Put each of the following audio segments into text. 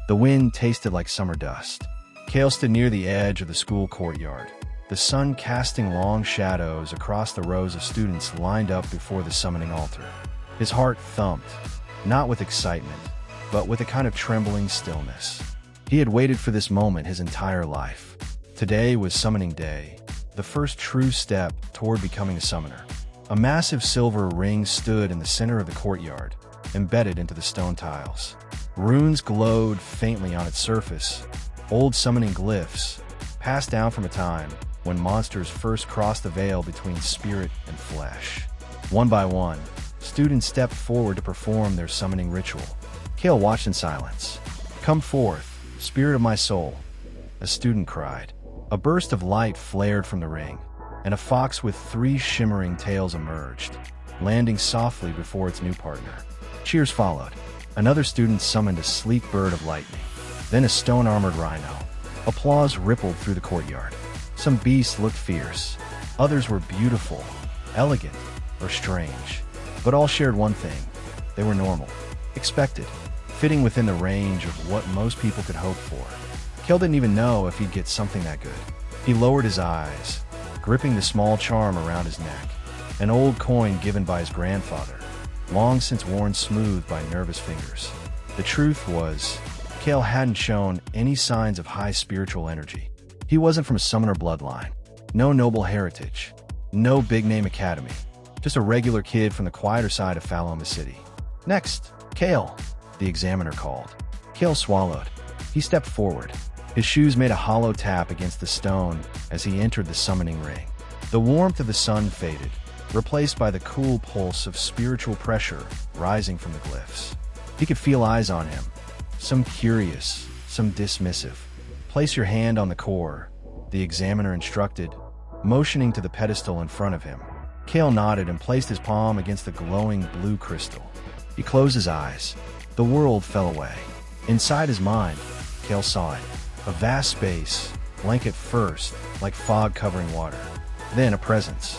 The wind tasted like summer dust. Kael stood near the edge of the school courtyard, the sun casting long shadows across the rows of students lined up before the summoning altar. His heart thumped, not with excitement, but with a kind of trembling stillness. He had waited for this moment his entire life. Today was summoning day, the first true step toward becoming a summoner. A massive silver ring stood in the center of the courtyard, embedded into the stone tiles. Runes glowed faintly on its surface, old summoning glyphs, passed down from a time when monsters first crossed the veil between spirit and flesh. One by one, students stepped forward to perform their summoning ritual. Kael watched in silence. "Come forth, spirit of my soul," a student cried. A burst of light flared from the ring, and a fox with 3 shimmering tails emerged, landing softly before its new partner. Cheers followed. Another student summoned a sleek bird of lightning, then a stone-armored rhino. Applause rippled through the courtyard. Some beasts looked fierce. Others were beautiful, elegant, or strange. But all shared one thing. They were normal, expected, fitting within the range of what most people could hope for. Kael didn't even know if he'd get something that good. He lowered his eyes, gripping the small charm around his neck, an old coin given by his grandfather, long since worn smooth by nervous fingers. The truth was, Kael hadn't shown any signs of high spiritual energy. He wasn't from a summoner bloodline, no noble heritage, no big-name academy, just a regular kid from the quieter side of Faloma City. "Next, Kael," the examiner called. Kael swallowed. He stepped forward. His shoes made a hollow tap against the stone as he entered the summoning ring. The warmth of the sun faded, replaced by the cool pulse of spiritual pressure rising from the glyphs. He could feel eyes on him, some curious, some dismissive. "Place your hand on the core," the examiner instructed, motioning to the pedestal in front of him. Kael nodded and placed his palm against the glowing blue crystal. He closed his eyes. The world fell away. Inside his mind, Kael saw it. A vast space, blank at first, like fog covering water. Then a presence.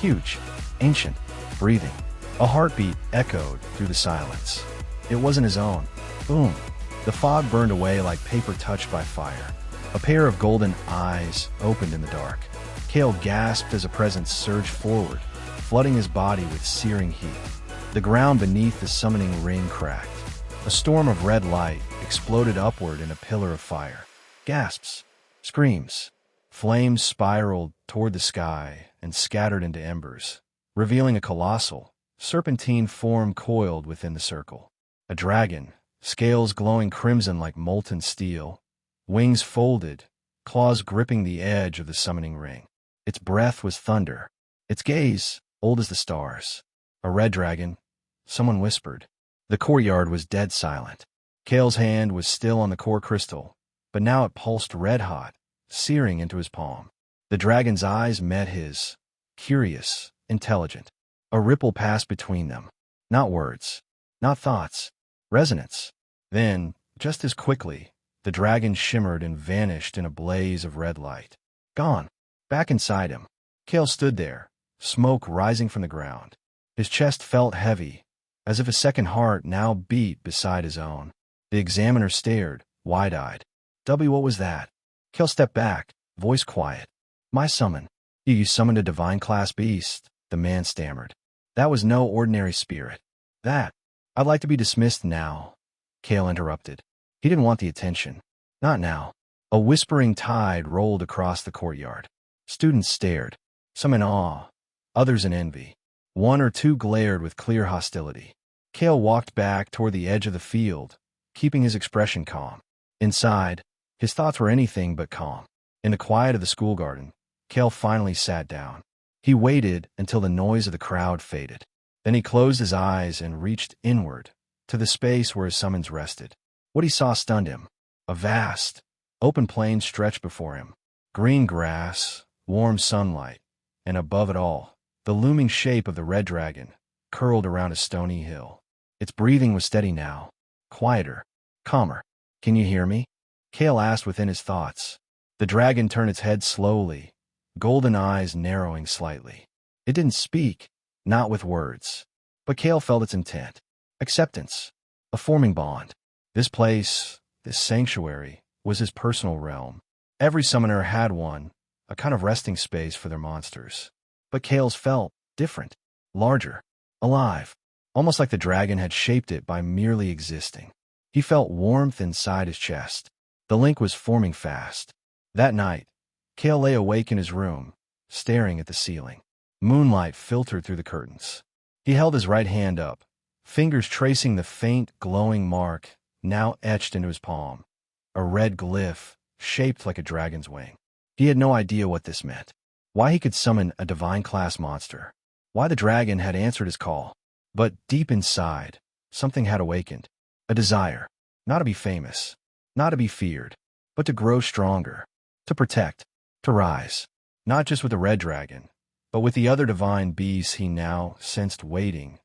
Huge, ancient, breathing. A heartbeat echoed through the silence. It wasn't his own. Boom. The fog burned away like paper touched by fire. A pair of golden eyes opened in the dark. Kael gasped as a presence surged forward, flooding his body with searing heat. The ground beneath the summoning ring cracked. A storm of red light exploded upward in a pillar of fire. Gasps, screams, flames spiraled toward the sky and scattered into embers, revealing a colossal, serpentine form coiled within the circle. A dragon, scales glowing crimson like molten steel, wings folded, claws gripping the edge of the summoning ring. Its breath was thunder, its gaze old as the stars. "A red dragon," someone whispered. The courtyard was dead silent. Kael's hand was still on the core crystal, but now it pulsed red-hot, searing into his palm. The dragon's eyes met his, curious, intelligent. A ripple passed between them. Not words, not thoughts, resonance. Then, just as quickly, the dragon shimmered and vanished in a blaze of red light. Gone. Back inside him, Kael stood there, smoke rising from the ground. His chest felt heavy, as if a second heart now beat beside his own. The examiner stared, wide-eyed. What was that?" Kael stepped back, voice quiet. "My summon." "You summoned a divine class beast," the man stammered. "That was no ordinary spirit. That. I'd like to be dismissed now," Kael interrupted. He didn't want the attention. Not now. A whispering tide rolled across the courtyard. Students stared, some in awe, others in envy. One or two glared with clear hostility. Kael walked back toward the edge of the field, keeping his expression calm. Inside, his thoughts were anything but calm. In the quiet of the school garden, Kael finally sat down. He waited until the noise of the crowd faded. Then he closed his eyes and reached inward, to the space where his summons rested. What he saw stunned him. A vast, open plain stretched before him. Green grass, warm sunlight, and above it all, the looming shape of the red dragon, curled around a stony hill. Its breathing was steady now, quieter, calmer. "Can you hear me?" Kael asked within his thoughts. The dragon turned its head slowly, golden eyes narrowing slightly. It didn't speak, not with words, but Kael felt its intent. Acceptance. A forming bond. This place, this sanctuary, was his personal realm. Every summoner had one, a kind of resting space for their monsters. But Kael's felt different, larger, alive, almost like the dragon had shaped it by merely existing. He felt warmth inside his chest. The link was forming fast. That night, Kael lay awake in his room, staring at the ceiling. Moonlight filtered through the curtains. He held his right hand up, fingers tracing the faint, glowing mark now etched into his palm. A red glyph, shaped like a dragon's wing. He had no idea what this meant. Why he could summon a divine-class monster. Why the dragon had answered his call. But deep inside, something had awakened. A desire. Not to be famous. Not to be feared. But to grow stronger. To protect. To rise. Not just with the red dragon, but with the other divine beasts he now sensed waiting,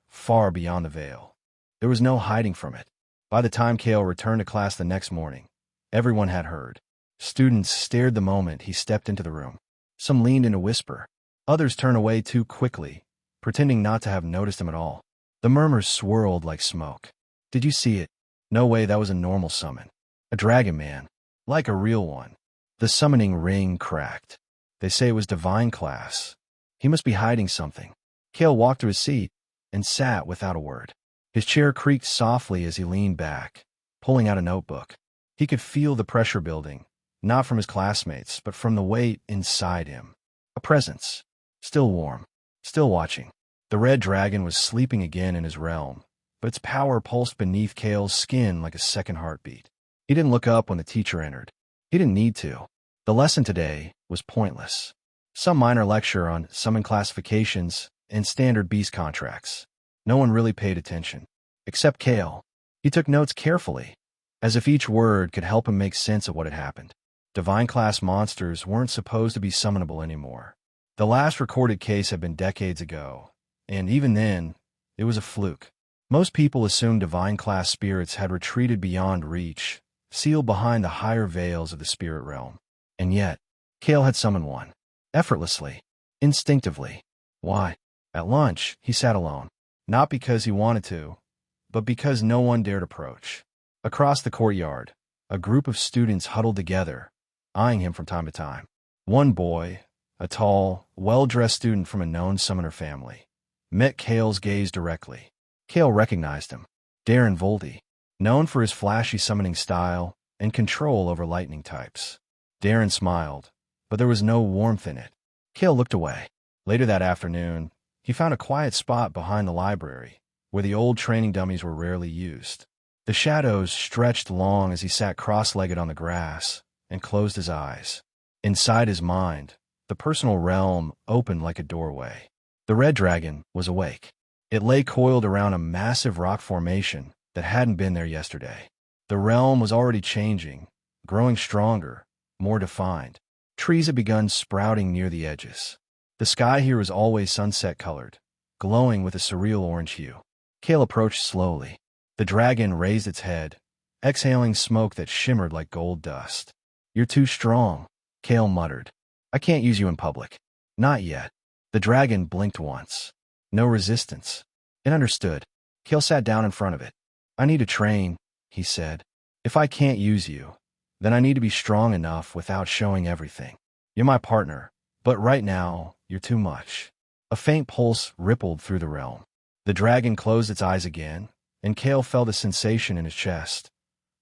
far beyond the veil. There was no hiding from it. By the time Kael returned to class the next morning, everyone had heard. Students stared the moment he stepped into the room. Some leaned in a whisper. Others turned away too quickly, pretending not to have noticed him at all. The murmurs swirled like smoke. Did you see it? No way, that was a normal summon. A dragon man. Like a real one. The summoning ring cracked. They say it was divine class. He must be hiding something. Kael walked to his seat and sat without a word. His chair creaked softly as he leaned back, pulling out a notebook. He could feel the pressure building, not from his classmates, but from the weight inside him. A presence. Still warm. Still watching. The red dragon was sleeping again in his realm, but its power pulsed beneath Kael's skin like a second heartbeat. He didn't look up when the teacher entered. He didn't need to. The lesson today was pointless. Some minor lecture on summon classifications and standard beast contracts. No one really paid attention. Except Kael. He took notes carefully, as if each word could help him make sense of what had happened. Divine-class monsters weren't supposed to be summonable anymore. The last recorded case had been decades ago, and even then, it was a fluke. Most people assumed divine-class spirits had retreated beyond reach, sealed behind the higher veils of the spirit realm. And yet, Kael had summoned one. Effortlessly. Instinctively. Why? At lunch, he sat alone. Not because he wanted to, but because no one dared approach. Across the courtyard, a group of students huddled together, eyeing him from time to time. One boy, a tall, well-dressed student from a known summoner family, met Kael's gaze directly. Kael recognized him. Darren Voldy, known for his flashy summoning style and control over lightning types. Darren smiled, but there was no warmth in it. Kael looked away. Later that afternoon, he found a quiet spot behind the library, where the old training dummies were rarely used. The shadows stretched long as he sat cross-legged on the grass and closed his eyes. Inside his mind, the personal realm opened like a doorway. The red dragon was awake. It lay coiled around a massive rock formation that hadn't been there yesterday. The realm was already changing, growing stronger, more defined. Trees had begun sprouting near the edges. The sky here was always sunset-colored, glowing with a surreal orange hue. Kael approached slowly. The dragon raised its head, exhaling smoke that shimmered like gold dust. "You're too strong," Kael muttered. "I can't use you in public." "Not yet." The dragon blinked once. No resistance. It understood. Kael sat down in front of it. "I need to train," he said. "If I can't use you, then I need to be strong enough without showing everything. You're my partner, but right now, you're too much." A faint pulse rippled through the realm. The dragon closed its eyes again, and Kael felt a sensation in his chest.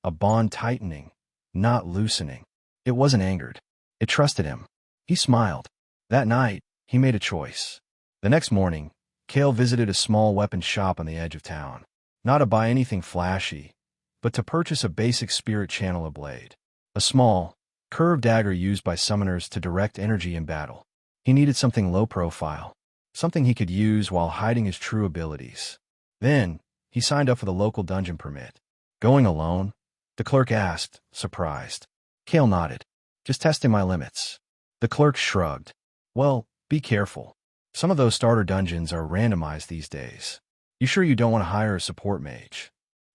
A bond tightening, not loosening. It wasn't angered. It trusted him. He smiled. That night, he made a choice. The next morning, Kael visited a small weapon shop on the edge of town. Not to buy anything flashy, but to purchase a basic spirit channeler blade. A small, curved dagger used by summoners to direct energy in battle. He needed something low profile, something he could use while hiding his true abilities. Then, he signed up for the local dungeon permit. "Going alone?" the clerk asked, surprised. Kael nodded. "Just testing my limits." The clerk shrugged. "Well, be careful. Some of those starter dungeons are randomized these days. You sure you don't want to hire a support mage?"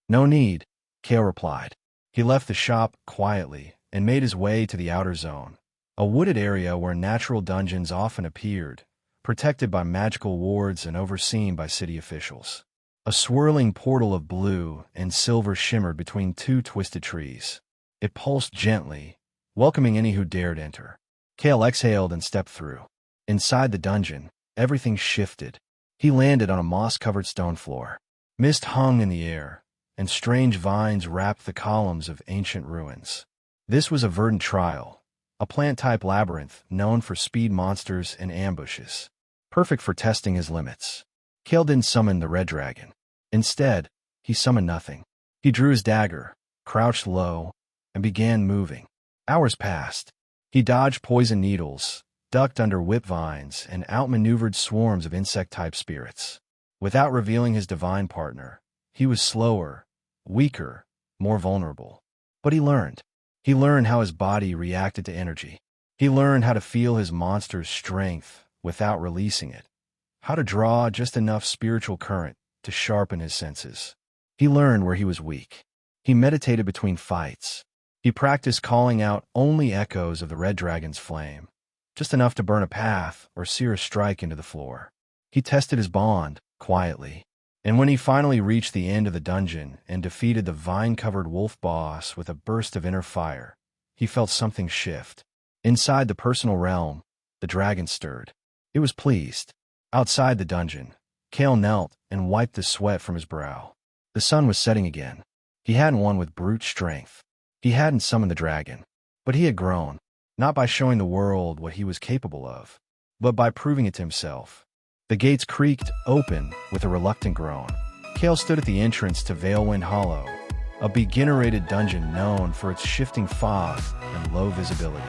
"No need," Kael replied. He left the shop quietly and made his way to the outer zone, a wooded area where natural dungeons often appeared, protected by magical wards and overseen by city officials. A swirling portal of blue and silver shimmered between two twisted trees. It pulsed gently, welcoming any who dared enter. Kael exhaled and stepped through. Inside the dungeon, everything shifted. He landed on a moss-covered stone floor. Mist hung in the air, and strange vines wrapped the columns of ancient ruins. This was a verdant trial, a plant-type labyrinth known for speed monsters and ambushes, perfect for testing his limits. Kael didn't summon the red dragon. Instead, he summoned nothing. He drew his dagger, crouched low, and began moving. Hours passed. He dodged poison needles, ducked under whip vines, and outmaneuvered swarms of insect-type spirits. Without revealing his divine partner, he was slower, weaker, more vulnerable. But he learned. He learned how his body reacted to energy. He learned how to feel his monster's strength without releasing it, how to draw just enough spiritual current to sharpen his senses. He learned where he was weak. He meditated between fights. He practiced calling out only echoes of the red dragon's flame, just enough to burn a path or sear a strike into the floor. He tested his bond, quietly. And when he finally reached the end of the dungeon and defeated the vine-covered wolf boss with a burst of inner fire, he felt something shift. Inside the personal realm, the dragon stirred. It was pleased. Outside the dungeon, Kael knelt and wiped the sweat from his brow. The sun was setting again. He hadn't won with brute strength. He hadn't summoned the dragon. But he had grown, not by showing the world what he was capable of, but by proving it to himself. The gates creaked open with a reluctant groan. Kael stood at the entrance to Valewind Hollow, a beginner-rated dungeon known for its shifting fog and low visibility.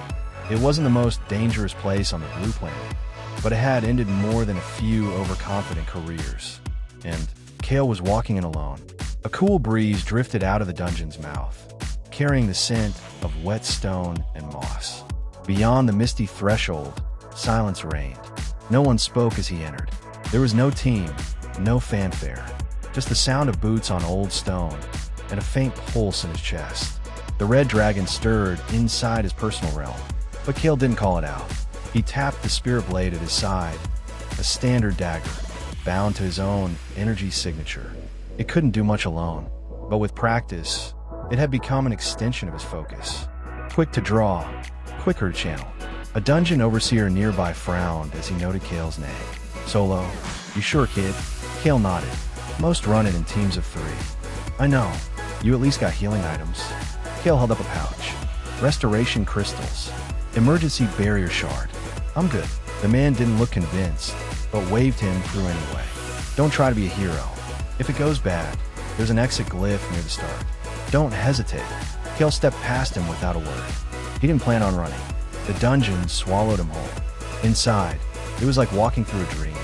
It wasn't the most dangerous place on the Blue Planet, but it had ended more than a few overconfident careers. And Kael was walking in alone. A cool breeze drifted out of the dungeon's mouth, carrying the scent of wet stone and moss. Beyond the misty threshold, silence reigned. No one spoke as he entered. There was no team, no fanfare, just the sound of boots on old stone and a faint pulse in his chest. The red dragon stirred inside his personal realm, but Kael didn't call it out. He tapped the spirit blade at his side, a standard dagger, bound to his own energy signature. It couldn't do much alone, but with practice, it had become an extension of his focus. Quick to draw, quicker to channel. A dungeon overseer nearby frowned as he noted Kael's name. Solo, you sure, kid? Kael nodded. Most run it in teams of 3. I know. You at least got healing items. Kael held up a pouch. Restoration crystals. Emergency barrier shard. I'm good. The man didn't look convinced, but waved him through anyway. Don't try to be a hero. If it goes bad, there's an exit glyph near the start. Don't hesitate. Kael stepped past him without a word. He didn't plan on running. The dungeon swallowed him whole. Inside, it was like walking through a dream.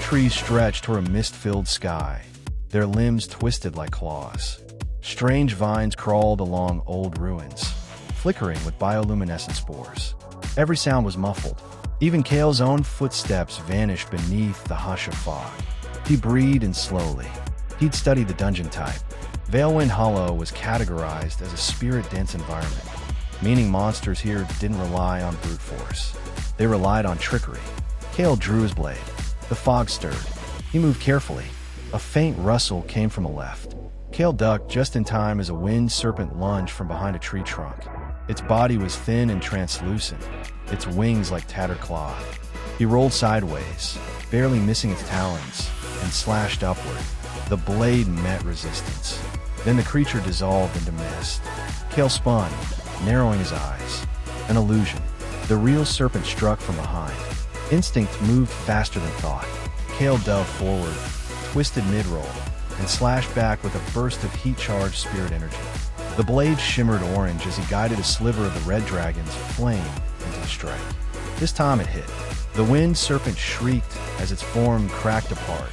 Trees stretched toward a mist-filled sky, their limbs twisted like claws. Strange vines crawled along old ruins, flickering with bioluminescent spores. Every sound was muffled. Even Kael's own footsteps vanished beneath the hush of fog. He breathed in slowly. He'd studied the dungeon type. Valewind Hollow was categorized as a spirit-dense environment, meaning monsters here didn't rely on brute force. They relied on trickery. Kael drew his blade. The fog stirred. He moved carefully. A faint rustle came from the left. Kael ducked just in time as a wind serpent lunged from behind a tree trunk. Its body was thin and translucent, its wings like tattered cloth. He rolled sideways, barely missing its talons, and slashed upward. The blade met resistance. Then the creature dissolved into mist. Kael spun, narrowing his eyes. An illusion. The real serpent struck from behind. Instinct moved faster than thought. Kael dove forward, twisted mid-roll, and slashed back with a burst of heat-charged spirit energy. The blade shimmered orange as he guided a sliver of the red dragon's flame into the strike. This time it hit. The wind serpent shrieked as its form cracked apart,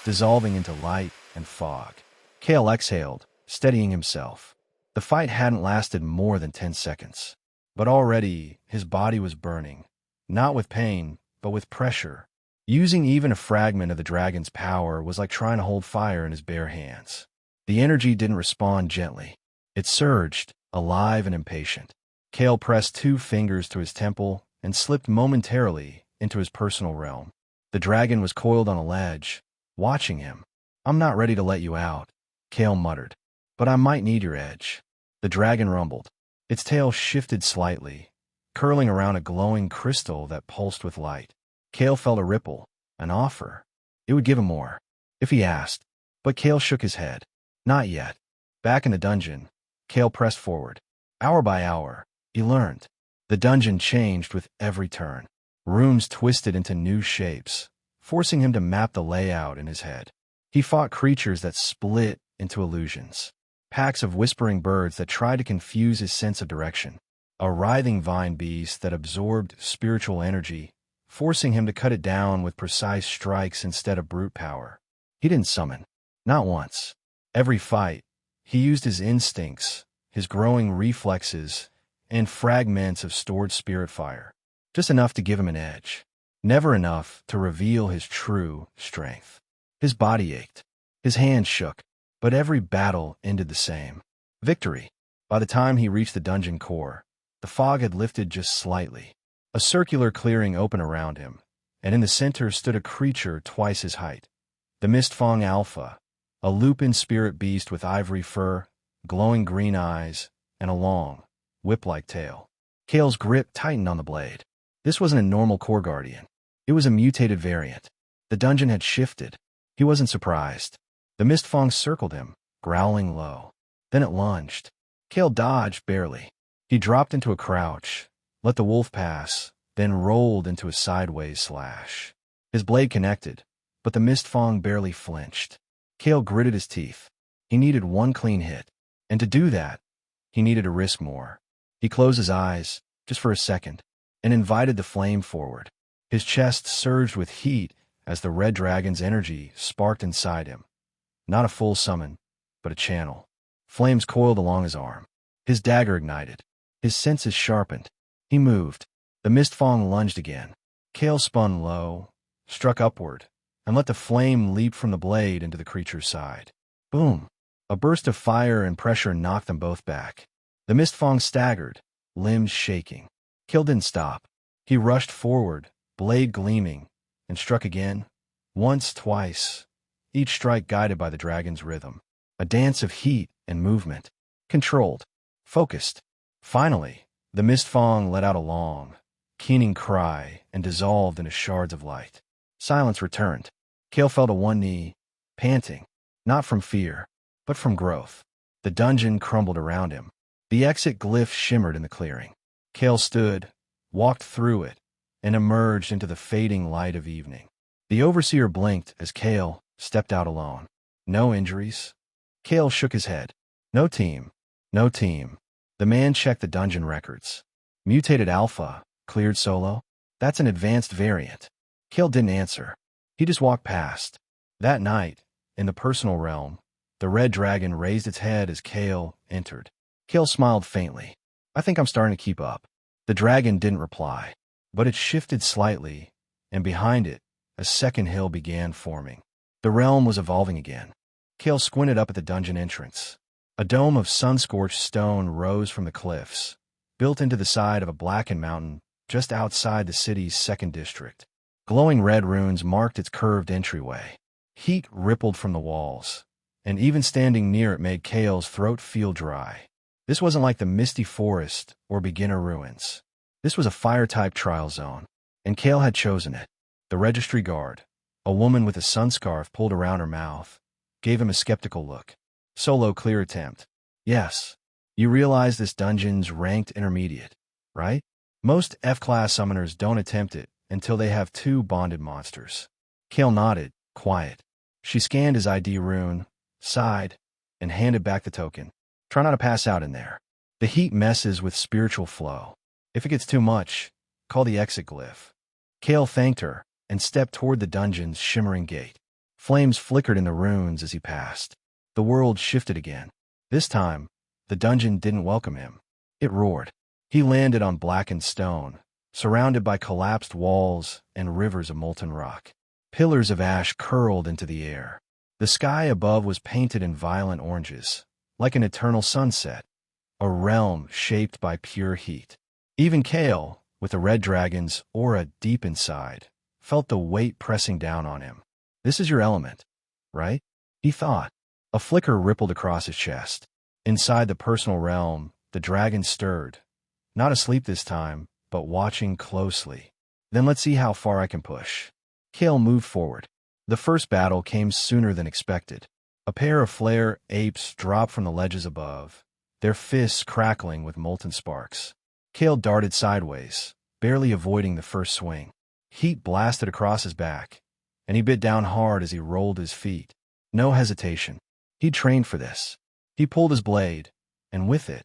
dissolving into light and fog. Kael exhaled, steadying himself. The fight hadn't lasted more than 10 seconds. But already, his body was burning. Not with pain, but with pressure. Using even a fragment of the dragon's power was like trying to hold fire in his bare hands. The energy didn't respond gently. It surged, alive and impatient. Kael pressed 2 fingers to his temple and slipped momentarily into his personal realm. The dragon was coiled on a ledge, watching him. I'm not ready to let you out, Kael muttered. But I might need your edge. The dragon rumbled. Its tail shifted slightly, curling around a glowing crystal that pulsed with light. Kael felt a ripple, an offer. It would give him more, if he asked. But Kael shook his head. Not yet. Back in the dungeon, Kael pressed forward. Hour by hour, he learned. The dungeon changed with every turn. Rooms twisted into new shapes, forcing him to map the layout in his head. He fought creatures that split into illusions. Packs of whispering birds that tried to confuse his sense of direction. A writhing vine beast that absorbed spiritual energy, forcing him to cut it down with precise strikes instead of brute power. He didn't summon. Not once. Every fight, he used his instincts, his growing reflexes, and fragments of stored spirit fire. Just enough to give him an edge. Never enough to reveal his true strength. His body ached. His hands shook. But every battle ended the same. Victory. By the time he reached the dungeon core, the fog had lifted just slightly. A circular clearing opened around him, and in the center stood a creature twice his height. The Mistfang Alpha, a lupin spirit beast with ivory fur, glowing green eyes, and a long, whip-like tail. Kael's grip tightened on the blade. This wasn't a normal core guardian. It was a mutated variant. The dungeon had shifted. He wasn't surprised. The Mistfang circled him, growling low. Then it lunged. Kael dodged barely. He dropped into a crouch, let the wolf pass, then rolled into a sideways slash. His blade connected, but the Mistfang barely flinched. Kael gritted his teeth. He needed one clean hit. And to do that, he needed to risk more. He closed his eyes, just for a second, and invited the flame forward. His chest surged with heat as the red dragon's energy sparked inside him. Not a full summon, but a channel. Flames coiled along his arm. His dagger ignited. His senses sharpened. He moved. The Mistfang lunged again. Kael spun low, struck upward, and let the flame leap from the blade into the creature's side. Boom! A burst of fire and pressure knocked them both back. The Mistfang staggered, limbs shaking. Kael didn't stop. He rushed forward, blade gleaming, and struck again. Once, twice. Each strike guided by the dragon's rhythm. A dance of heat and movement. Controlled. Focused. Finally, the Mistfang let out a long, keening cry and dissolved into shards of light. Silence returned. Kael fell to one knee, panting. Not from fear, but from growth. The dungeon crumbled around him. The exit glyph shimmered in the clearing. Kael stood, walked through it, and emerged into the fading light of evening. The overseer blinked as Kael stepped out alone. No injuries. Kael shook his head. No team. No team. The man checked the dungeon records. Mutated Alpha, cleared solo. That's an advanced variant. Kael didn't answer. He just walked past. That night, in the personal realm, the red dragon raised its head as Kael entered. Kael smiled faintly. I think I'm starting to keep up. The dragon didn't reply, but it shifted slightly, and behind it, a second hill began forming. The realm was evolving again. Kael squinted up at the dungeon entrance. A dome of sun-scorched stone rose from the cliffs, built into the side of a blackened mountain just outside the city's second district. Glowing red runes marked its curved entryway. Heat rippled from the walls, and even standing near it made Kael's throat feel dry. This wasn't like the misty forest or beginner ruins. This was a fire-type trial zone, and Kael had chosen it. The registry guard, a woman with a sunscarf pulled around her mouth, gave him a skeptical look. Solo clear attempt. Yes. You realize this dungeon's ranked intermediate, right? Most F-class summoners don't attempt it until they have 2 bonded monsters. Kael nodded, quiet. She scanned his ID rune, sighed, and handed back the token. Try not to pass out in there. The heat messes with spiritual flow. If it gets too much, call the exit glyph. Kael thanked her and stepped toward the dungeon's shimmering gate. Flames flickered in the runes as he passed. The world shifted again. This time, the dungeon didn't welcome him. It roared. He landed on blackened stone, surrounded by collapsed walls and rivers of molten rock. Pillars of ash curled into the air. The sky above was painted in violent oranges, like an eternal sunset, a realm shaped by pure heat. Even Kael, with the red dragon's aura deep inside, felt the weight pressing down on him. This is your element, right? he thought. A flicker rippled across his chest. Inside the personal realm, the dragon stirred. Not asleep this time, but watching closely. Then let's see how far I can push. Kael moved forward. The first battle came sooner than expected. A pair of flare apes dropped from the ledges above, their fists crackling with molten sparks. Kael darted sideways, barely avoiding the first swing. Heat blasted across his back, and he bit down hard as he rolled his feet. No hesitation. He'd trained for this. He pulled his blade, and with it,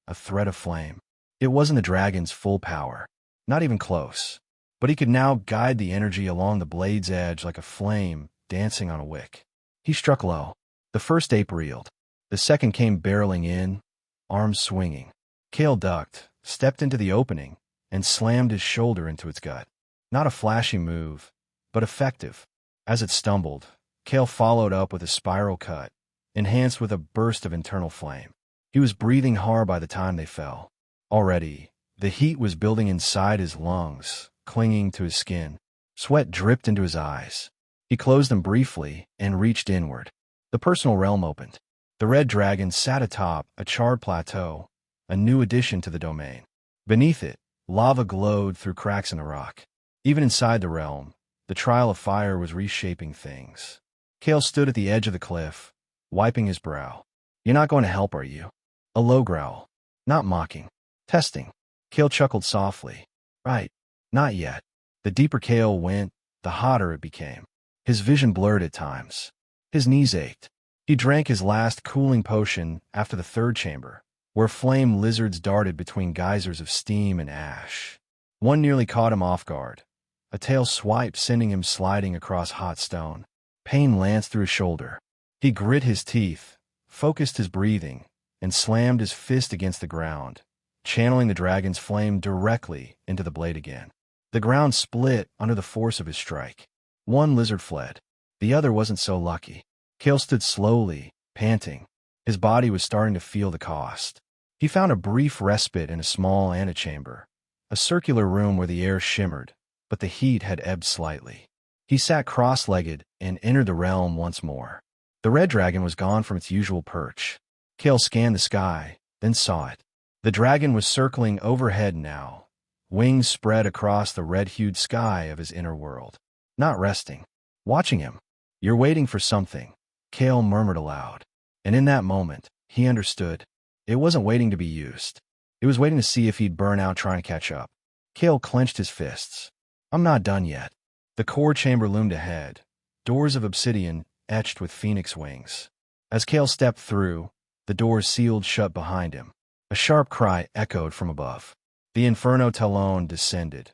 a thread of flame. It wasn't the dragon's full power, not even close, but he could now guide the energy along the blade's edge like a flame dancing on a wick. He struck low. The first ape reeled. The second came barreling in, arms swinging. Kael ducked, stepped into the opening, and slammed his shoulder into its gut. Not a flashy move, but effective. As it stumbled, Kael followed up with a spiral cut, enhanced with a burst of internal flame. He was breathing hard by the time they fell. Already, the heat was building inside his lungs, clinging to his skin. Sweat dripped into his eyes. He closed them briefly and reached inward. The personal realm opened. The red dragon sat atop a charred plateau, a new addition to the domain. Beneath it, lava glowed through cracks in the rock. Even inside the realm, the trial of fire was reshaping things. Kael stood at the edge of the cliff, wiping his brow. "You're not going to help, are you?" A low growl. Not mocking. Testing. Kael chuckled softly. "Right. Not yet." The deeper Kael went, the hotter it became. His vision blurred at times. His knees ached. He drank his last cooling potion after the third chamber, where flame lizards darted between geysers of steam and ash. One nearly caught him off guard. A tail swiped, sending him sliding across hot stone. Pain lanced through his shoulder. He grit his teeth, focused his breathing, and slammed his fist against the ground, channeling the dragon's flame directly into the blade again. The ground split under the force of his strike. One lizard fled. The other wasn't so lucky. Kael stood slowly, panting. His body was starting to feel the cost. He found a brief respite in a small antechamber, a circular room where the air shimmered, but the heat had ebbed slightly. He sat cross-legged and entered the realm once more. The red dragon was gone from its usual perch. Kael scanned the sky, then saw it. The dragon was circling overhead now, wings spread across the red-hued sky of his inner world. Not resting. Watching him. "You're waiting for something," Kael murmured aloud. And in that moment, he understood. It wasn't waiting to be used. It was waiting to see if he'd burn out trying to catch up. Kael clenched his fists. "I'm not done yet." The core chamber loomed ahead, doors of obsidian etched with phoenix wings. As Kael stepped through, the doors sealed shut behind him. A sharp cry echoed from above. The Inferno Talon descended,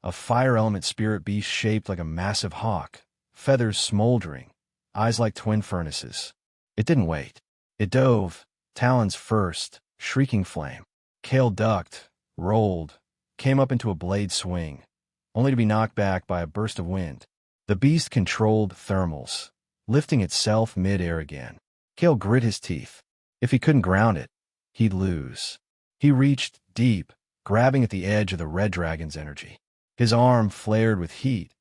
a fire element spirit beast shaped like a massive hawk, feathers smoldering, eyes like twin furnaces. It didn't wait. It dove, talons first, shrieking flame. Kael ducked, rolled, came up into a blade swing, only to be knocked back by a burst of wind. The beast controlled thermals, lifting itself mid-air again. Kael grit his teeth. If he couldn't ground it, he'd lose. He reached deep, grabbing at the edge of the red dragon's energy. His arm flared with heat,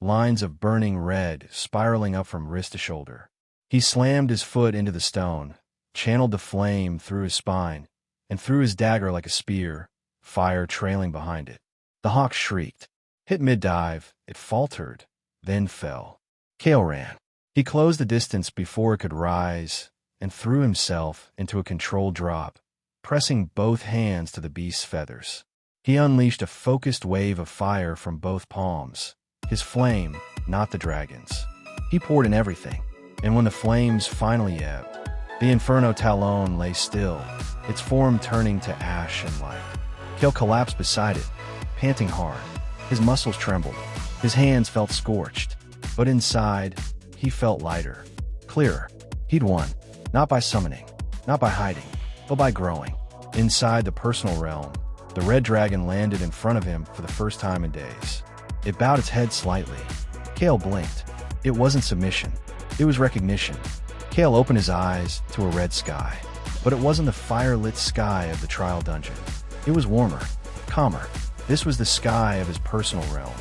lines of burning red spiraling up from wrist to shoulder. He slammed his foot into the stone, channeled the flame through his spine, and threw his dagger like a spear, fire trailing behind it. The hawk shrieked. Hit mid-dive, it faltered, then fell. Kael ran. He closed the distance before it could rise, and threw himself into a controlled drop, pressing both hands to the beast's feathers. He unleashed a focused wave of fire from both palms, his flame, not the dragon's. He poured in everything, and when the flames finally ebbed, the Inferno Talon lay still, its form turning to ash and light. Kael collapsed beside it, panting hard. His muscles trembled. His hands felt scorched, but inside, he felt lighter, clearer. He'd won, not by summoning, not by hiding, but by growing. Inside the personal realm, the red dragon landed in front of him for the first time in days. It bowed its head slightly. Kael blinked. It wasn't submission. It was recognition. Kael opened his eyes to a red sky, but it wasn't the fire-lit sky of the trial dungeon. It was warmer, calmer. This was the sky of his personal realm,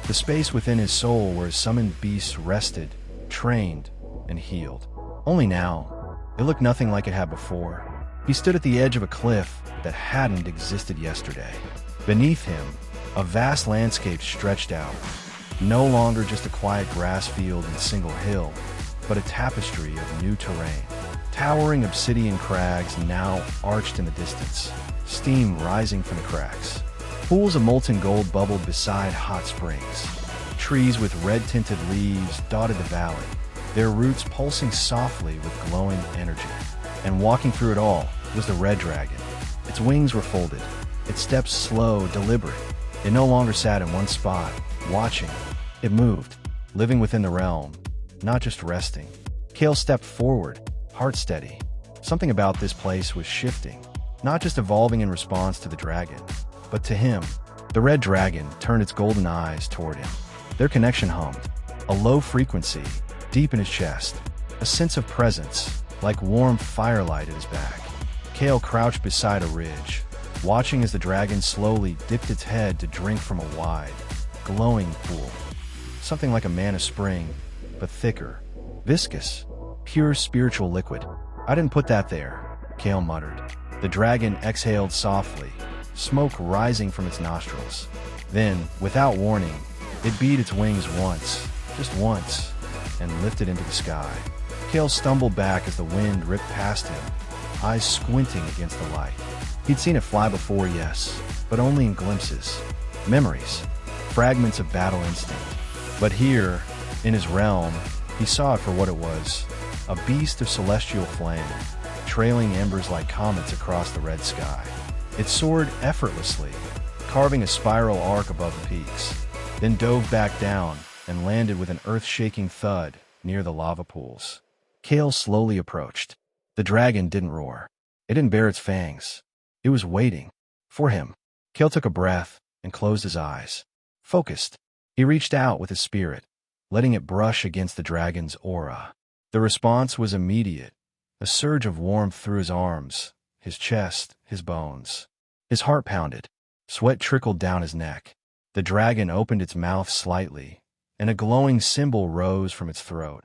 the space within his soul where his summoned beasts rested, trained, and healed. Only now, it looked nothing like it had before. He stood at the edge of a cliff that hadn't existed yesterday. Beneath him, a vast landscape stretched out, no longer just a quiet grass field and single hill, but a tapestry of new terrain. Towering obsidian crags now arched in the distance, steam rising from the cracks. Pools of molten gold bubbled beside hot springs. Trees with red-tinted leaves dotted the valley, their roots pulsing softly with glowing energy. And walking through it all was the red dragon. Its wings were folded, its steps slow, deliberate. It no longer sat in one spot, watching. It moved, living within the realm, not just resting. Kael stepped forward, heart steady. Something about this place was shifting, not just evolving in response to the dragon, but to him. The red dragon turned its golden eyes toward him. Their connection hummed, a low frequency, deep in his chest, a sense of presence, like warm firelight at his back. Kael crouched beside a ridge, watching as the dragon slowly dipped its head to drink from a wide, glowing pool. Something like a mana spring, but thicker, viscous, pure spiritual liquid. "I didn't put that there," Kael muttered. The dragon exhaled softly, smoke rising from its nostrils. Then, without warning, it beat its wings once, just once, and lifted into the sky. Kael stumbled back as the wind ripped past him, eyes squinting against the light. He'd seen it fly before, yes, but only in glimpses, memories, fragments of battle instinct. But here, in his realm, he saw it for what it was, a beast of celestial flame, trailing embers like comets across the red sky. It soared effortlessly, carving a spiral arc above the peaks, then dove back down and landed with an earth-shaking thud near the lava pools. Kael slowly approached. The dragon didn't roar. It didn't bare its fangs. It was waiting. For him. Kael took a breath and closed his eyes. Focused. He reached out with his spirit, letting it brush against the dragon's aura. The response was immediate, a surge of warmth through his arms, his chest, his bones. His heart pounded. Sweat trickled down his neck. The dragon opened its mouth slightly, and a glowing symbol rose from its throat.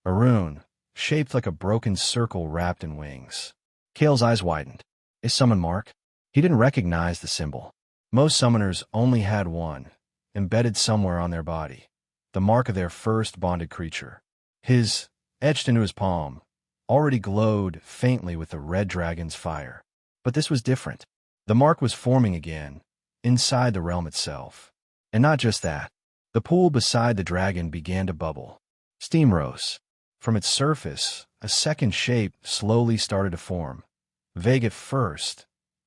A rune, shaped like a broken circle wrapped in wings. Kael's eyes widened. A summon mark? He didn't recognize the symbol. Most summoners only had one, embedded somewhere on their body, the mark of their first bonded creature. His, etched into his palm, already glowed faintly with the red dragon's fire. But this was different. The mark was forming again, inside the realm itself. And not just that. The pool beside the dragon began to bubble. Steam rose. From its surface, a second shape slowly started to form. Vague at first,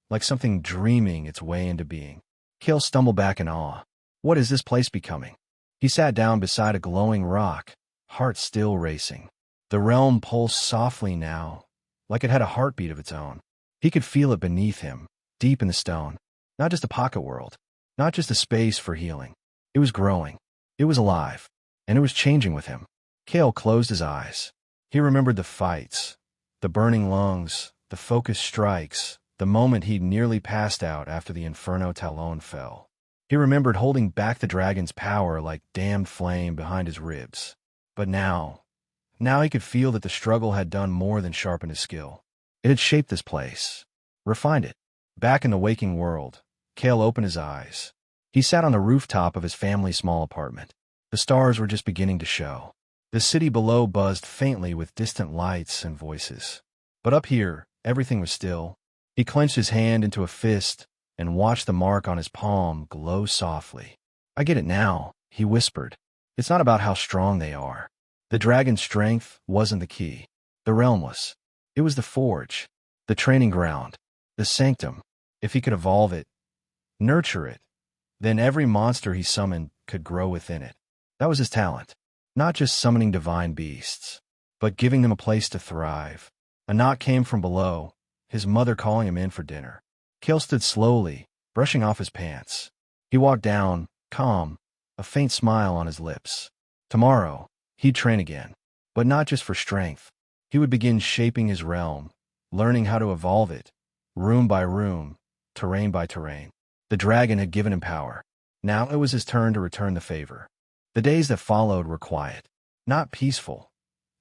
like something dreaming its way into being. Kael stumbled back in awe. What is this place becoming? He sat down beside a glowing rock, heart still racing. The realm pulsed softly now, like it had a heartbeat of its own. He could feel it beneath him, deep in the stone. Not just a pocket world, not just a space for healing. It was growing. It was alive. And it was changing with him. Kael closed his eyes. He remembered the fights, the burning lungs, the focused strikes, the moment he'd nearly passed out after the Inferno Talon fell. He remembered holding back the dragon's power like damned flame behind his ribs. But now he could feel that the struggle had done more than sharpen his skill. It had shaped this place, refined it. Back in the waking world, Kael opened his eyes. He sat on the rooftop of his family's small apartment. The stars were just beginning to show. The city below buzzed faintly with distant lights and voices. But up here, everything was still. He clenched his hand into a fist and watched the mark on his palm glow softly. "I get it now," he whispered. "It's not about how strong they are. The dragon's strength wasn't the key. The realm was. It was the forge, the training ground, the sanctum. If he could evolve it, nurture it, then every monster he summoned could grow within it. That was his talent. Not just summoning divine beasts, but giving them a place to thrive. A knock came from below, his mother calling him in for dinner. Kael stood slowly, brushing off his pants. He walked down, calm, a faint smile on his lips. Tomorrow, he'd train again. But not just for strength. He would begin shaping his realm, learning how to evolve it, room by room, terrain by terrain. The dragon had given him power. Now it was his turn to return the favor. The days that followed were quiet. Not peaceful,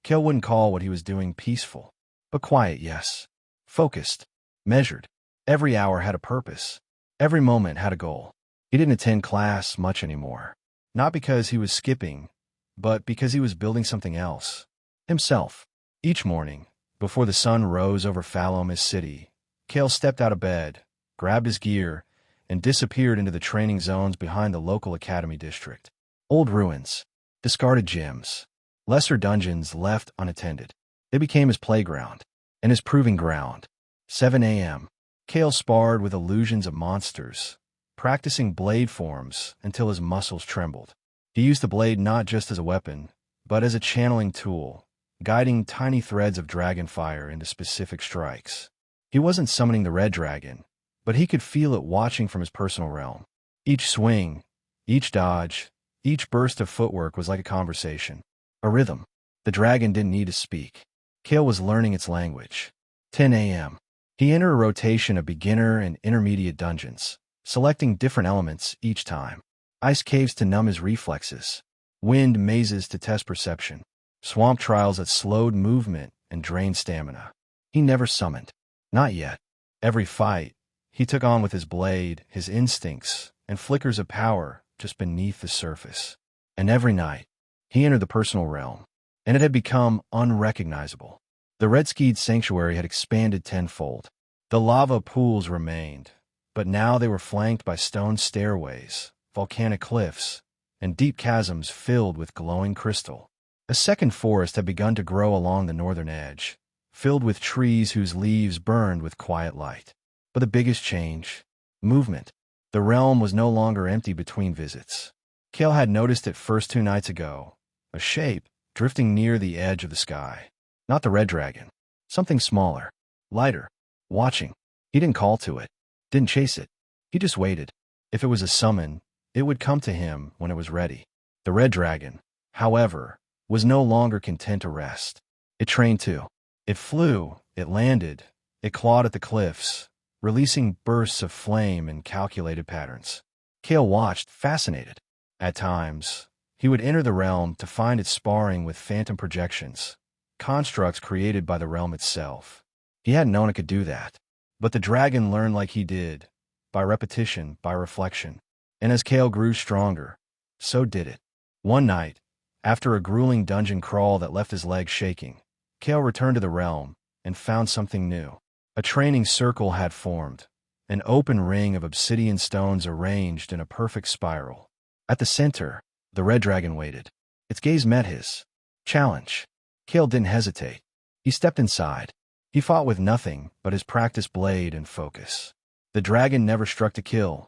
Kael wouldn't call what he was doing peaceful, but quiet, yes. Focused, measured. Every hour had a purpose. Every moment had a goal. He didn't attend class much anymore. Not because he was skipping, but because he was building something else. Himself. Each morning, before the sun rose over Phalomis City, Kael stepped out of bed, grabbed his gear, and disappeared into the training zones behind the local academy district. Old ruins, discarded gyms, lesser dungeons left unattended. They became his playground and his proving ground. 7 a.m. Kael sparred with illusions of monsters, practicing blade forms until his muscles trembled. He used the blade not just as a weapon, but as a channeling tool, guiding tiny threads of dragon fire into specific strikes. He wasn't summoning the red dragon, but he could feel it watching from his personal realm. Each swing, each dodge, each burst of footwork was like a conversation, a rhythm. The dragon didn't need to speak. Kael was learning its language. 10 a.m. He entered a rotation of beginner and intermediate dungeons, selecting different elements each time. Ice caves to numb his reflexes, wind mazes to test perception, swamp trials that slowed movement and drained stamina. He never summoned. Not yet. Every fight, he took on with his blade, his instincts, and flickers of power just beneath the surface. And every night, he entered the personal realm, and it had become unrecognizable. The red-skied sanctuary had expanded tenfold. The lava pools remained, but now they were flanked by stone stairways, volcanic cliffs, and deep chasms filled with glowing crystal. A second forest had begun to grow along the northern edge, filled with trees whose leaves burned with quiet light. But the biggest change, movement. The realm was no longer empty between visits. Kael had noticed it first 2 nights ago, a shape drifting near the edge of the sky. Not the red dragon. Something smaller, lighter, watching. He didn't call to it, didn't chase it. He just waited. If it was a summon, it would come to him when it was ready. The red dragon, however, was no longer content to rest. It trained too. It flew, it landed, it clawed at the cliffs, releasing bursts of flame in calculated patterns. Kael watched, fascinated. At times, he would enter the realm to find it sparring with phantom projections, constructs created by the realm itself. He hadn't known it could do that. But the dragon learned like he did, by repetition, by reflection. And as Kael grew stronger, so did it. One night, after a grueling dungeon crawl that left his legs shaking, Kael returned to the realm and found something new. A training circle had formed, an open ring of obsidian stones arranged in a perfect spiral. At the center, the red dragon waited. Its gaze met his. Challenge. Kael didn't hesitate. He stepped inside. He fought with nothing but his practiced blade and focus. The dragon never struck to kill,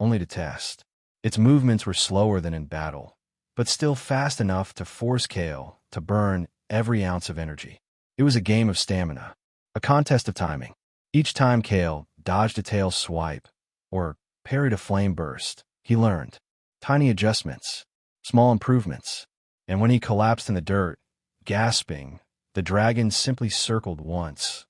only to test. Its movements were slower than in battle, but still fast enough to force Kael to burn every ounce of energy. It was a game of stamina, a contest of timing. Each time Kael dodged a tail swipe or parried a flame burst, he learned. Tiny adjustments, small improvements, and when he collapsed in the dirt, gasping, the dragon simply circled once,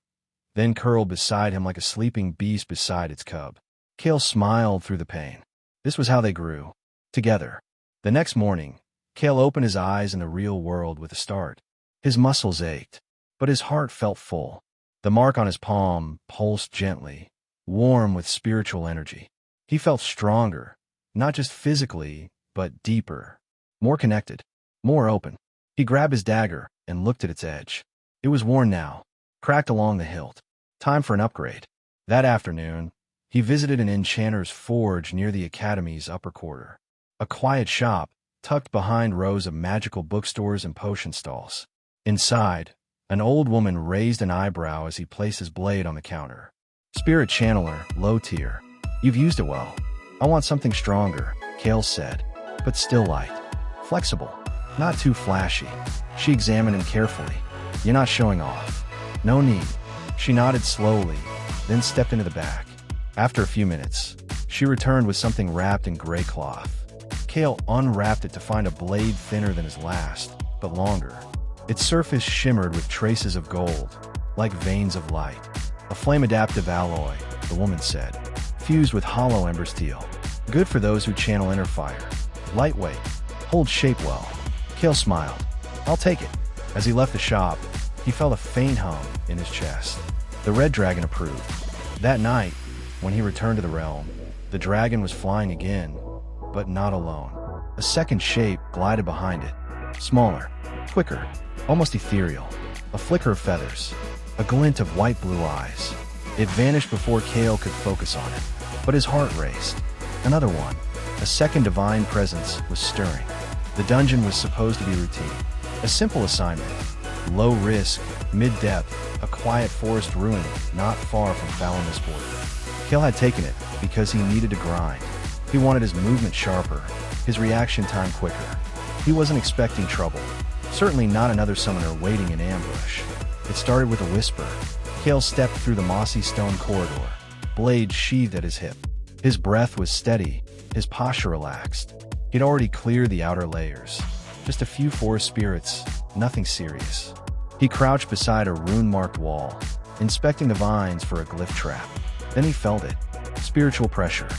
then curled beside him like a sleeping beast beside its cub. Kael smiled through the pain. This was how they grew, together. The next morning, Kael opened his eyes in the real world with a start. His muscles ached, but his heart felt full. The mark on his palm pulsed gently, warm with spiritual energy. He felt stronger, not just physically, but deeper, more connected, more open. He grabbed his dagger and looked at its edge. It was worn now, cracked along the hilt. Time for an upgrade. That afternoon, he visited an enchanter's forge near the academy's upper quarter. A quiet shop, tucked behind rows of magical bookstores and potion stalls. Inside, an old woman raised an eyebrow as he placed his blade on the counter. Spirit Channeler, low tier. You've used it well. I want something stronger, Kael said, but still light. Flexible, not too flashy. She examined him carefully. You're not showing off. No need. She nodded slowly, then stepped into the back. After a few minutes, she returned with something wrapped in gray cloth. Kael unwrapped it to find a blade thinner than his last, but longer. Its surface shimmered with traces of gold, like veins of light. A flame-adaptive alloy, the woman said, fused with hollow ember steel. Good for those who channel inner fire. Lightweight, holds shape well. Kael smiled. I'll take it. As he left the shop, he felt a faint hum in his chest. The red dragon approved. That night, when he returned to the realm, the dragon was flying again, but not alone. A second shape glided behind it, smaller, quicker, almost ethereal. A flicker of feathers, a glint of white-blue eyes. It vanished before Kael could focus on it, but his heart raced. Another one. A second divine presence was stirring. The dungeon was supposed to be routine. A simple assignment. Low risk, mid-depth, a quiet forest ruin not far from Falon's border. Kael had taken it because he needed to grind. He wanted his movement sharper, his reaction time quicker. He wasn't expecting trouble. Certainly not another summoner waiting in ambush. It started with a whisper. Kael stepped through the mossy stone corridor, blade sheathed at his hip. His breath was steady, his posture relaxed. He'd already cleared the outer layers. Just a few forest spirits, nothing serious. He crouched beside a rune-marked wall, inspecting the vines for a glyph trap. Then he felt it. Spiritual pressure.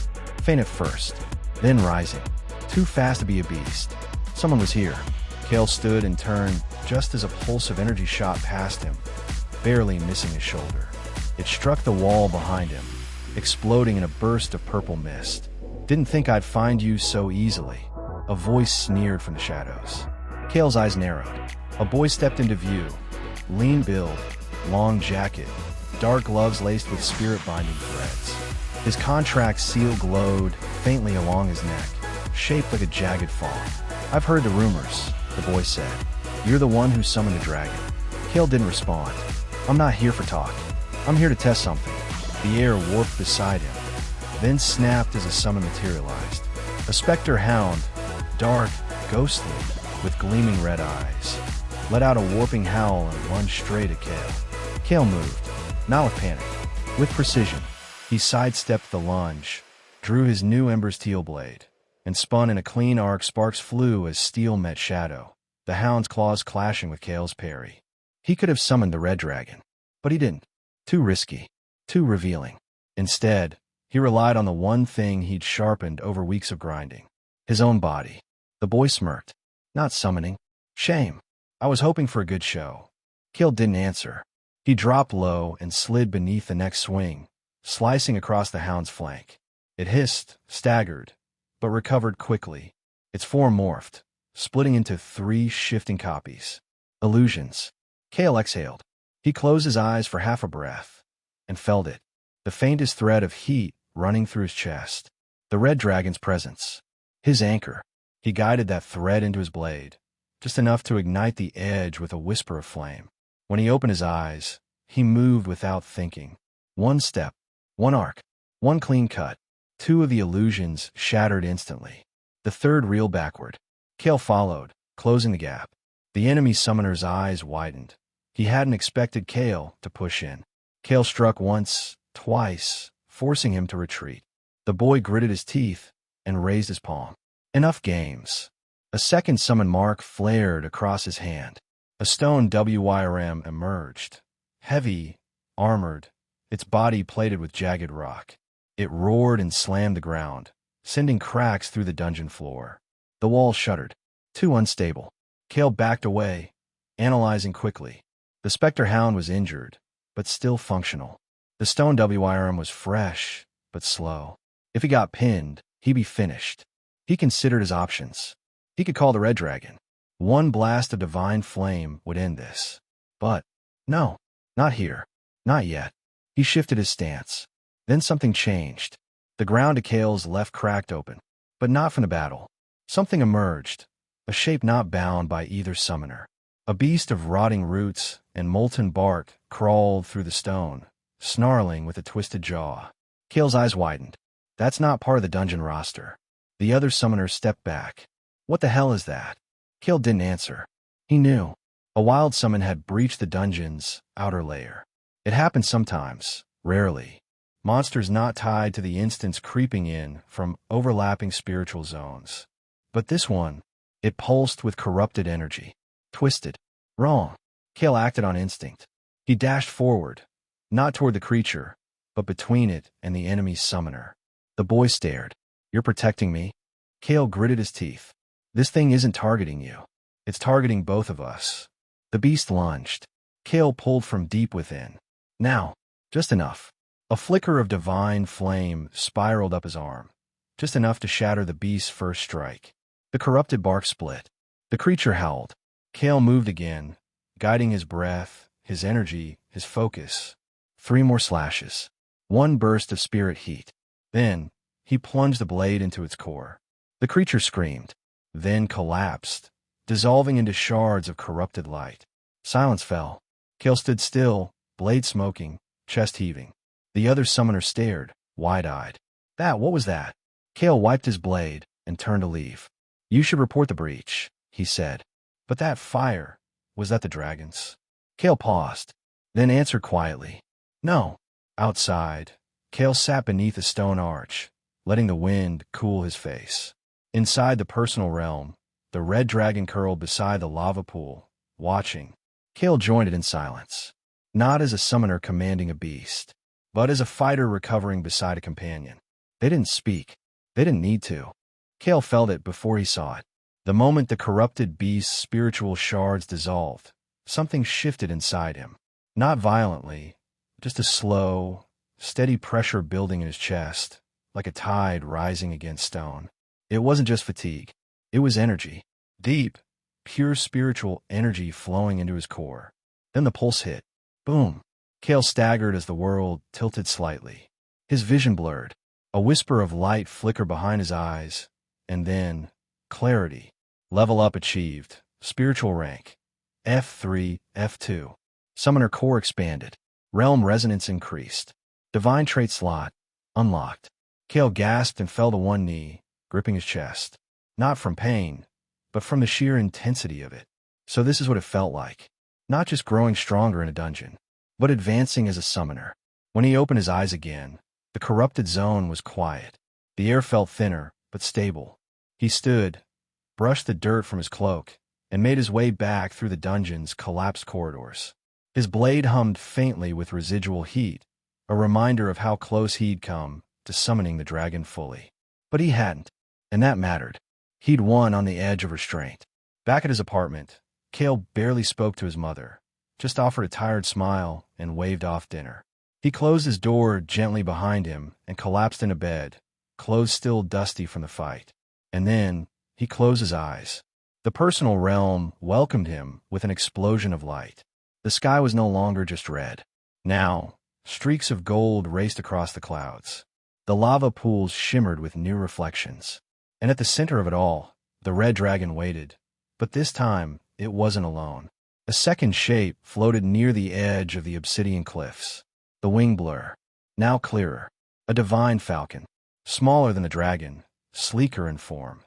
Faint at first, then rising. Too fast to be a beast. Someone was here. Kael stood and turned just as a pulse of energy shot past him, barely missing his shoulder. It struck the wall behind him, exploding in a burst of purple mist. "Didn't think I'd find you so easily," a voice sneered from the shadows. Kael's eyes narrowed. A boy stepped into view. Lean build, long jacket, dark gloves laced with spirit-binding threads. His contract seal glowed faintly along his neck, shaped like a jagged fawn. "I've heard the rumors," the boy said. "You're the one who summoned a dragon." Kael didn't respond. "I'm not here for talk. I'm here to test something." The air warped beside him, then snapped as a summon materialized. A specter hound, dark, ghostly, with gleaming red eyes, let out a warping howl and lunged straight at Kael. Kael moved, not with panic, with precision. He sidestepped the lunge, drew his new Ember's teal blade, and spun in a clean arc. Sparks flew as steel met shadow, the hound's claws clashing with Kael's parry. He could have summoned the red dragon, but he didn't. Too risky, too revealing. Instead, he relied on the one thing he'd sharpened over weeks of grinding. His own body. The boy smirked. "Not summoning. Shame. I was hoping for a good show." Kael didn't answer. He dropped low and slid beneath the next swing, slicing across the hound's flank. It hissed, staggered, but recovered quickly. Its form morphed, splitting into 3 shifting copies. Illusions. Kael exhaled. He closed his eyes for half a breath, and felt it. The faintest thread of heat running through his chest. The red dragon's presence. His anchor. He guided that thread into his blade, just enough to ignite the edge with a whisper of flame. When he opened his eyes, he moved without thinking. One step, one arc, one clean cut. 2 of the illusions shattered instantly. The third reeled backward. Kael followed, closing the gap. The enemy summoner's eyes widened. He hadn't expected Kael to push in. Kael struck once, twice, forcing him to retreat. The boy gritted his teeth and raised his palm. Enough games. A second summon mark flared across his hand. A stone wyrm emerged. Heavy, armored, its body plated with jagged rock. It roared and slammed the ground, sending cracks through the dungeon floor. The wall shuddered. Too unstable. Kael backed away, analyzing quickly. The specter hound was injured, but still functional. The stone wyrm was fresh, but slow. If he got pinned, he'd be finished. He considered his options. He could call the red dragon. One blast of divine flame would end this. But, no, not here. Not yet. He shifted his stance. Then something changed. The ground to Kael's left cracked open, but not from the battle. Something emerged, a shape not bound by either summoner. A beast of rotting roots and molten bark crawled through the stone, snarling with a twisted jaw. Kael's eyes widened. That's not part of the dungeon roster. The other summoner stepped back. What the hell is that? Kael didn't answer. He knew. A wild summon had breached the dungeon's outer layer. It happened sometimes, rarely. Monsters not tied to the instance creeping in from overlapping spiritual zones. But this one, it pulsed with corrupted energy. Twisted. Wrong. Kael acted on instinct. He dashed forward, not toward the creature, but between it and the enemy's summoner. The boy stared. You're protecting me? Kael gritted his teeth. This thing isn't targeting you. It's targeting both of us. The beast lunged. Kael pulled from deep within. Now, just enough. A flicker of divine flame spiraled up his arm, just enough to shatter the beast's first strike. The corrupted bark split. The creature howled. Kael moved again, guiding his breath, his energy, his focus. 3 more slashes. 1 burst of spirit heat. Then, he plunged the blade into its core. The creature screamed, then collapsed, dissolving into shards of corrupted light. Silence fell. Kael stood still, blade smoking, chest heaving. The other summoner stared, wide-eyed. What was that? Kael wiped his blade and turned to leave. You should report the breach, he said. But that fire, was that the dragons? Kael paused, then answered quietly. No. Outside, Kael sat beneath a stone arch, letting the wind cool his face. Inside the personal realm, the red dragon curled beside the lava pool, watching. Kael joined it in silence, not as a summoner commanding a beast, but as a fighter recovering beside a companion. They didn't speak. They didn't need to. Kael felt it before he saw it. The moment the corrupted beast's spiritual shards dissolved, something shifted inside him. Not violently, just a slow, steady pressure building in his chest, like a tide rising against stone. It wasn't just fatigue. It was energy. Deep, pure spiritual energy flowing into his core. Then the pulse hit. Boom. Kael staggered as the world tilted slightly. His vision blurred. A whisper of light flickered behind his eyes, and then, clarity. Level up achieved. Spiritual rank. F3, F2. Summoner core expanded. Realm resonance increased. Divine trait slot unlocked. Kael gasped and fell to one knee, gripping his chest. Not from pain, but from the sheer intensity of it. So this is what it felt like. Not just growing stronger in a dungeon, but advancing as a summoner. When he opened his eyes again, the corrupted zone was quiet. The air felt thinner, but stable. He stood, brushed the dirt from his cloak, and made his way back through the dungeon's collapsed corridors. His blade hummed faintly with residual heat, a reminder of how close he'd come to summoning the dragon fully. But he hadn't, and that mattered. He'd won on the edge of restraint. Back at his apartment, Kael barely spoke to his mother, just offered a tired smile and waved off dinner. He closed his door gently behind him and collapsed into bed, clothes still dusty from the fight. And then, he closed his eyes. The personal realm welcomed him with an explosion of light. The sky was no longer just red. Now, streaks of gold raced across the clouds. The lava pools shimmered with new reflections. And at the center of it all, the red dragon waited. But this time, it wasn't alone. A second shape floated near the edge of the obsidian cliffs. The wing blur, now clearer. A divine falcon, smaller than the dragon, sleeker in form.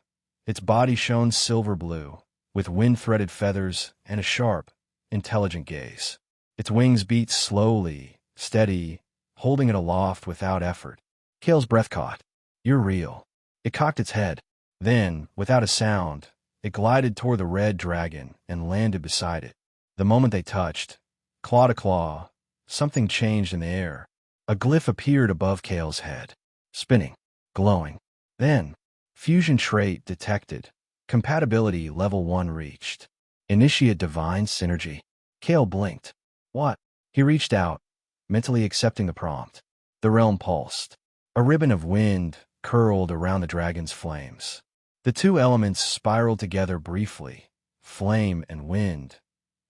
Its body shone silver blue, with wind-threaded feathers and a sharp, intelligent gaze. Its wings beat slowly, steady, holding it aloft without effort. Kael's breath caught. You're real. It cocked its head. Then, without a sound, it glided toward the red dragon and landed beside it. The moment they touched, claw to claw, something changed in the air. A glyph appeared above Kael's head, spinning, glowing. Then, fusion trait detected. Compatibility level 1 reached. Initiate divine synergy. Kael blinked. What? He reached out, mentally accepting the prompt. The realm pulsed. A ribbon of wind curled around the dragon's flames. The two elements spiraled together briefly, flame and wind,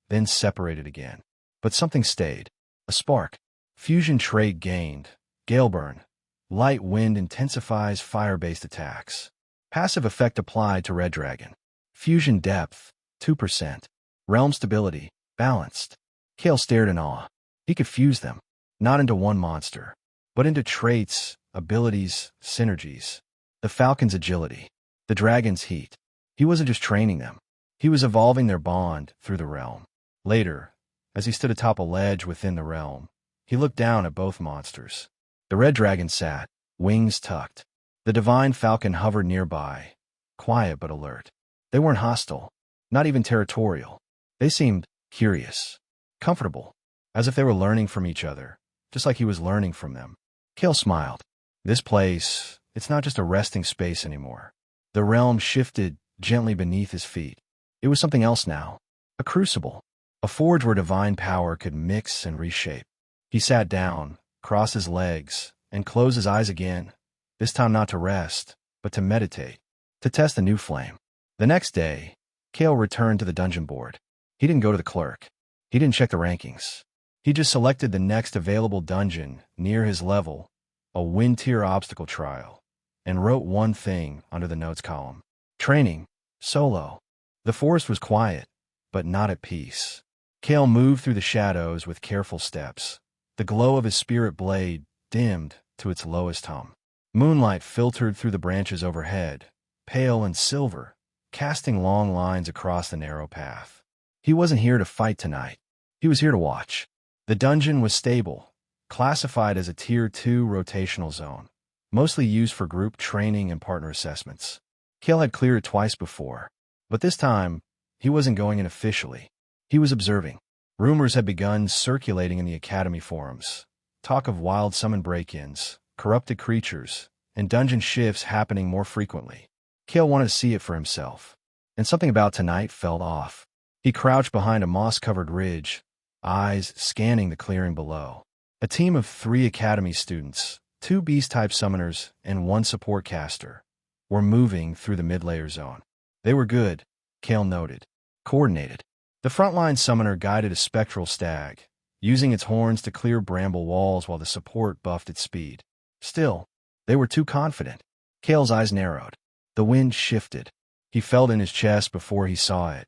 then separated again. But something stayed. A spark. Fusion trait gained. Galeburn. Light wind intensifies fire-based attacks. Passive effect applied to red dragon. Fusion depth, 2%. Realm stability, balanced. Kael stared in awe. He could fuse them, not into one monster, but into traits, abilities, synergies. The falcon's agility. The dragon's heat. He wasn't just training them. He was evolving their bond through the realm. Later, as he stood atop a ledge within the realm, he looked down at both monsters. The red dragon sat, wings tucked. The divine falcon hovered nearby, quiet but alert. They weren't hostile, not even territorial. They seemed curious, comfortable, as if they were learning from each other, just like he was learning from them. Kael smiled. This place, it's not just a resting space anymore. The realm shifted gently beneath his feet. It was something else now. A crucible. A forge where divine power could mix and reshape. He sat down, crossed his legs, and closed his eyes again, this time not to rest, but to meditate, to test a new flame. The next day, Kael returned to the dungeon board. He didn't go to the clerk. He didn't check the rankings. He just selected the next available dungeon near his level, a wind-tier obstacle trial, and wrote one thing under the notes column. Training, solo. The forest was quiet, but not at peace. Kael moved through the shadows with careful steps. The glow of his spirit blade dimmed to its lowest hum. Moonlight filtered through the branches overhead, pale and silver, casting long lines across the narrow path. He wasn't here to fight tonight. He was here to watch. The dungeon was stable, classified as a Tier 2 rotational zone, mostly used for group training and partner assessments. Kael had cleared it twice before, but this time, he wasn't going in officially. He was observing. Rumors had begun circulating in the Academy forums. Talk of wild summon break-ins, corrupted creatures, and dungeon shifts happening more frequently. Kael wanted to see it for himself, and something about tonight felt off. He crouched behind a moss-covered ridge, eyes scanning the clearing below. A team of 3 Academy students, 2 beast-type summoners, and 1 support caster, were moving through the mid-layer zone. They were good, Kael noted. Coordinated. The frontline summoner guided a spectral stag, using its horns to clear bramble walls while the support buffed its speed. Still, they were too confident. Kael's eyes narrowed. The wind shifted. He felt in his chest before he saw it.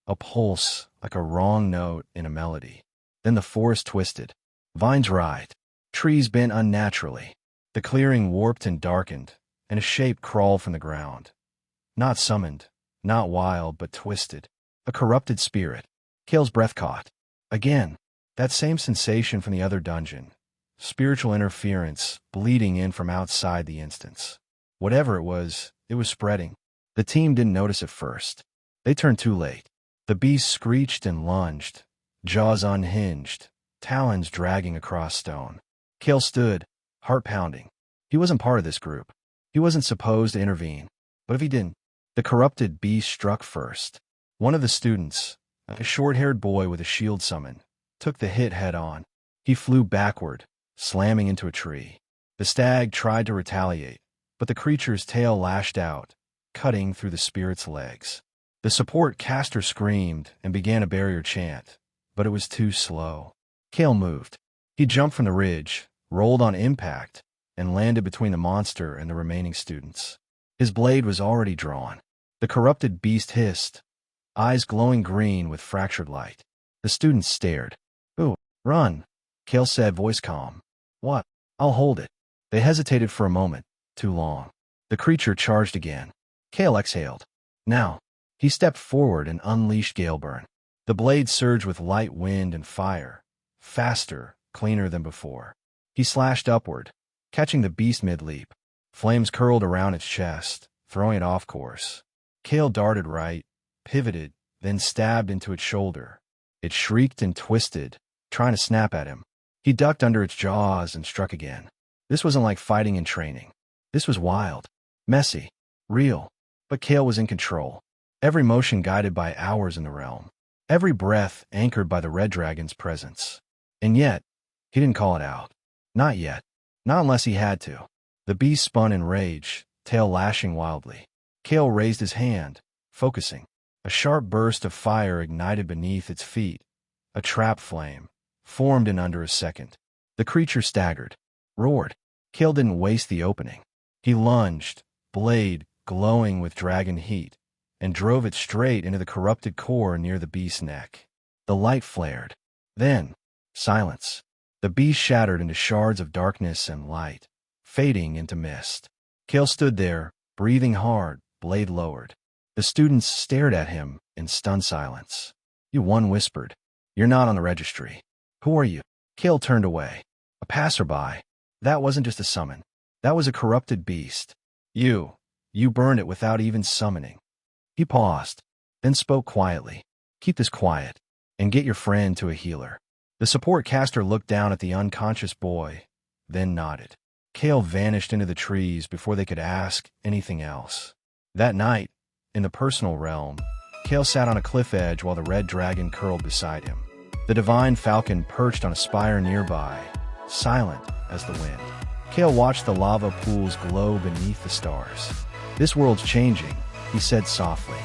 A pulse, like a wrong note in a melody. Then the forest twisted. Vines writhed. Trees bent unnaturally. The clearing warped and darkened, and a shape crawled from the ground. Not summoned, not wild, but twisted. A corrupted spirit. Kael's breath caught. Again, that same sensation from the other dungeon. Spiritual interference, bleeding in from outside the instance. Whatever it was spreading. The team didn't notice at first. They turned too late. The beast screeched and lunged, jaws unhinged, talons dragging across stone. Kael stood, heart pounding. He wasn't part of this group. He wasn't supposed to intervene. But if he didn't, the corrupted beast struck first. One of the students, a short-haired boy with a shield summon, took the hit head-on. He flew backward, slamming into a tree. The stag tried to retaliate, but the creature's tail lashed out, cutting through the spirit's legs. The support caster screamed and began a barrier chant, but it was too slow. Kael moved. He jumped from the ridge, rolled on impact, and landed between the monster and the remaining students. His blade was already drawn. The corrupted beast hissed, eyes glowing green with fractured light. The students stared. "Ooh, run," Kael said, voice calm. "What? I'll hold it." They hesitated for a moment, too long. The creature charged again. Kael exhaled. Now, he stepped forward and unleashed Galeburn. The blade surged with light wind and fire, faster, cleaner than before. He slashed upward, catching the beast mid-leap. Flames curled around its chest, throwing it off course. Kael darted right, pivoted, then stabbed into its shoulder. It shrieked and twisted, trying to snap at him. He ducked under its jaws and struck again. This wasn't like fighting in training. This was wild, messy, real. But Kael was in control. Every motion guided by hours in the realm. Every breath anchored by the red dragon's presence. And yet, he didn't call it out. Not yet. Not unless he had to. The beast spun in rage, tail lashing wildly. Kael raised his hand, focusing. A sharp burst of fire ignited beneath its feet. A trap flame, formed in under a second. The creature staggered, roared. Kael didn't waste the opening. He lunged, blade glowing with dragon heat, and drove it straight into the corrupted core near the beast's neck. The light flared. Then, silence. The beast shattered into shards of darkness and light, fading into mist. Kael stood there, breathing hard, blade lowered. The students stared at him in stunned silence. One whispered, "You're not on the registry." "Who are you?" Kael turned away. "A passerby." That wasn't just a summon. That was a corrupted beast. You burned it without even summoning." He paused, then spoke quietly. "Keep this quiet, and get your friend to a healer." The support caster looked down at the unconscious boy, then nodded. Kael vanished into the trees before they could ask anything else. That night, in the personal realm, Kael sat on a cliff edge while the red dragon curled beside him. The divine falcon perched on a spire nearby, silent as the wind. Kael watched the lava pools glow beneath the stars. "This world's changing," he said softly.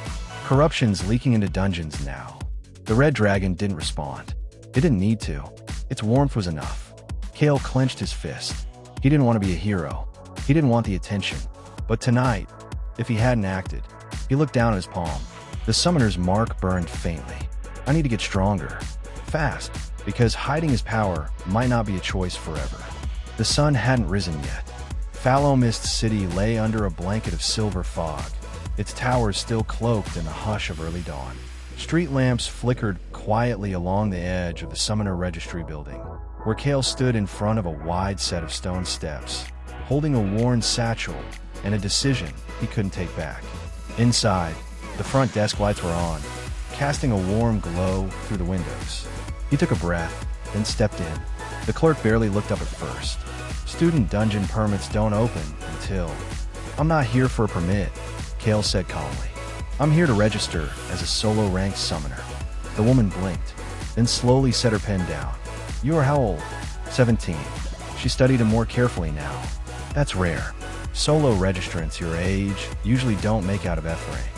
"Corruption's leaking into dungeons now." The red dragon didn't respond. It didn't need to. Its warmth was enough. Kael clenched his fist. He didn't want to be a hero. He didn't want the attention. But tonight, if he hadn't acted, he looked down at his palm. The summoner's mark burned faintly. "I need to get stronger. Fast, because hiding his power might not be a choice forever." The sun hadn't risen yet. Fallow Mist City lay under a blanket of silver fog, its towers still cloaked in the hush of early dawn. Street lamps flickered quietly along the edge of the Summoner Registry building, where Kael stood in front of a wide set of stone steps, holding a worn satchel and a decision he couldn't take back. Inside, the front desk lights were on, casting a warm glow through the windows. He took a breath, then stepped in. The clerk barely looked up at first. "Student dungeon permits don't open until—" "I'm not here for a permit," Kael said calmly. "I'm here to register as a solo-ranked summoner." The woman blinked, then slowly set her pen down. "You are how old?" 17. She studied him more carefully now. "That's rare. Solo registrants your age usually don't make out of F rank.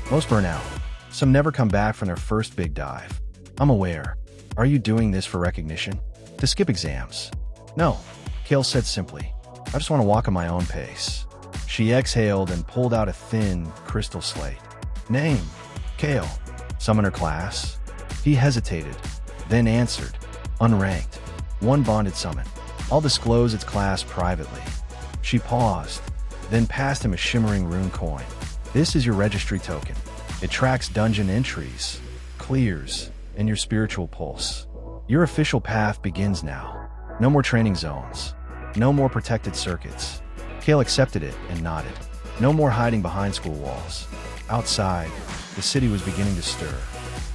Most burn out. Some never come back from their first big dive." "I'm aware. Are you doing this for recognition? To skip exams?" "No," Kael said simply. "I just want to walk at my own pace." She exhaled and pulled out a thin, crystal slate. "Name?" "Kael." "Summoner class?" He hesitated, then answered. "Unranked. One bonded summon. I'll disclose its class privately." She paused, then passed him a shimmering rune coin. "This is your registry token. It tracks dungeon entries, clears, and your spiritual pulse. Your official path begins now. No more training zones. No more protected circuits." Kael accepted it and nodded. No more hiding behind school walls. Outside, the city was beginning to stir.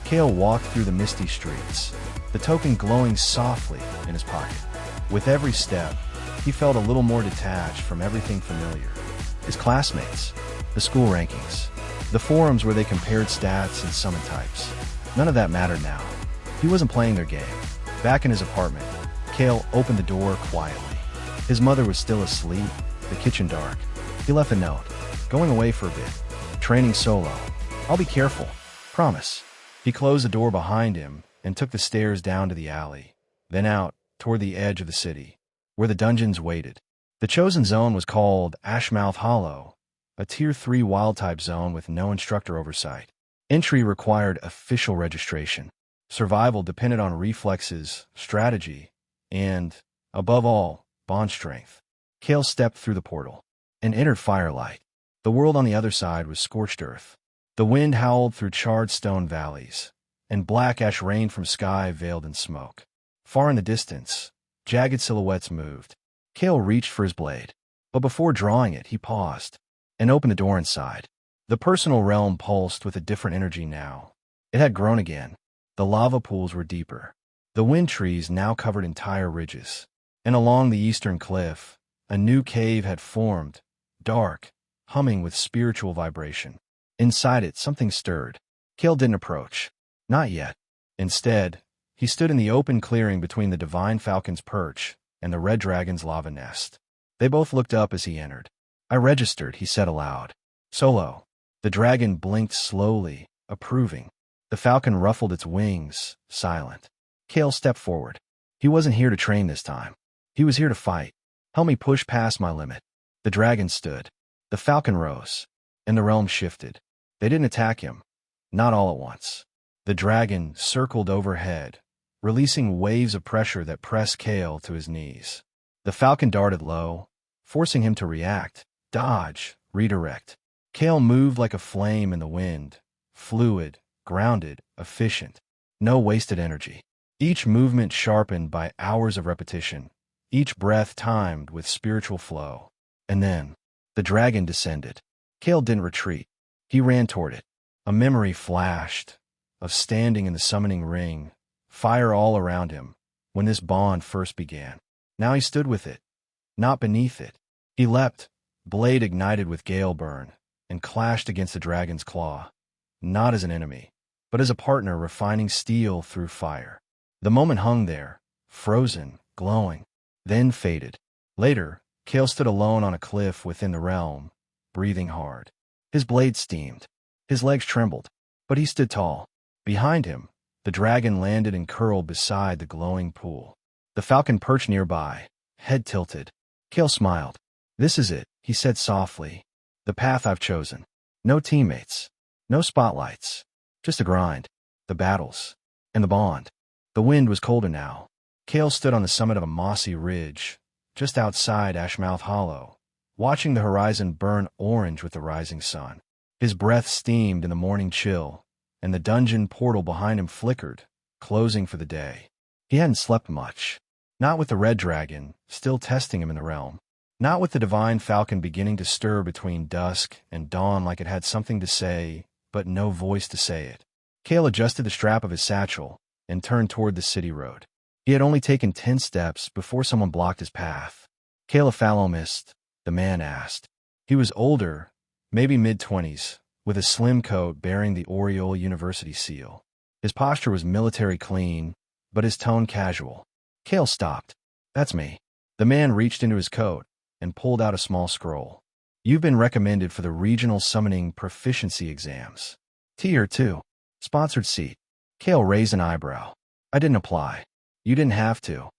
Kael walked through the misty streets, the token glowing softly in his pocket. With every step, he felt a little more detached from everything familiar. His classmates, the school rankings, the forums where they compared stats and summon types. None of that mattered now. He wasn't playing their game. Back in his apartment, Kael opened the door quietly. His mother was still asleep, the kitchen dark. He left a note. "Going away for a bit. Training solo. I'll be careful. Promise." He closed the door behind him and took the stairs down to the alley, then out toward the edge of the city, where the dungeons waited. The chosen zone was called Ashmouth Hollow, a Tier 3 wild-type zone with no instructor oversight. Entry required official registration. Survival depended on reflexes, strategy, and, above all, bond strength. Kael stepped through the portal and entered firelight. The world on the other side was scorched earth. The wind howled through charred stone valleys, and black ash rained from sky veiled in smoke. Far in the distance, jagged silhouettes moved. Kael reached for his blade, but before drawing it, he paused and opened the door inside. The personal realm pulsed with a different energy now. It had grown again. The lava pools were deeper. The wind trees now covered entire ridges. And along the eastern cliff, a new cave had formed, dark, humming with spiritual vibration. Inside it, something stirred. Kael didn't approach. Not yet. Instead, he stood in the open clearing between the divine falcon's perch and the red dragon's lava nest. They both looked up as he entered. "I registered," he said aloud. "Solo." The dragon blinked slowly, approving. The falcon ruffled its wings, silent. Kael stepped forward. He wasn't here to train this time. He was here to fight. "Help me push past my limit." The dragon stood. The falcon rose, and the realm shifted. They didn't attack him. Not all at once. The dragon circled overhead, releasing waves of pressure that pressed Kael to his knees. The falcon darted low, forcing him to react, dodge, redirect. Kael moved like a flame in the wind, fluid, grounded, efficient. No wasted energy. Each movement sharpened by hours of repetition, each breath timed with spiritual flow. And then, the dragon descended. Kael didn't retreat. He ran toward it. A memory flashed of standing in the summoning ring, fire all around him, when this bond first began. Now he stood with it, not beneath it. He leapt, blade ignited with gale burn, and clashed against the dragon's claw. not as an enemy, but as a partner refining steel through fire. The moment hung there, frozen, glowing, then faded. Later, Kael stood alone on a cliff within the realm, breathing hard. His blade steamed. His legs trembled, but he stood tall. Behind him, the dragon landed and curled beside the glowing pool. The falcon perched nearby, head tilted. Kael smiled. "This is it," he said softly. "The path I've chosen. No teammates. No spotlights. Just the grind, the battles, and the bond." The wind was colder now. Kael stood on the summit of a mossy ridge, just outside Ashmouth Hollow, watching the horizon burn orange with the rising sun. His breath steamed in the morning chill, and the dungeon portal behind him flickered, closing for the day. He hadn't slept much. Not with the red dragon, still testing him in the realm. Not with the divine falcon beginning to stir between dusk and dawn like it had something to say, but no voice to say it. Kael adjusted the strap of his satchel and turned toward the city road. He had only taken 10 steps before someone blocked his path. "Kael Falomist," the man asked. He was older, maybe mid-20s, with a slim coat bearing the Oriole University seal. His posture was military clean, but his tone casual. Kael stopped. "That's me." The man reached into his coat and pulled out a small scroll. "You've been recommended for the Regional Summoning Proficiency Exams. Tier 2. Sponsored seat." Kael raised an eyebrow. "I didn't apply." "You didn't have to."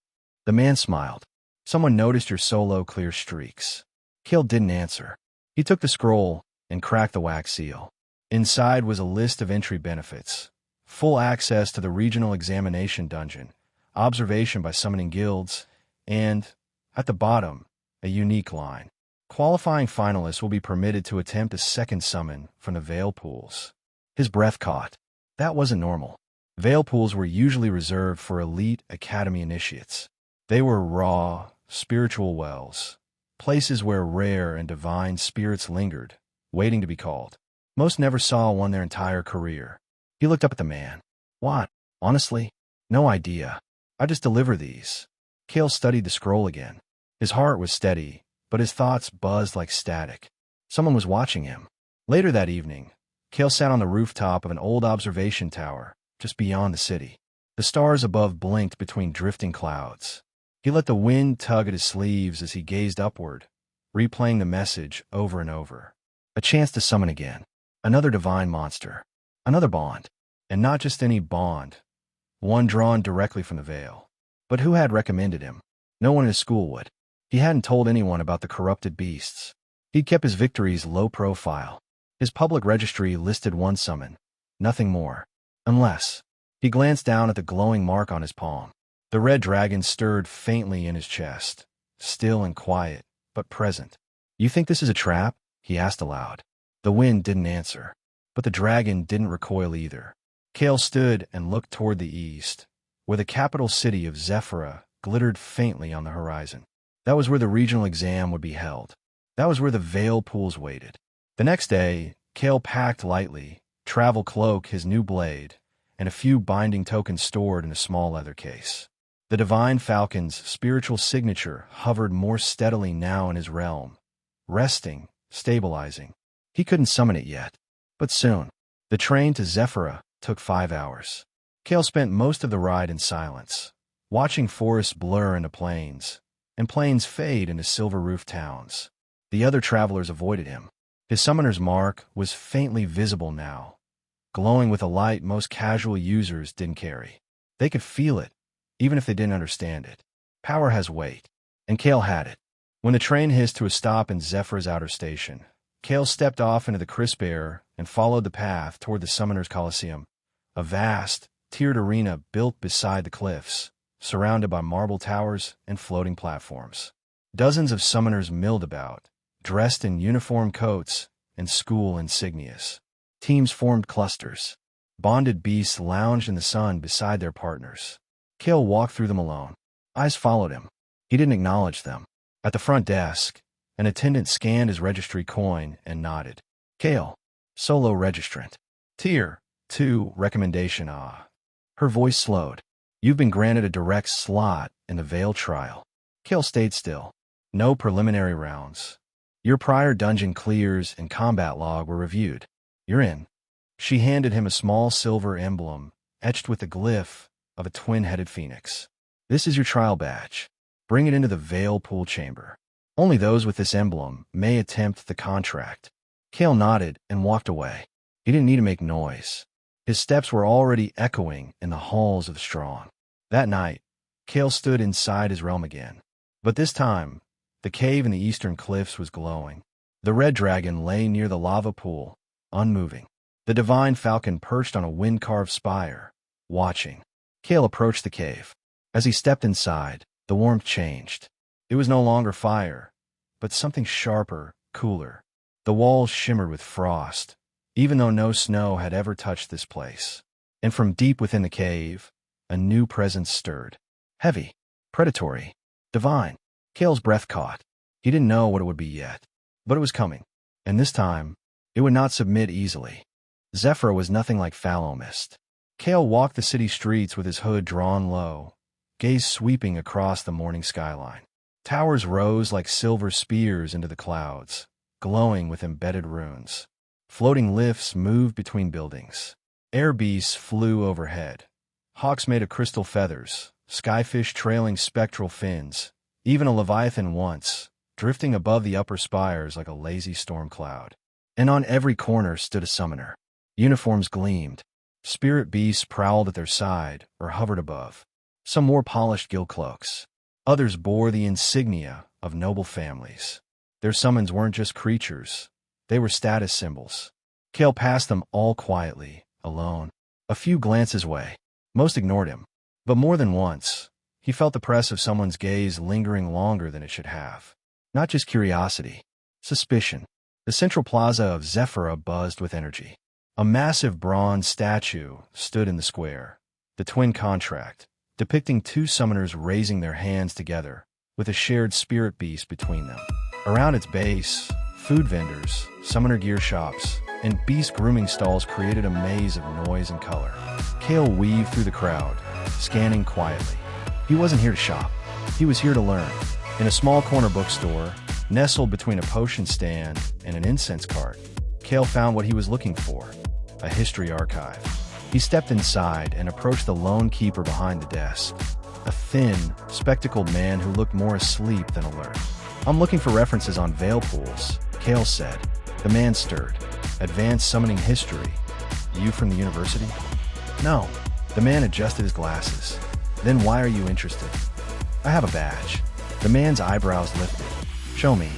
The man smiled. "Someone noticed your solo clear streaks." Kael didn't answer. He took the scroll and cracked the wax seal. Inside was a list of entry benefits. Full access to the Regional Examination Dungeon, observation by summoning guilds, and, at the bottom, a unique line. Qualifying finalists will be permitted to attempt a second summon from the Veil Pools. His breath caught. That wasn't normal. Veil Pools were usually reserved for elite academy initiates. They were raw, spiritual wells, places where rare and divine spirits lingered, waiting to be called. Most never saw one their entire career. He looked up at the man. "What? Honestly? No idea. I just deliver these." Kael studied the scroll again. His heart was steady, but his thoughts buzzed like static. Someone was watching him. Later that evening, Kael sat on the rooftop of an old observation tower, just beyond the city. The stars above blinked between drifting clouds. He let the wind tug at his sleeves as he gazed upward, replaying the message over and over. A chance to summon again. Another divine monster. Another bond. And not just any bond. One drawn directly from the veil. But who had recommended him? No one in his school would. He hadn't told anyone about the corrupted beasts. He'd kept his victories low profile. His public registry listed one summon. Nothing more. Unless. He glanced down at the glowing mark on his palm. The red dragon stirred faintly in his chest, still and quiet, but present. "You think this is a trap?" he asked aloud. The wind didn't answer, but the dragon didn't recoil either. Kael stood and looked toward the east, where the capital city of Zephyrah glittered faintly on the horizon. That was where the regional exam would be held. That was where the Veil Pools waited. The next day, Kael packed lightly, travel cloak, his new blade, and a few binding tokens stored in a small leather case. The divine falcon's spiritual signature hovered more steadily now in his realm, resting, stabilizing. He couldn't summon it yet, but soon. The train to Zephyrah took 5 hours. Kael spent most of the ride in silence, watching forests blur into plains, and plains fade into silver-roofed towns. The other travelers avoided him. His summoner's mark was faintly visible now, glowing with a light most casual users didn't carry. They could feel it, even if they didn't understand it. Power has weight, and Kael had it. When the train hissed to a stop in Zephyrah's outer station, Kael stepped off into the crisp air and followed the path toward the Summoner's Coliseum, a vast, tiered arena built beside the cliffs, surrounded by marble towers and floating platforms. Dozens of summoners milled about, dressed in uniform coats and school insignias. Teams formed clusters. Bonded beasts lounged in the sun beside their partners. Kael walked through them alone. Eyes followed him. He didn't acknowledge them. At the front desk, an attendant scanned his registry coin and nodded. "Kael, solo registrant. Tier 2 recommendation. Her voice slowed. "You've been granted a direct slot in the Veil trial." Kael stayed still. "No preliminary rounds. Your prior dungeon clears and combat log were reviewed. You're in." She handed him a small silver emblem, etched with the glyph of a twin-headed phoenix. This is your trial badge. Bring it into the Veil Pool Chamber. Only those with this emblem may attempt the contract. Kael nodded and walked away. He didn't need to make noise. His steps were already echoing in the halls of the strong. That night, Kael stood inside his realm again. But this time, the cave in the eastern cliffs was glowing. The red dragon lay near the lava pool, unmoving. The divine falcon perched on a wind-carved spire, watching. Kael approached the cave. As he stepped inside, the warmth changed. It was no longer fire, but something sharper, cooler. The walls shimmered with frost, even though no snow had ever touched this place. And from deep within the cave, a new presence stirred. Heavy, predatory, divine. Kael's breath caught. He didn't know what it would be yet, but it was coming. And this time, it would not submit easily. Zephyra was nothing like fallow mist. Kael walked the city streets with his hood drawn low, gaze sweeping across the morning skyline. Towers rose like silver spears into the clouds, glowing with embedded runes. Floating lifts moved between buildings. Air beasts flew overhead. Hawks made of crystal feathers, skyfish trailing spectral fins, even a leviathan once, drifting above the upper spires like a lazy storm cloud. And on every corner stood a summoner. Uniforms gleamed. Spirit beasts prowled at their side or hovered above. Some wore polished gill cloaks. Others bore the insignia of noble families. Their summons weren't just creatures. They were status symbols. Kael passed them all quietly, alone. A few glances away. Most ignored him. But more than once, he felt the press of someone's gaze lingering longer than it should have. Not just curiosity. Suspicion. The central plaza of Zephyra buzzed with energy. A massive bronze statue stood in the square. The twin contract, depicting two summoners raising their hands together, with a shared spirit beast between them. Around its base, food vendors, summoner gear shops, and beast grooming stalls created a maze of noise and color. Kael weaved through the crowd, scanning quietly. He wasn't here to shop. He was here to learn. In a small corner bookstore, nestled between a potion stand and an incense cart, Kael found what he was looking for, a history archive. He stepped inside and approached the lone keeper behind the desk, a thin, spectacled man who looked more asleep than alert. I'm looking for references on veil pools, Kael said. The man stirred. Advanced summoning history. You from the university? No. The man adjusted his glasses. Then why are you interested? I have a badge. The man's eyebrows lifted. Show me.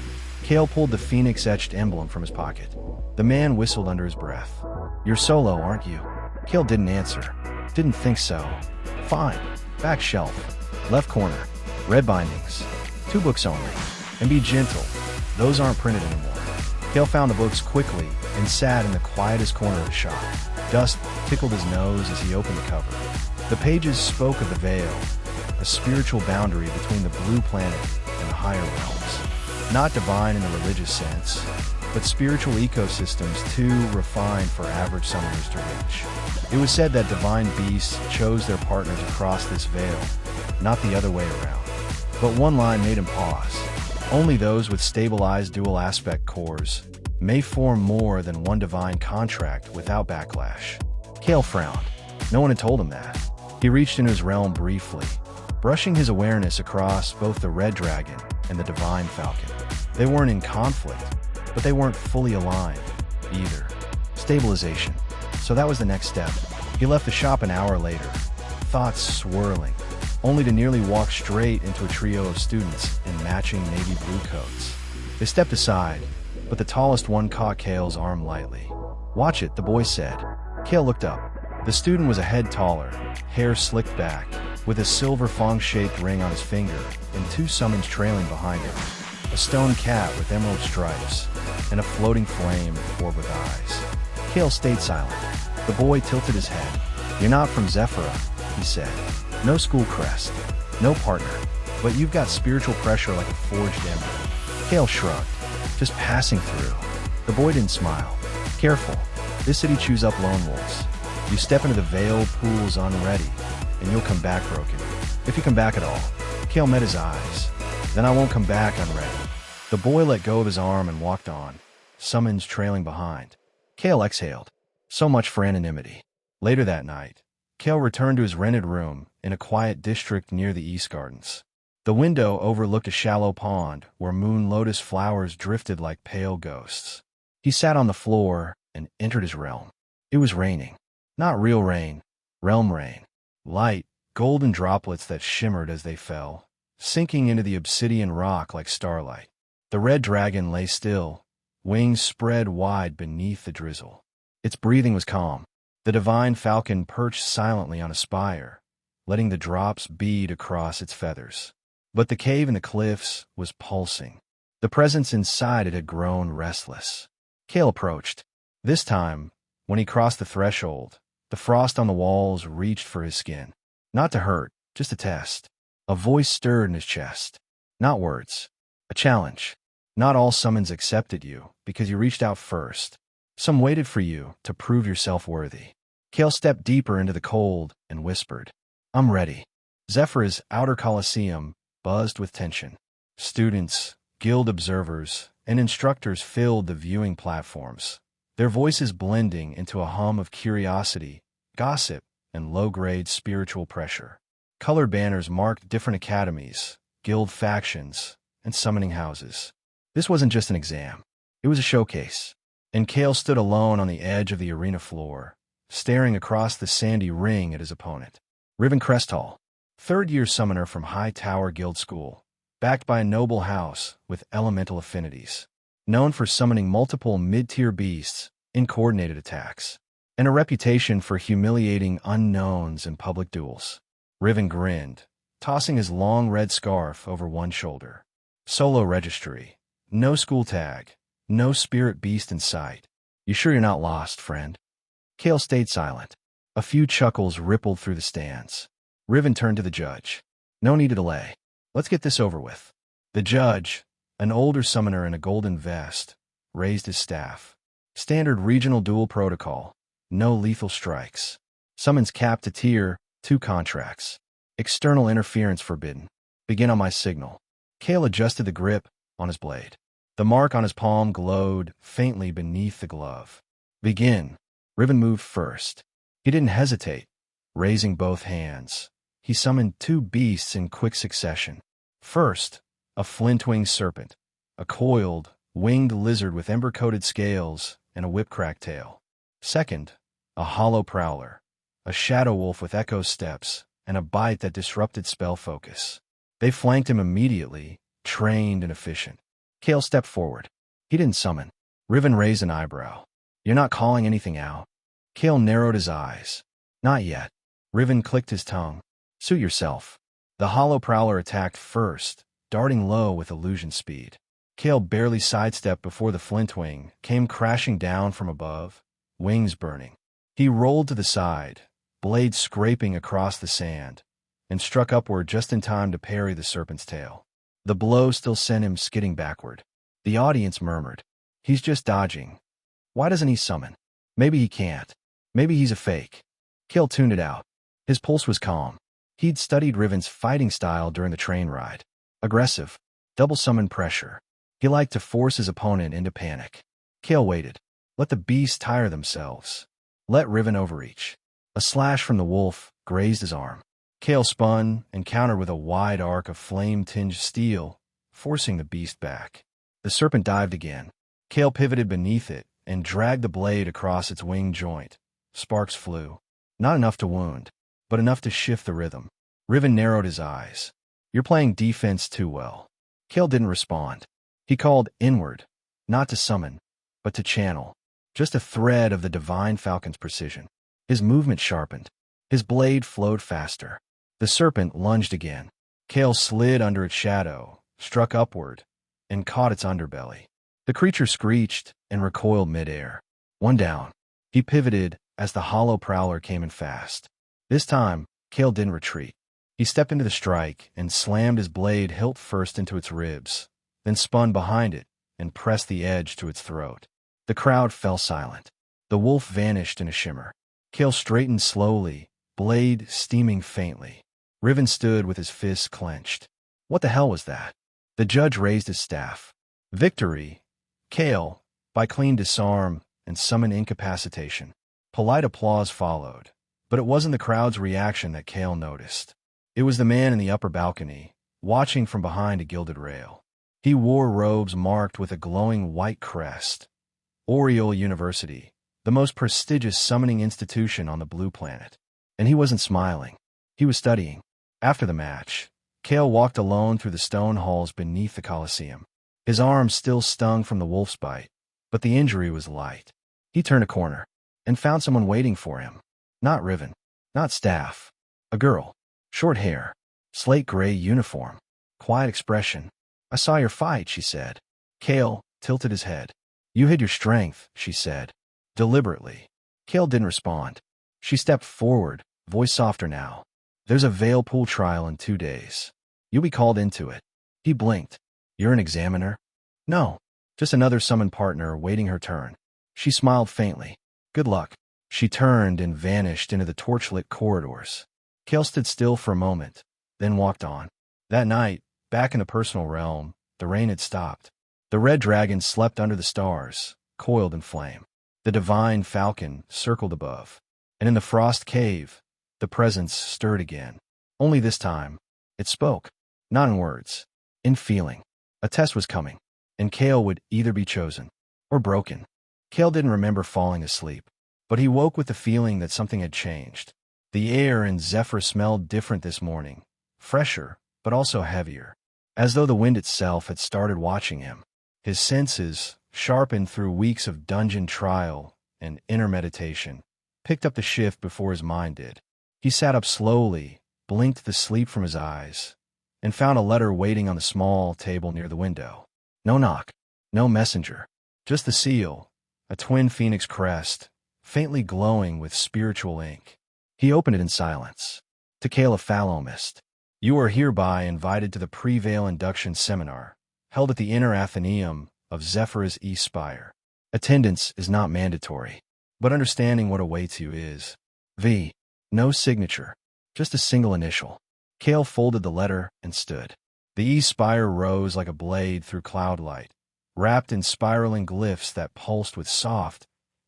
Kael pulled the phoenix-etched emblem from his pocket. The man whistled under his breath. You're solo, aren't you? Kael didn't answer. Didn't think so. Fine. Back shelf. Left corner. Red bindings. 2 books only. And be gentle. Those aren't printed anymore. Kael found the books quickly and sat in the quietest corner of the shop. Dust tickled his nose as he opened the cover. The pages spoke of the veil, a spiritual boundary between the blue planet and the higher realms. Not divine in the religious sense, but spiritual ecosystems too refined for average summoners to reach. It was said that divine beasts chose their partners across this veil, not the other way around. But one line made him pause. Only those with stabilized dual aspect cores may form more than one divine contract without backlash. Kael frowned. No one had told him that. He reached into his realm briefly, brushing his awareness across both the red dragon and the divine falcon. They weren't in conflict, but they weren't fully aligned either. Stabilization. So that was the next step. He left the shop an hour later, thoughts swirling, only to nearly walk straight into a trio of students in matching navy blue coats. They stepped aside, but the tallest one caught Kael's arm lightly. Watch it, the boy said. Kael looked up. The student was a head taller, hair slicked back, with a silver fong-shaped ring on his finger and 2 summons trailing behind him. A stone cat with emerald stripes, and a floating flame orb with eyes. Kael stayed silent. The boy tilted his head. You're not from Zephyra, he said. No school crest, no partner, but you've got spiritual pressure like a forged ember. Kael shrugged. Just passing through. The boy didn't smile. Careful. This city chews up lone wolves. You step into the veil pools unready, and you'll come back broken. If you come back at all. Kael met his eyes. Then I won't come back unready. The boy let go of his arm and walked on, summons trailing behind. Kael exhaled. So much for anonymity. Later that night, Kael returned to his rented room in a quiet district near the East Gardens. The window overlooked a shallow pond where moon lotus flowers drifted like pale ghosts. He sat on the floor and entered his realm. It was raining. Not real rain, realm rain. Light, golden droplets that shimmered as they fell, sinking into the obsidian rock like starlight. The red dragon lay still, wings spread wide beneath the drizzle. Its breathing was calm. The divine falcon perched silently on a spire, letting the drops bead across its feathers. But the cave in the cliffs was pulsing. The presence inside it had grown restless. Kael approached. This time, when he crossed the threshold, the frost on the walls reached for his skin. Not to hurt, just to test. A voice stirred in his chest. Not words. A challenge. Not all summons accepted you because you reached out first. Some waited for you to prove yourself worthy. Kael stepped deeper into the cold and whispered, "I'm ready." Zephyr's outer coliseum buzzed with tension. Students, guild observers, and instructors filled the viewing platforms, their voices blending into a hum of curiosity, gossip, and low-grade spiritual pressure. Colored banners marked different academies, guild factions, and summoning houses. This wasn't just an exam. It was a showcase. And Kael stood alone on the edge of the arena floor, staring across the sandy ring at his opponent. Riven Cresthall, third-year summoner from High Tower Guild School, backed by a noble house with elemental affinities, known for summoning multiple mid-tier beasts in coordinated attacks, and a reputation for humiliating unknowns in public duels. Riven grinned, tossing his long red scarf over one shoulder. Solo registry. No school tag. No spirit beast in sight. You sure you're not lost, friend? Kael stayed silent. A few chuckles rippled through the stands. Riven turned to the judge. No need to delay. Let's get this over with. The judge, an older summoner in a golden vest, raised his staff. Standard regional duel protocol. No lethal strikes. Summons capped to tier 2 contracts. External interference forbidden. Begin on my signal. Kael adjusted the grip on his blade. The mark on his palm glowed faintly beneath the glove. Begin. Riven moved first. He didn't hesitate. Raising both hands, he summoned 2 beasts in quick succession. First, a flint-winged serpent, a coiled, winged lizard with ember-coated scales and a whip-cracked tail. Second, a hollow prowler, a shadow wolf with echo steps and a bite that disrupted spell focus. They flanked him immediately, trained and efficient. Kael stepped forward. He didn't summon. Riven raised an eyebrow. You're not calling anything out? Kael narrowed his eyes. Not yet. Riven clicked his tongue. Suit yourself. The hollow prowler attacked first, darting low with illusion speed. Kael barely sidestepped before the flintwing came crashing down from above, wings burning. He rolled to the side, blade scraping across the sand, and struck upward just in time to parry the serpent's tail. The blow still sent him skidding backward. The audience murmured, "He's just dodging. Why doesn't he summon? Maybe he can't. Maybe he's a fake." Kael tuned it out. His pulse was calm. He'd studied Riven's fighting style during the train ride. Aggressive, double summon pressure. He liked to force his opponent into panic. Kael waited. Let the beasts tire themselves. Let Riven overreach. A slash from the wolf grazed his arm. Kael spun and countered with a wide arc of flame-tinged steel, forcing the beast back. The serpent dived again. Kael pivoted beneath it and dragged the blade across its wing joint. Sparks flew. Not enough to wound, but enough to shift the rhythm. Riven narrowed his eyes. You're playing defense too well. Kael didn't respond. He called inward, not to summon, but to channel. Just a thread of the divine falcon's precision. His movement sharpened. His blade flowed faster. The serpent lunged again. Kael slid under its shadow, struck upward, and caught its underbelly. The creature screeched and recoiled midair. One down. He pivoted as the hollow prowler came in fast. This time, Kael didn't retreat. He stepped into the strike and slammed his blade hilt first into its ribs, then spun behind it and pressed the edge to its throat. The crowd fell silent. The wolf vanished in a shimmer. Kael straightened slowly, blade steaming faintly. Riven stood with his fists clenched. What the hell was that? The judge raised his staff. Victory. Kael, by clean disarm and summon incapacitation. Polite applause followed, but it wasn't the crowd's reaction that Kael noticed. It was the man in the upper balcony, watching from behind a gilded rail. He wore robes marked with a glowing white crest. Oriole University, the most prestigious summoning institution on the blue planet. And he wasn't smiling. He was studying. After the match, Kael walked alone through the stone halls beneath the Colosseum. His arm still stung from the wolf's bite, but the injury was light. He turned a corner and found someone waiting for him. Not Riven, not Staff. A girl. Short hair, slate gray uniform, quiet expression. "I saw your fight," she said. Kael tilted his head. "You hid your strength," she said, deliberately. Kael didn't respond. She stepped forward, voice softer now. "There's a veil pool trial in 2 days. You'll be called into it." He blinked. "You're an examiner?" "No, just another summoned partner waiting her turn." She smiled faintly. "Good luck." She turned and vanished into the torchlit corridors. Kael stood still for a moment, then walked on. That night, back in the personal realm, the rain had stopped. The red dragon slept under the stars, coiled in flame. The divine falcon circled above. And in the frost cave, the presence stirred again. Only this time, it spoke. Not in words, in feeling. A test was coming, and Kael would either be chosen or broken. Kael didn't remember falling asleep, but he woke with the feeling that something had changed. The air in Zephyr smelled different this morning, fresher, but also heavier, as though the wind itself had started watching him. His senses, sharpened through weeks of dungeon trial and inner meditation, picked up the shift before his mind did. He sat up slowly, blinked the sleep from his eyes, and found a letter waiting on the small table near the window. No knock, no messenger, just the seal, a twin phoenix crest, faintly glowing with spiritual ink. He opened it in silence. To Kael Phalomist, "You are hereby invited to the Prevail Induction Seminar, held at the Inner Athenaeum of Zephyr's East Spire. Attendance is not mandatory, but understanding what awaits you is. V. No signature, just a single initial." Kael folded the letter and stood. The East Spire rose like a blade through cloud light, wrapped in spiraling glyphs that pulsed with soft,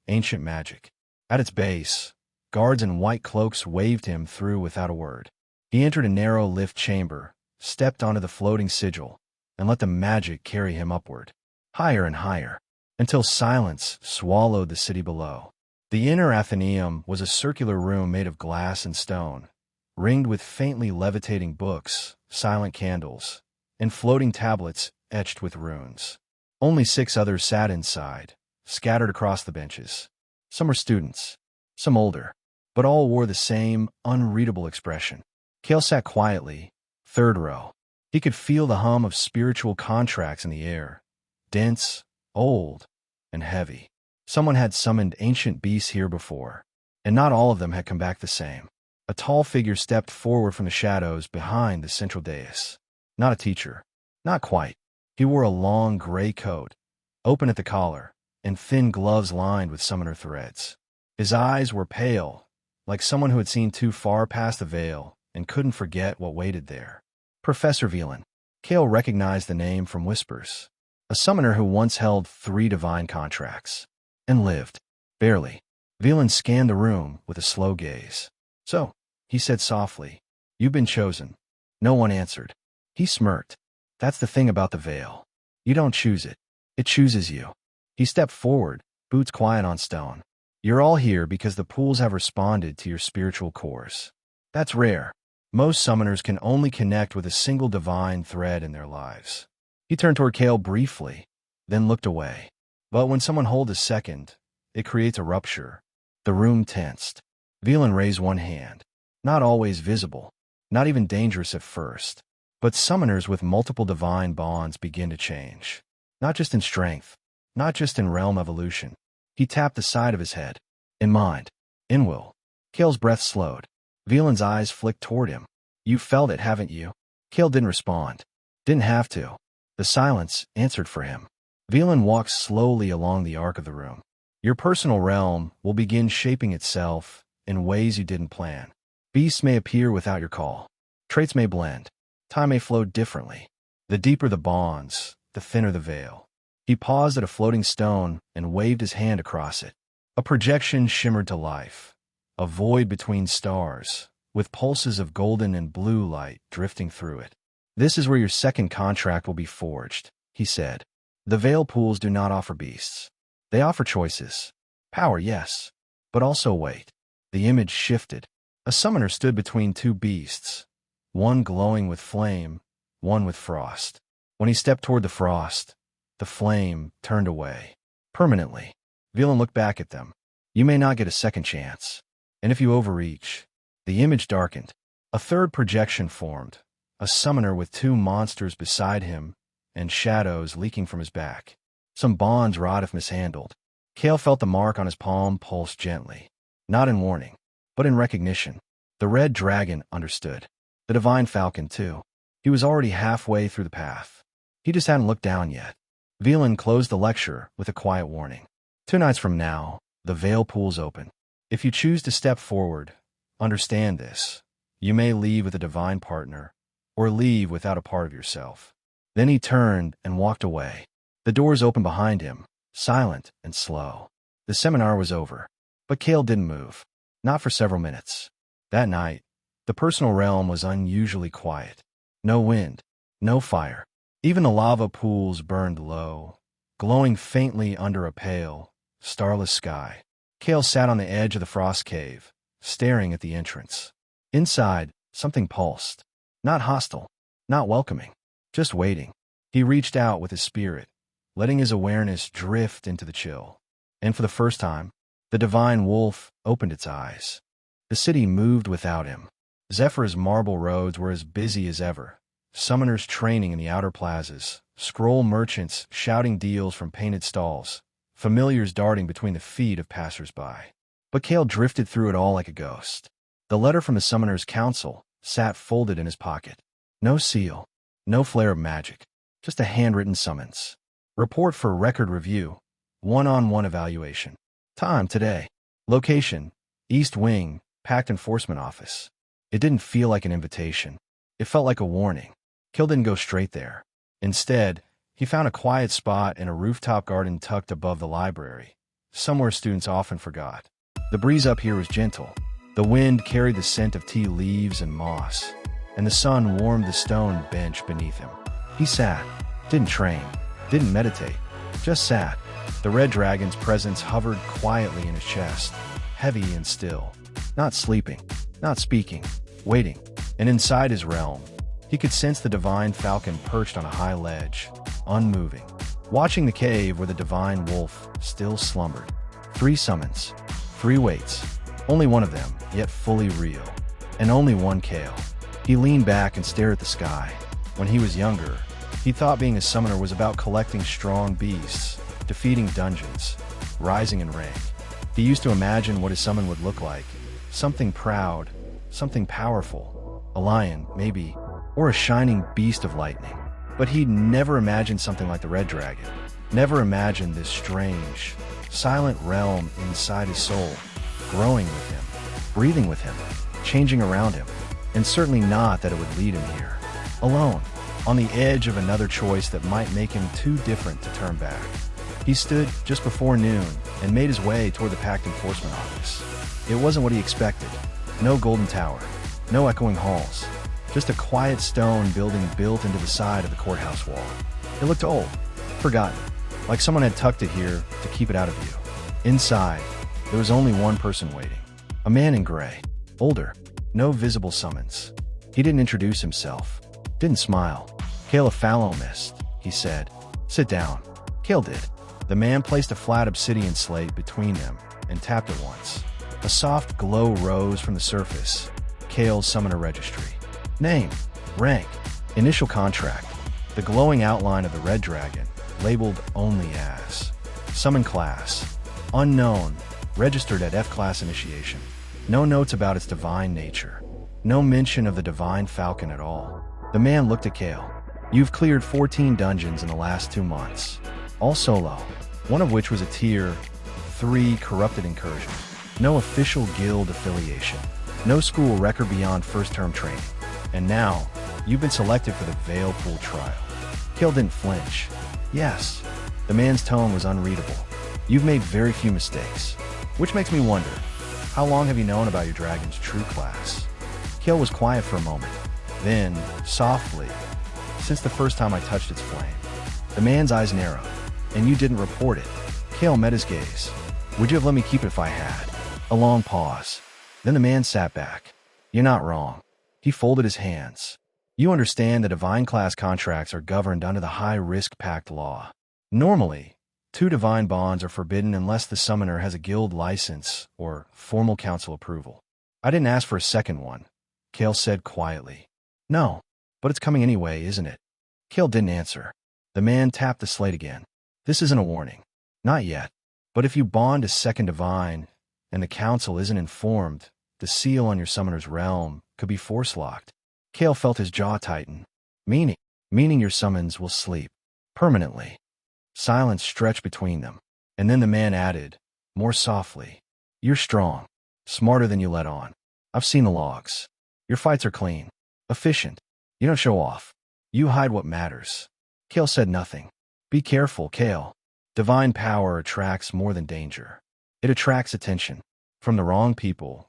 ancient magic. At its base, guards in white cloaks waved him through without a word. He entered a narrow lift chamber, stepped onto the floating sigil, and let the magic carry him upward, higher and higher, until silence swallowed the city below. The Inner Athenaeum was a circular room made of glass and stone, ringed with faintly levitating books, silent candles, and floating tablets etched with runes. Only 6 others sat inside, scattered across the benches. Some were students, some older, but all wore the same unreadable expression. Kael sat quietly, 3rd row. He could feel the hum of spiritual contracts in the air, dense, old, and heavy. Someone had summoned ancient beasts here before, and not all of them had come back the same. A tall figure stepped forward from the shadows behind the central dais. Not a teacher. Not quite. He wore a long gray coat, open at the collar, and thin gloves lined with summoner threads. His eyes were pale, like someone who had seen too far past the veil and couldn't forget what waited there. Professor Velan. Kael recognized the name from whispers. A summoner who once held 3 divine contracts. And lived. Barely. Velan scanned the room with a slow gaze. "So," he said softly, "you've been chosen." No one answered. He smirked. "That's the thing about the veil. You don't choose it. It chooses you." He stepped forward, boots quiet on stone. "You're all here because the pools have responded to your spiritual cores. That's rare. Most summoners can only connect with a single divine thread in their lives." He turned toward Kael briefly, then looked away. But when someone holds a second, it creates a rupture. The room tensed. Velan raised one hand. Not always visible, not even dangerous at first. But summoners with multiple divine bonds begin to change. Not just in strength, not just in realm evolution. He tapped the side of his head. "In mind. In will." Kael's breath slowed. Velan's eyes flicked toward him. "You felt it, haven't you?" Kael didn't respond. Didn't have to. The silence answered for him. Velan walked slowly along the arc of the room. "Your personal realm will begin shaping itself in ways you didn't plan. Beasts may appear without your call. Traits may blend. Time may flow differently. The deeper the bonds, the thinner the veil." He paused at a floating stone and waved his hand across it. A projection shimmered to life, a void between stars, with pulses of golden and blue light drifting through it. "This is where your second contract will be forged," he said. "The Veil Pools do not offer beasts. They offer choices. Power, yes, but also weight." The image shifted. A summoner stood between two beasts, one glowing with flame, one with frost. When he stepped toward the frost, the flame turned away. Permanently. Villain looked back at them. "You may not get a second chance. And if you overreach..." The image darkened. A third projection formed, a summoner with two monsters beside him, and shadows leaking from his back. Some bonds rot if mishandled. Kael felt the mark on his palm pulse gently. Not in warning, but in recognition. The red dragon understood. The divine falcon, too. He was already halfway through the path. He just hadn't looked down yet. Villain closed the lecture with a quiet warning. 2 nights from now, the Veil Pool's open. If you choose to step forward, understand this. You may leave with a divine partner, or leave without a part of yourself. Then he turned and walked away. The doors opened behind him, silent and slow. The seminar was over, but Kael didn't move. Not for several minutes. That night, the personal realm was unusually quiet. No wind, no fire. Even the lava pools burned low, glowing faintly under a pale, starless sky. Kael sat on the edge of the frost cave, staring at the entrance. Inside, something pulsed. Not hostile, not welcoming, just waiting. He reached out with his spirit, letting his awareness drift into the chill. And for the first time, the divine wolf opened its eyes. The city moved without him. Zephyr's marble roads were as busy as ever. Summoners training in the outer plazas, scroll merchants shouting deals from painted stalls, familiars darting between the feet of passers-by. But Kael drifted through it all like a ghost. The letter from the Summoners' Council sat folded in his pocket. No seal, no flare of magic, just a handwritten summons. Report for record review, one-on-one evaluation. Time today. Location, East Wing, Pact Enforcement Office. It didn't feel like an invitation. It felt like a warning. Kael didn't go straight there. Instead, he found a quiet spot in a rooftop garden tucked above the library, somewhere students often forgot. The breeze up here was gentle. The wind carried the scent of tea leaves and moss, and the sun warmed the stone bench beneath him. He sat, didn't train, didn't meditate, just sat. The red dragon's presence hovered quietly in his chest, heavy and still. Not sleeping, not speaking, waiting. And inside his realm, he could sense the divine falcon perched on a high ledge, unmoving, watching the cave where the divine wolf still slumbered. 3 summons, 3 waits, only one of them, yet fully real, and only one Kael. He leaned back and stared at the sky. When he was younger, he thought being a summoner was about collecting strong beasts, defeating dungeons, rising in rank. He used to imagine what his summon would look like, something proud, something powerful, a lion, maybe, or a shining beast of lightning. But he'd never imagined something like the red dragon, never imagined this strange, silent realm inside his soul, growing with him, breathing with him, changing around him, and certainly not that it would lead him here, alone, on the edge of another choice that might make him too different to turn back. He stood just before noon and made his way toward the Pact Enforcement Office. It wasn't what he expected. No golden tower, no echoing halls, just a quiet stone building built into the side of the courthouse wall. It looked old, forgotten, like someone had tucked it here to keep it out of view. Inside, there was only one person waiting, a man in gray, older, no visible summons. He didn't introduce himself, didn't smile. "Kael of Fallow Mist," he said. "Sit down." Kael did. The man placed a flat obsidian slate between them and tapped it once. A soft glow rose from the surface. Kael's summoner registry. Name, rank, initial contract. The glowing outline of the red dragon, labeled only as. Summon class, unknown, registered at F-class initiation. No notes about its divine nature. No mention of the divine falcon at all. The man looked at Kael. "You've cleared 14 dungeons in the last 2 months. All solo, one of which was a Tier 3 corrupted incursion. No official guild affiliation. No school record beyond first-term training. And now, you've been selected for the Veil Pool trial." Kael didn't flinch. "Yes." The man's tone was unreadable. "You've made very few mistakes. Which makes me wonder, how long have you known about your dragon's true class? Kael was quiet for a moment. Then, softly, since the first time I touched its flame. The man's eyes narrowed. And you didn't report it. Kael met his gaze. Would you have let me keep it if I had? A long pause. Then the man sat back. You're not wrong. He folded his hands. You understand that divine class contracts are governed under the high-risk pact law. Normally, 2 divine bonds are forbidden unless the summoner has a guild license or formal council approval. I didn't ask for a second one, Kael said quietly. No, but it's coming anyway, isn't it? Kael didn't answer. The man tapped the slate again. This isn't a warning. Not yet. But if you bond a second divine, and the council isn't informed, the seal on your summoner's realm could be force-locked. Kael felt his jaw tighten. Meaning your summons will sleep. Permanently. Silence stretched between them. And then the man added, more softly. You're strong. Smarter than you let on. I've seen the logs. Your fights are clean. Efficient. You don't show off. You hide what matters. Kael said nothing. Be careful, Kael. Divine power attracts more than danger. It attracts attention. From the wrong people.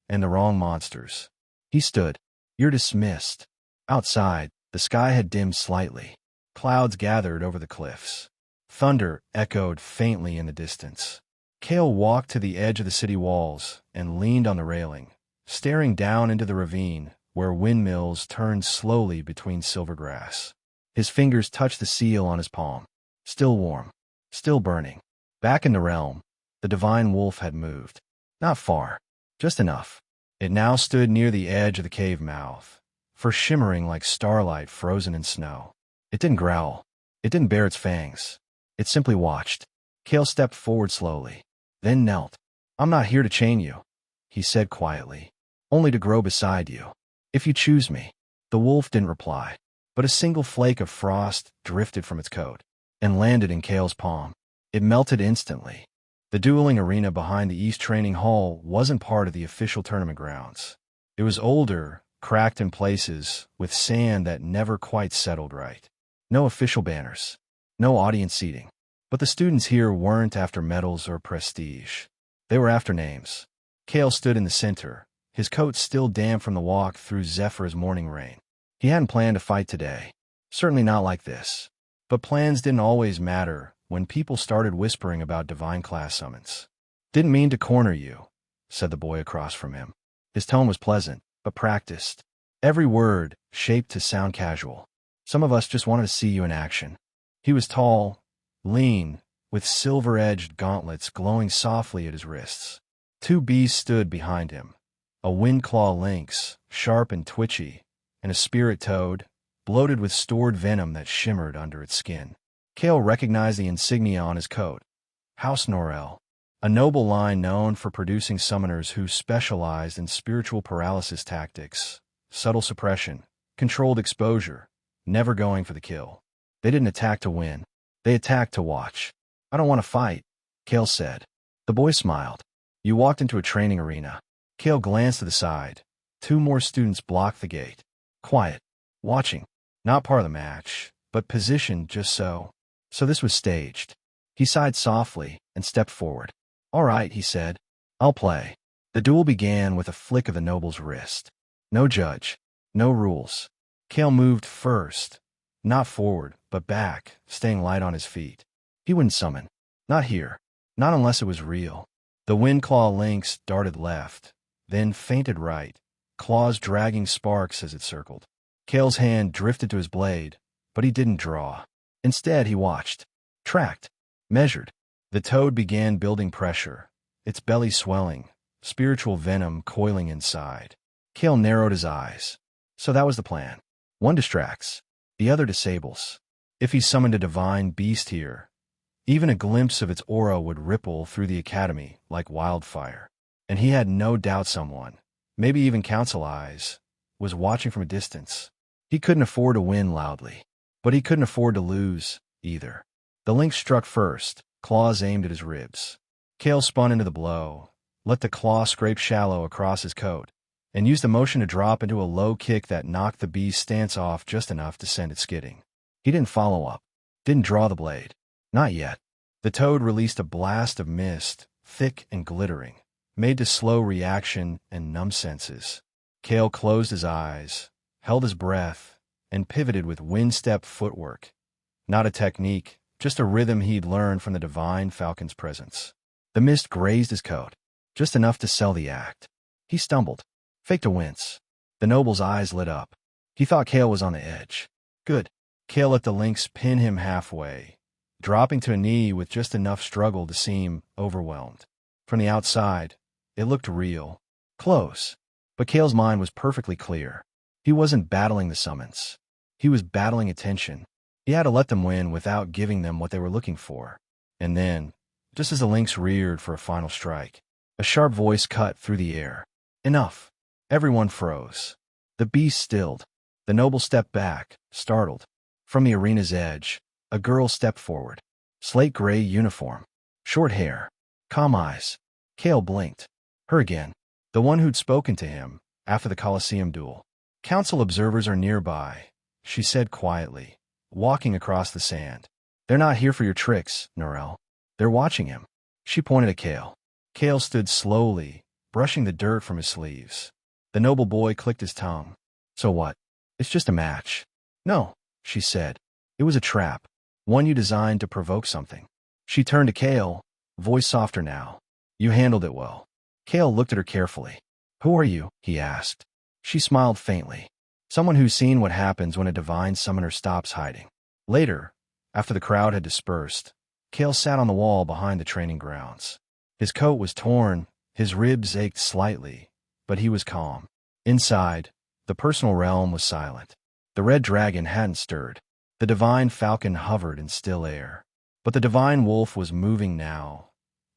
And the wrong monsters. He stood. You're dismissed. Outside, the sky had dimmed slightly. Clouds gathered over the cliffs. Thunder echoed faintly in the distance. Kael walked to the edge of the city walls and leaned on the railing, staring down into the ravine where windmills turned slowly between silver grass. His fingers touched the seal on his palm. Still warm. Still burning. Back in the realm, the divine wolf had moved. Not far. Just enough. It now stood near the edge of the cave mouth, fur shimmering like starlight frozen in snow. It didn't growl. It didn't bare its fangs. It simply watched. Kael stepped forward slowly, then knelt. I'm not here to chain you, he said quietly. Only to grow beside you. If you choose me. The wolf didn't reply, but a single flake of frost drifted from its coat and landed in Kael's palm. It melted instantly. The dueling arena behind the East Training Hall wasn't part of the official tournament grounds. It was older, cracked in places, with sand that never quite settled right. No official banners. No audience seating. But the students here weren't after medals or prestige. They were after names. Kael stood in the center, his coat still damp from the walk through Zephyr's morning rain. He hadn't planned to fight today. Certainly not like this. But plans didn't always matter when people started whispering about divine class summons. Didn't mean to corner you, said the boy across from him. His tone was pleasant, but practiced. Every word shaped to sound casual. Some of us just wanted to see you in action. He was tall, lean, with silver-edged gauntlets glowing softly at his wrists. 2 bees stood behind him. A windclaw lynx, sharp and twitchy, and a spirit toad, bloated with stored venom that shimmered under its skin. Kael recognized the insignia on his coat. House Norel, a noble line known for producing summoners who specialized in spiritual paralysis tactics, subtle suppression, controlled exposure, never going for the kill. They didn't attack to win. They attacked to watch. I don't want to fight, Kael said. The boy smiled. You walked into a training arena. Kael glanced to the side. 2 more students blocked the gate. Quiet. Watching. Not part of the match, but positioned just so. So this was staged. He sighed softly and stepped forward. All right, he said. I'll play. The duel began with a flick of the noble's wrist. No judge. No rules. Kael moved first. Not forward, but back, staying light on his feet. He wouldn't summon. Not here. Not unless it was real. The windclaw lynx darted left, then feinted right, claws dragging sparks as it circled. Kael's hand drifted to his blade, but he didn't draw. Instead, he watched. Tracked. Measured. The toad began building pressure, its belly swelling, spiritual venom coiling inside. Kael narrowed his eyes. So that was the plan. One distracts. The other disables. If he summoned a divine beast here, even a glimpse of its aura would ripple through the academy like wildfire. And he had no doubt someone, maybe even council eyes, was watching from a distance. He couldn't afford to win loudly, but he couldn't afford to lose, either. The lynx struck first, claws aimed at his ribs. Kael spun into the blow, let the claw scrape shallow across his coat, and used the motion to drop into a low kick that knocked the beast's stance off just enough to send it skidding. He didn't follow up. Didn't draw the blade. Not yet. The toad released a blast of mist, thick and glittering, made to slow reaction and numb senses. Kael closed his eyes, held his breath, and pivoted with wind-step footwork. Not a technique, just a rhythm he'd learned from the divine falcon's presence. The mist grazed his coat, just enough to sell the act. He stumbled, faked a wince. The noble's eyes lit up. He thought Kael was on the edge. Good. Kael let the lynx pin him halfway, dropping to a knee with just enough struggle to seem overwhelmed. From the outside, it looked real, close. But Kael's mind was perfectly clear. He wasn't battling the summons. He was battling attention. He had to let them win without giving them what they were looking for. And then, just as the lynx reared for a final strike, a sharp voice cut through the air. Enough. Everyone froze. The beast stilled. The noble stepped back, startled. From the arena's edge, a girl stepped forward. Slate gray uniform. Short hair. Calm eyes. Kael blinked. Her again. The one who'd spoken to him after the Colosseum duel. Council observers are nearby, she said quietly, walking across the sand. They're not here for your tricks, Norel. They're watching him. She pointed at Kael. Kael stood slowly, brushing the dirt from his sleeves. The noble boy clicked his tongue. So what? It's just a match. No, she said. It was a trap. One you designed to provoke something. She turned to Kael, voice softer now. You handled it well. Kael looked at her carefully. Who are you? He asked. She smiled faintly. Someone who's seen what happens when a divine summoner stops hiding. Later, after the crowd had dispersed, Kael sat on the wall behind the training grounds. His coat was torn, his ribs ached slightly, but he was calm. Inside, the personal realm was silent. The red dragon hadn't stirred. The divine falcon hovered in still air. But the divine wolf was moving now,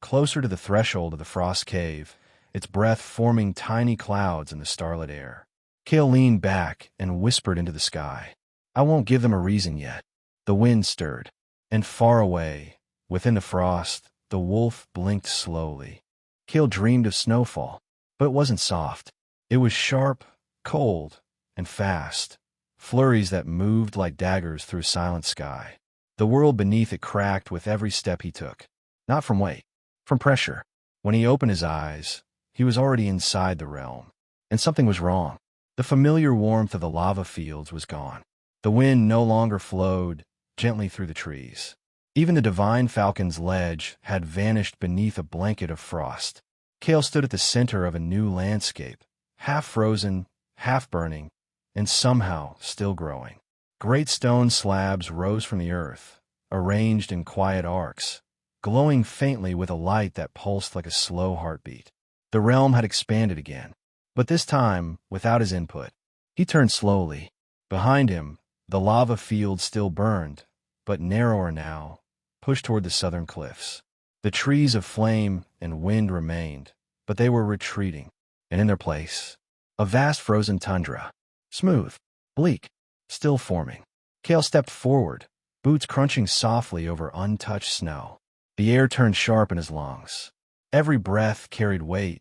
closer to the threshold of the frost cave, its breath forming tiny clouds in the starlit air. Kael leaned back and whispered into the sky. I won't give them a reason yet. The wind stirred. And far away, within the frost, the wolf blinked slowly. Kael dreamed of snowfall, but it wasn't soft. It was sharp, cold, and fast. Flurries that moved like daggers through a silent sky. The world beneath it cracked with every step he took. Not from weight, from pressure. When he opened his eyes, he was already inside the realm. And something was wrong. The familiar warmth of the lava fields was gone. The wind no longer flowed gently through the trees. Even the divine falcon's ledge had vanished beneath a blanket of frost. Kael stood at the center of a new landscape, half frozen, half burning, and somehow still growing. Great stone slabs rose from the earth, arranged in quiet arcs, glowing faintly with a light that pulsed like a slow heartbeat. The realm had expanded again, but this time without his input. He turned slowly. Behind him, the lava field still burned, but narrower now, pushed toward the southern cliffs. The trees of flame and wind remained, but they were retreating, and in their place, a vast frozen tundra. Smooth, bleak, still forming. Kael stepped forward, boots crunching softly over untouched snow. The air turned sharp in his lungs. Every breath carried weight,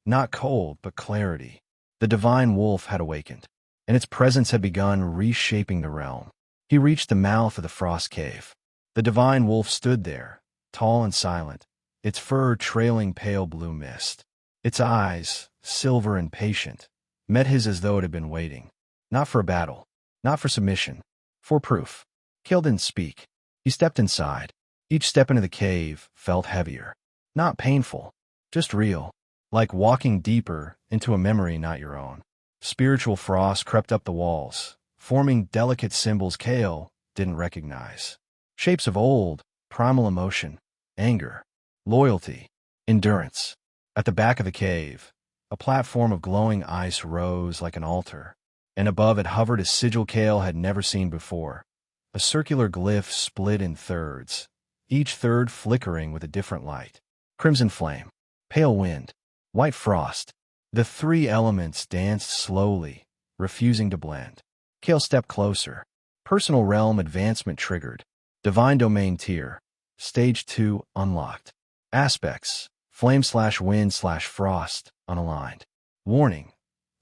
not cold, but clarity. The divine wolf had awakened, and its presence had begun reshaping the realm. He reached the mouth of the frost cave. The divine wolf stood there, tall and silent, its fur trailing pale blue mist. Its eyes, silver and patient, met his as though it had been waiting. Not for a battle, not for submission, for proof. Kael didn't speak. He stepped inside. Each step into the cave felt heavier. Not painful, just real, like walking deeper into a memory not your own. Spiritual frost crept up the walls, forming delicate symbols Kael didn't recognize. Shapes of old, primal emotion, anger, loyalty, endurance. At the back of the cave, a platform of glowing ice rose like an altar, and above it hovered a sigil Kael had never seen before. A circular glyph split in thirds, each third flickering with a different light. Crimson flame, pale wind, white frost. The three elements danced slowly, refusing to blend. Kael stepped closer. Personal realm advancement triggered. Divine domain tier. Stage 2 unlocked. Aspects: flame/wind/frost, unaligned. Warning: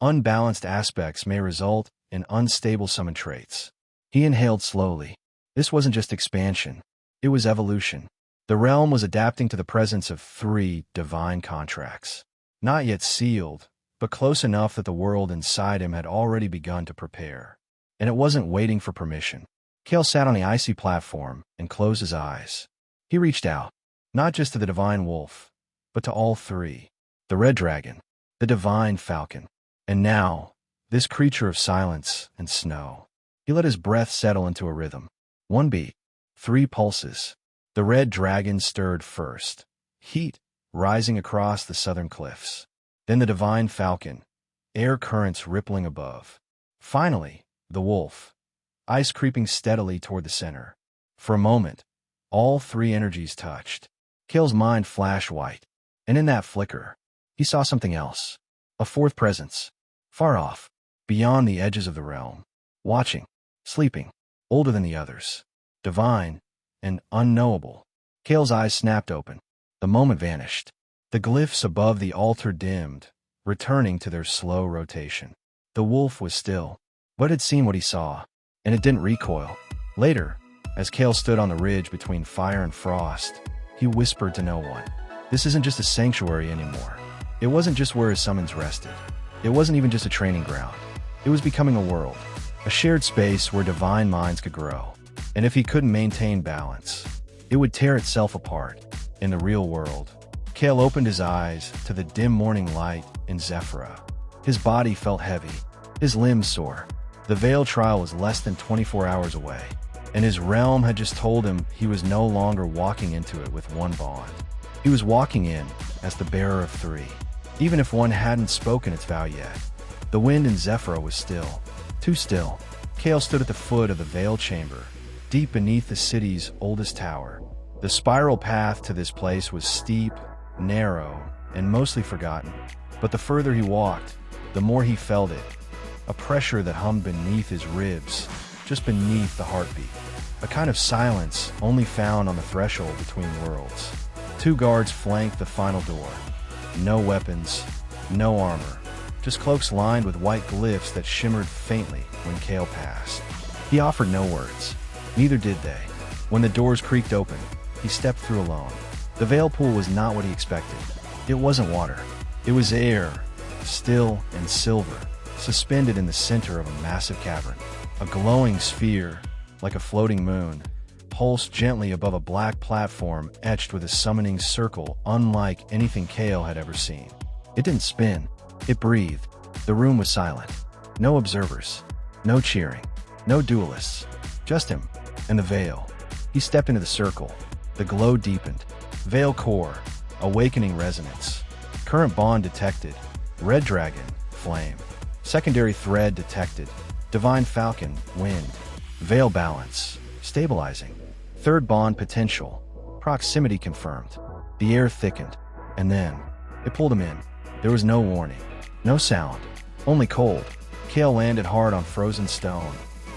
unbalanced aspects may result in unstable summon traits. He inhaled slowly. This wasn't just expansion. It was evolution. The realm was adapting to the presence of 3 divine contracts. Not yet sealed, but close enough that the world inside him had already begun to prepare. And it wasn't waiting for permission. Kael sat on the icy platform and closed his eyes. He reached out, not just to the divine wolf, but to all 3. The red dragon, the divine falcon, and now, this creature of silence and snow. He let his breath settle into a rhythm. 1 beat, 3 pulses. The red dragon stirred first, heat rising across the southern cliffs. Then the divine falcon, air currents rippling above. Finally, the wolf, ice creeping steadily toward the center. For a moment, all 3 energies touched. Kael's mind flashed white, and in that flicker, he saw something else. A 4th presence, far off, beyond the edges of the realm, watching, sleeping, older than the others, divine and unknowable. Kael's eyes snapped open. The moment vanished. The glyphs above the altar dimmed, returning to their slow rotation. The wolf was still, but had seen what he saw, and it didn't recoil. Later, as Kael stood on the ridge between fire and frost, he whispered to no one, "This isn't just a sanctuary anymore." It wasn't just where his summons rested. It wasn't even just a training ground. It was becoming a world, a shared space where divine minds could grow. And if he couldn't maintain balance, it would tear itself apart. In the real world, Kael opened his eyes to the dim morning light in Zephyra. His body felt heavy, his limbs sore. The Veil trial was less than 24 hours away, and his realm had just told him he was no longer walking into it with 1 bond. He was walking in as the bearer of 3, even if one hadn't spoken its vow yet. The wind in Zephyra was still, too still. Kael stood at the foot of the Veil chamber, deep beneath the city's oldest tower. The spiral path to this place was steep, narrow, and mostly forgotten. But the further he walked, the more he felt it. A pressure that hummed beneath his ribs, just beneath the heartbeat. A kind of silence only found on the threshold between worlds. 2 guards flanked the final door. No weapons, no armor, just cloaks lined with white glyphs that shimmered faintly when Kael passed. He offered no words. Neither did they. When the doors creaked open, he stepped through alone. The Veil pool was not what he expected. It wasn't water. It was air, still and silver, suspended in the center of a massive cavern. A glowing sphere, like a floating moon, pulsed gently above a black platform etched with a summoning circle unlike anything Kael had ever seen. It didn't spin. It breathed. The room was silent. No observers. No cheering. No duelists. Just him and the Veil. He stepped into the circle. The glow deepened. Veil core, awakening resonance. Current bond detected. Red dragon, flame. Secondary thread detected. Divine falcon, wind. Veil balance, stabilizing. Third bond potential. Proximity confirmed. The air thickened. And then, it pulled him in. There was no warning. No sound. Only cold. Kael landed hard on frozen stone.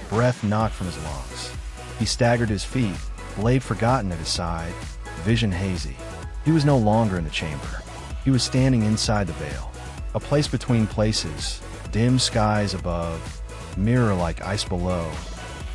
Breath knocked from his lungs. He staggered his feet, blade forgotten at his side, vision hazy. He was no longer in the chamber. He was standing inside the Veil. A place between places, dim skies above, mirror-like ice below,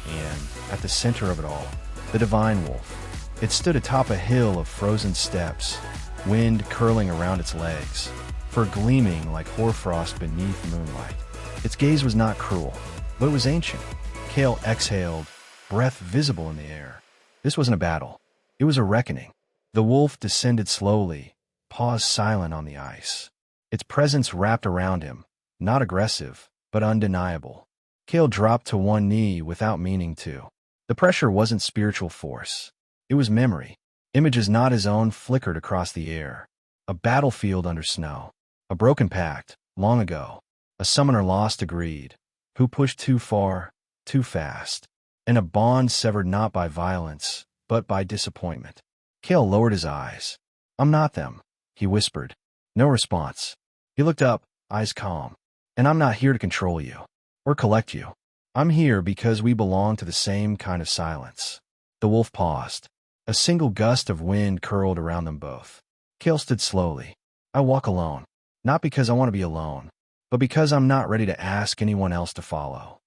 and, at the center of it all, the divine wolf. It stood atop a hill of frozen steps, wind curling around its legs, fur gleaming like hoarfrost beneath moonlight. Its gaze was not cruel, but it was ancient. Kael exhaled, breath visible in the air. This wasn't a battle. It was a reckoning. The wolf descended slowly, paused silent on the ice. Its presence wrapped around him, not aggressive, but undeniable. Kael dropped to one knee without meaning to. The pressure wasn't spiritual force. It was memory. Images not his own flickered across the air. A battlefield under snow. A broken pact, long ago. A summoner lost to greed. Who pushed too far, too fast. And a bond severed not by violence, but by disappointment. Kael lowered his eyes. "I'm not them," he whispered. No response. He looked up, eyes calm. "And I'm not here to control you. Or collect you. I'm here because we belong to the same kind of silence." The wolf paused. A single gust of wind curled around them both. Kael stood slowly. "I walk alone. Not because I want to be alone, but because I'm not ready to ask anyone else to follow."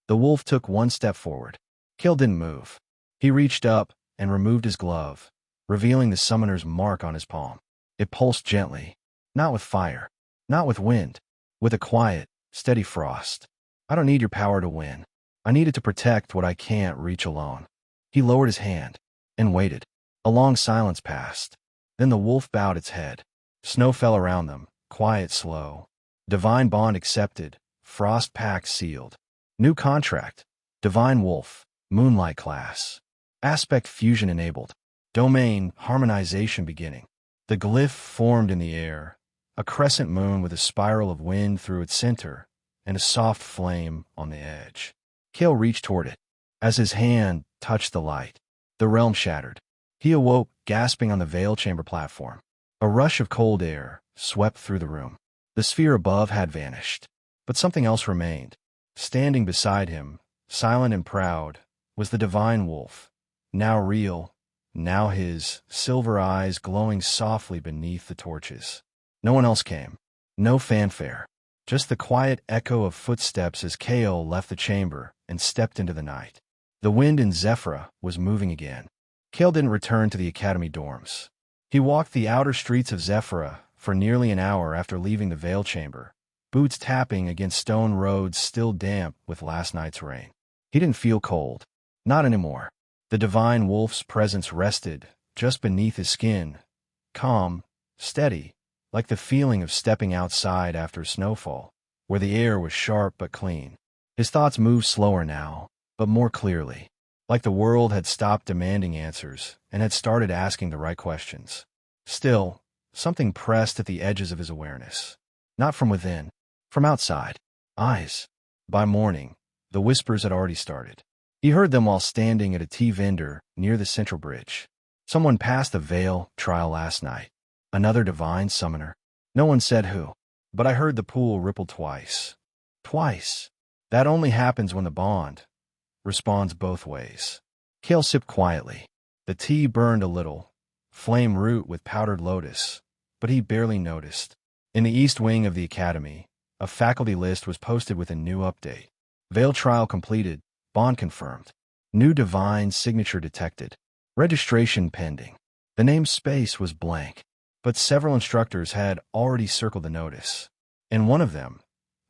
The wolf took one step forward. Kael didn't move. He reached up and removed his glove. revealing the summoner's mark on his palm. It pulsed gently, not with fire, not with wind, with a quiet, steady frost. I don't need your power to win. I need it to protect what I can't reach alone. He lowered his hand and waited. A long silence passed. Then the wolf bowed its head. Snow fell around them, quiet, slow. Divine bond accepted, frost pact sealed. New contract. Divine wolf, moonlight class. Aspect fusion enabled. Domain harmonization beginning. The glyph formed in the air, a crescent moon with a spiral of wind through its center and a soft flame on the edge. Kael reached toward it. As his hand touched the light, the realm shattered. He awoke, gasping on the veil chamber platform. A rush of cold air swept through the room. The sphere above had vanished, but something else remained. Standing beside him, silent and proud, was the divine wolf, now real, now his, silver eyes glowing softly beneath the torches. No one else came. No fanfare. Just the quiet echo of footsteps as Kael left the chamber and stepped into the night. The wind in Zephyra was moving again. Kael didn't return to the academy dorms. He walked the outer streets of Zephyra for nearly an hour after leaving the veil chamber, boots tapping against stone roads still damp with last night's rain. He didn't feel cold. Not anymore. The divine wolf's presence rested just beneath his skin, calm, steady, like the feeling of stepping outside after snowfall, where the air was sharp but clean. His thoughts moved slower now, but more clearly, like the world had stopped demanding answers and had started asking the right questions. Still, something pressed at the edges of his awareness. Not from within, from outside. Eyes. By morning, the whispers had already started. He heard them while standing at a tea vendor near the central bridge. Someone passed the veil trial last night. Another divine summoner. No one said who, but I heard the pool ripple twice. Twice. That only happens when the bond responds both ways. Kael sipped quietly. The tea burned a little, flame root with powdered lotus, but he barely noticed. In the east wing of the academy, a faculty list was posted with a new update. Veil trial completed, bond confirmed. New divine signature detected. Registration pending. The name space was blank, but several instructors had already circled the notice. In one of them,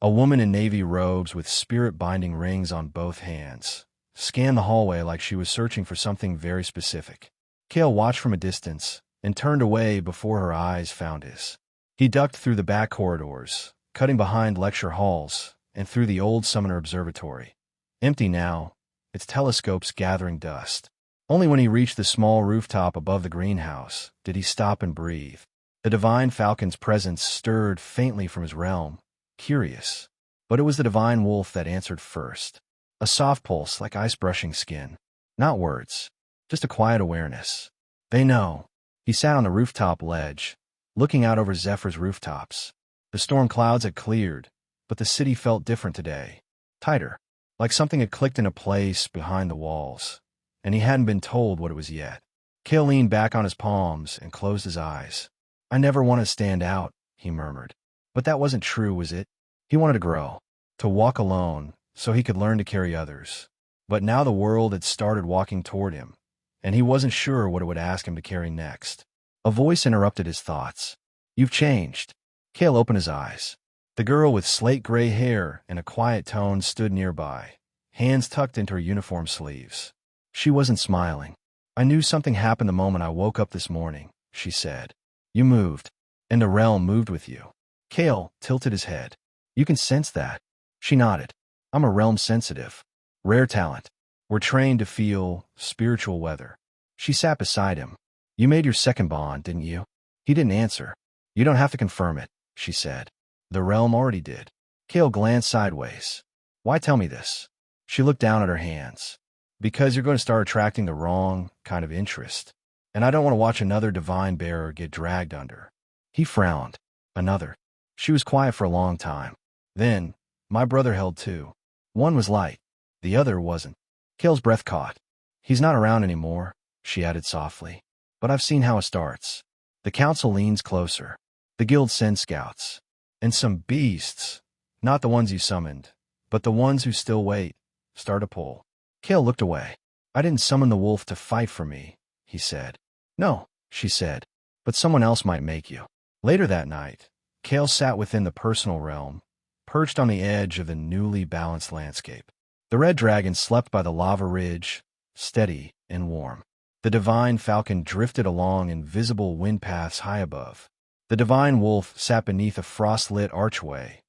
a woman in navy robes with spirit-binding rings on both hands scanned the hallway like she was searching for something very specific. Kael watched from a distance and turned away before her eyes found his. He ducked through the back corridors, cutting behind lecture halls and through the old summoner observatory. Empty now, its telescopes gathering dust. Only when he reached the small rooftop above the greenhouse did he stop and breathe. The divine falcon's presence stirred faintly from his realm, curious. But it was the divine wolf that answered first. A soft pulse like ice brushing skin. Not words, just a quiet awareness. They know. He sat on the rooftop ledge, looking out over Zephyr's rooftops. The storm clouds had cleared, but the city felt different today. Tighter, like something had clicked into place behind the walls, and he hadn't been told what it was yet. Kael leaned back on his palms and closed his eyes. I never want to stand out, he murmured. But that wasn't true, was it? He wanted to grow, to walk alone, so he could learn to carry others. But now the world had started walking toward him, and he wasn't sure what it would ask him to carry next. A voice interrupted his thoughts. You've changed. Kael opened his eyes. The girl with slate-gray hair and a quiet tone stood nearby, hands tucked into her uniform sleeves. She wasn't smiling. I knew something happened the moment I woke up this morning, she said. You moved, and the realm moved with you. Kael tilted his head. You can sense that. She nodded. I'm a realm sensitive. Rare talent. We're trained to feel spiritual weather. She sat beside him. You made your second bond, didn't you? He didn't answer. You don't have to confirm it, she said. The realm already did. Kael glanced sideways. Why tell me this? She looked down at her hands. Because you're going to start attracting the wrong kind of interest. And I don't want to watch another divine bearer get dragged under. He frowned. Another. She was quiet for a long time. Then, my brother held two. One was light. The other wasn't. Kael's breath caught. He's not around anymore, she added softly. But I've seen how it starts. The council leans closer. The guild sends scouts. And some beasts, not the ones you summoned, but the ones who still wait, start to pull. Kael looked away. I didn't summon the wolf to fight for me, he said. No, she said, but someone else might make you. Later that night, Kael sat within the personal realm, perched on the edge of the newly balanced landscape. The red dragon slept by the lava ridge, steady and warm. The divine falcon drifted along invisible wind paths high above. The divine wolf sat beneath a frost-lit archway,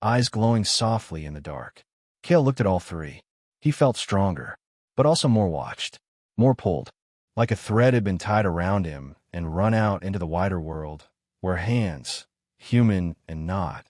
eyes glowing softly in the dark. Kael looked at all three. He felt stronger, but also more watched, more pulled, like a thread had been tied around him and run out into the wider world, where hands, human and not,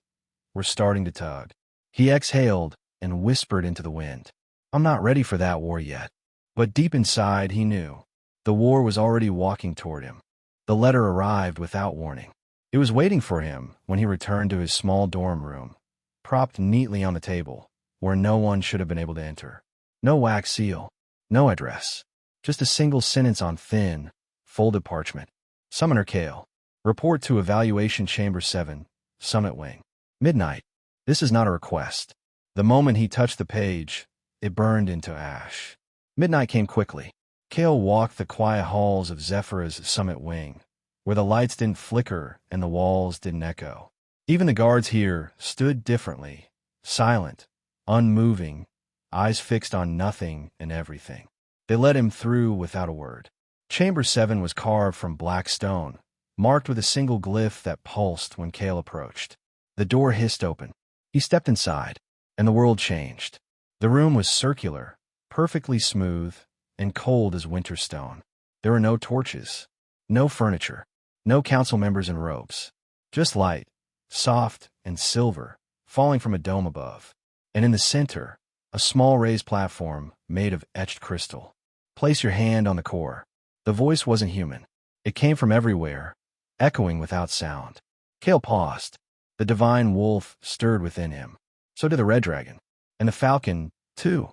were starting to tug. He exhaled and whispered into the wind, "I'm not ready for that war yet." But deep inside, he knew. The war was already walking toward him. The letter arrived without warning. It was waiting for him when he returned to his small dorm room, propped neatly on the table, where no one should have been able to enter. No wax seal, no address, just a single sentence on thin, folded parchment. Summoner Kael. Report to Evaluation Chamber 7, Summit Wing. Midnight. This is not a request. The moment he touched the page, it burned into ash. Midnight came quickly. Kael walked the quiet halls of Zephyr's Summit Wing, where the lights didn't flicker and the walls didn't echo. Even the guards here stood differently, silent, unmoving, eyes fixed on nothing and everything. They let him through without a word. Chamber 7 was carved from black stone, marked with a single glyph that pulsed when Kael approached. The door hissed open. He stepped inside, and the world changed. The room was circular, perfectly smooth, and cold as winter stone. There were no torches, no furniture, no council members in robes. Just light, soft and silver, falling from a dome above. And in the center, a small raised platform made of etched crystal. Place your hand on the core. The voice wasn't human. It came from everywhere, echoing without sound. Kael paused. The divine wolf stirred within him. So did the red dragon. And the falcon, too.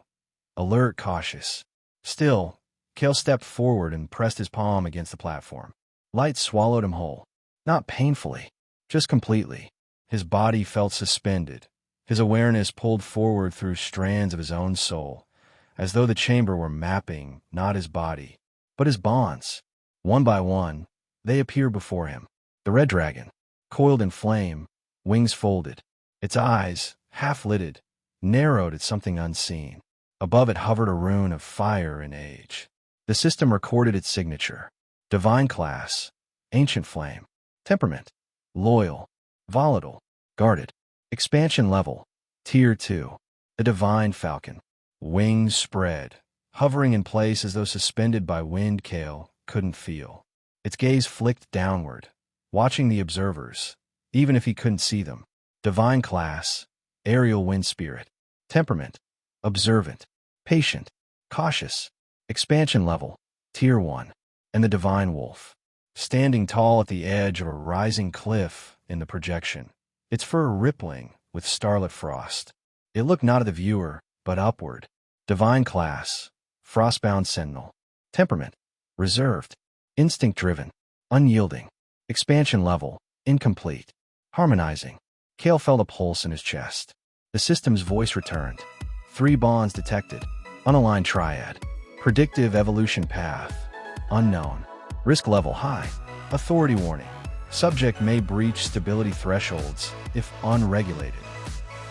Alert, cautious. Still, Kael stepped forward and pressed his palm against the platform. Light swallowed him whole. Not painfully, just completely. His body felt suspended, his awareness pulled forward through strands of his own soul, as though the chamber were mapping not his body, but his bonds. One by one, they appeared before him. The red dragon, coiled in flame, wings folded, its eyes, half-lidded, narrowed at something unseen. Above it hovered a rune of fire and age. The system recorded its signature. Divine class, ancient flame. Temperament, loyal, volatile, guarded. Expansion level, tier 2. The divine falcon. Wings spread, hovering in place as though suspended by wind. Kael couldn't feel. Its gaze flicked downward, watching the observers, even if he couldn't see them. Divine class, aerial wind spirit. Temperament, observant, patient, cautious. Expansion level, tier 1. And the divine wolf, standing tall at the edge of a rising cliff in the projection, its fur rippling with starlit frost. It looked not at the viewer, but upward. Divine class, frostbound sentinel. Temperament, reserved, instinct-driven, unyielding. Expansion level, incomplete. Harmonizing. Kael felt a pulse in his chest. The system's voice returned. 3 bonds detected. Unaligned triad. Predictive evolution path. Unknown. Risk level high. Authority warning. Subject may breach stability thresholds if unregulated.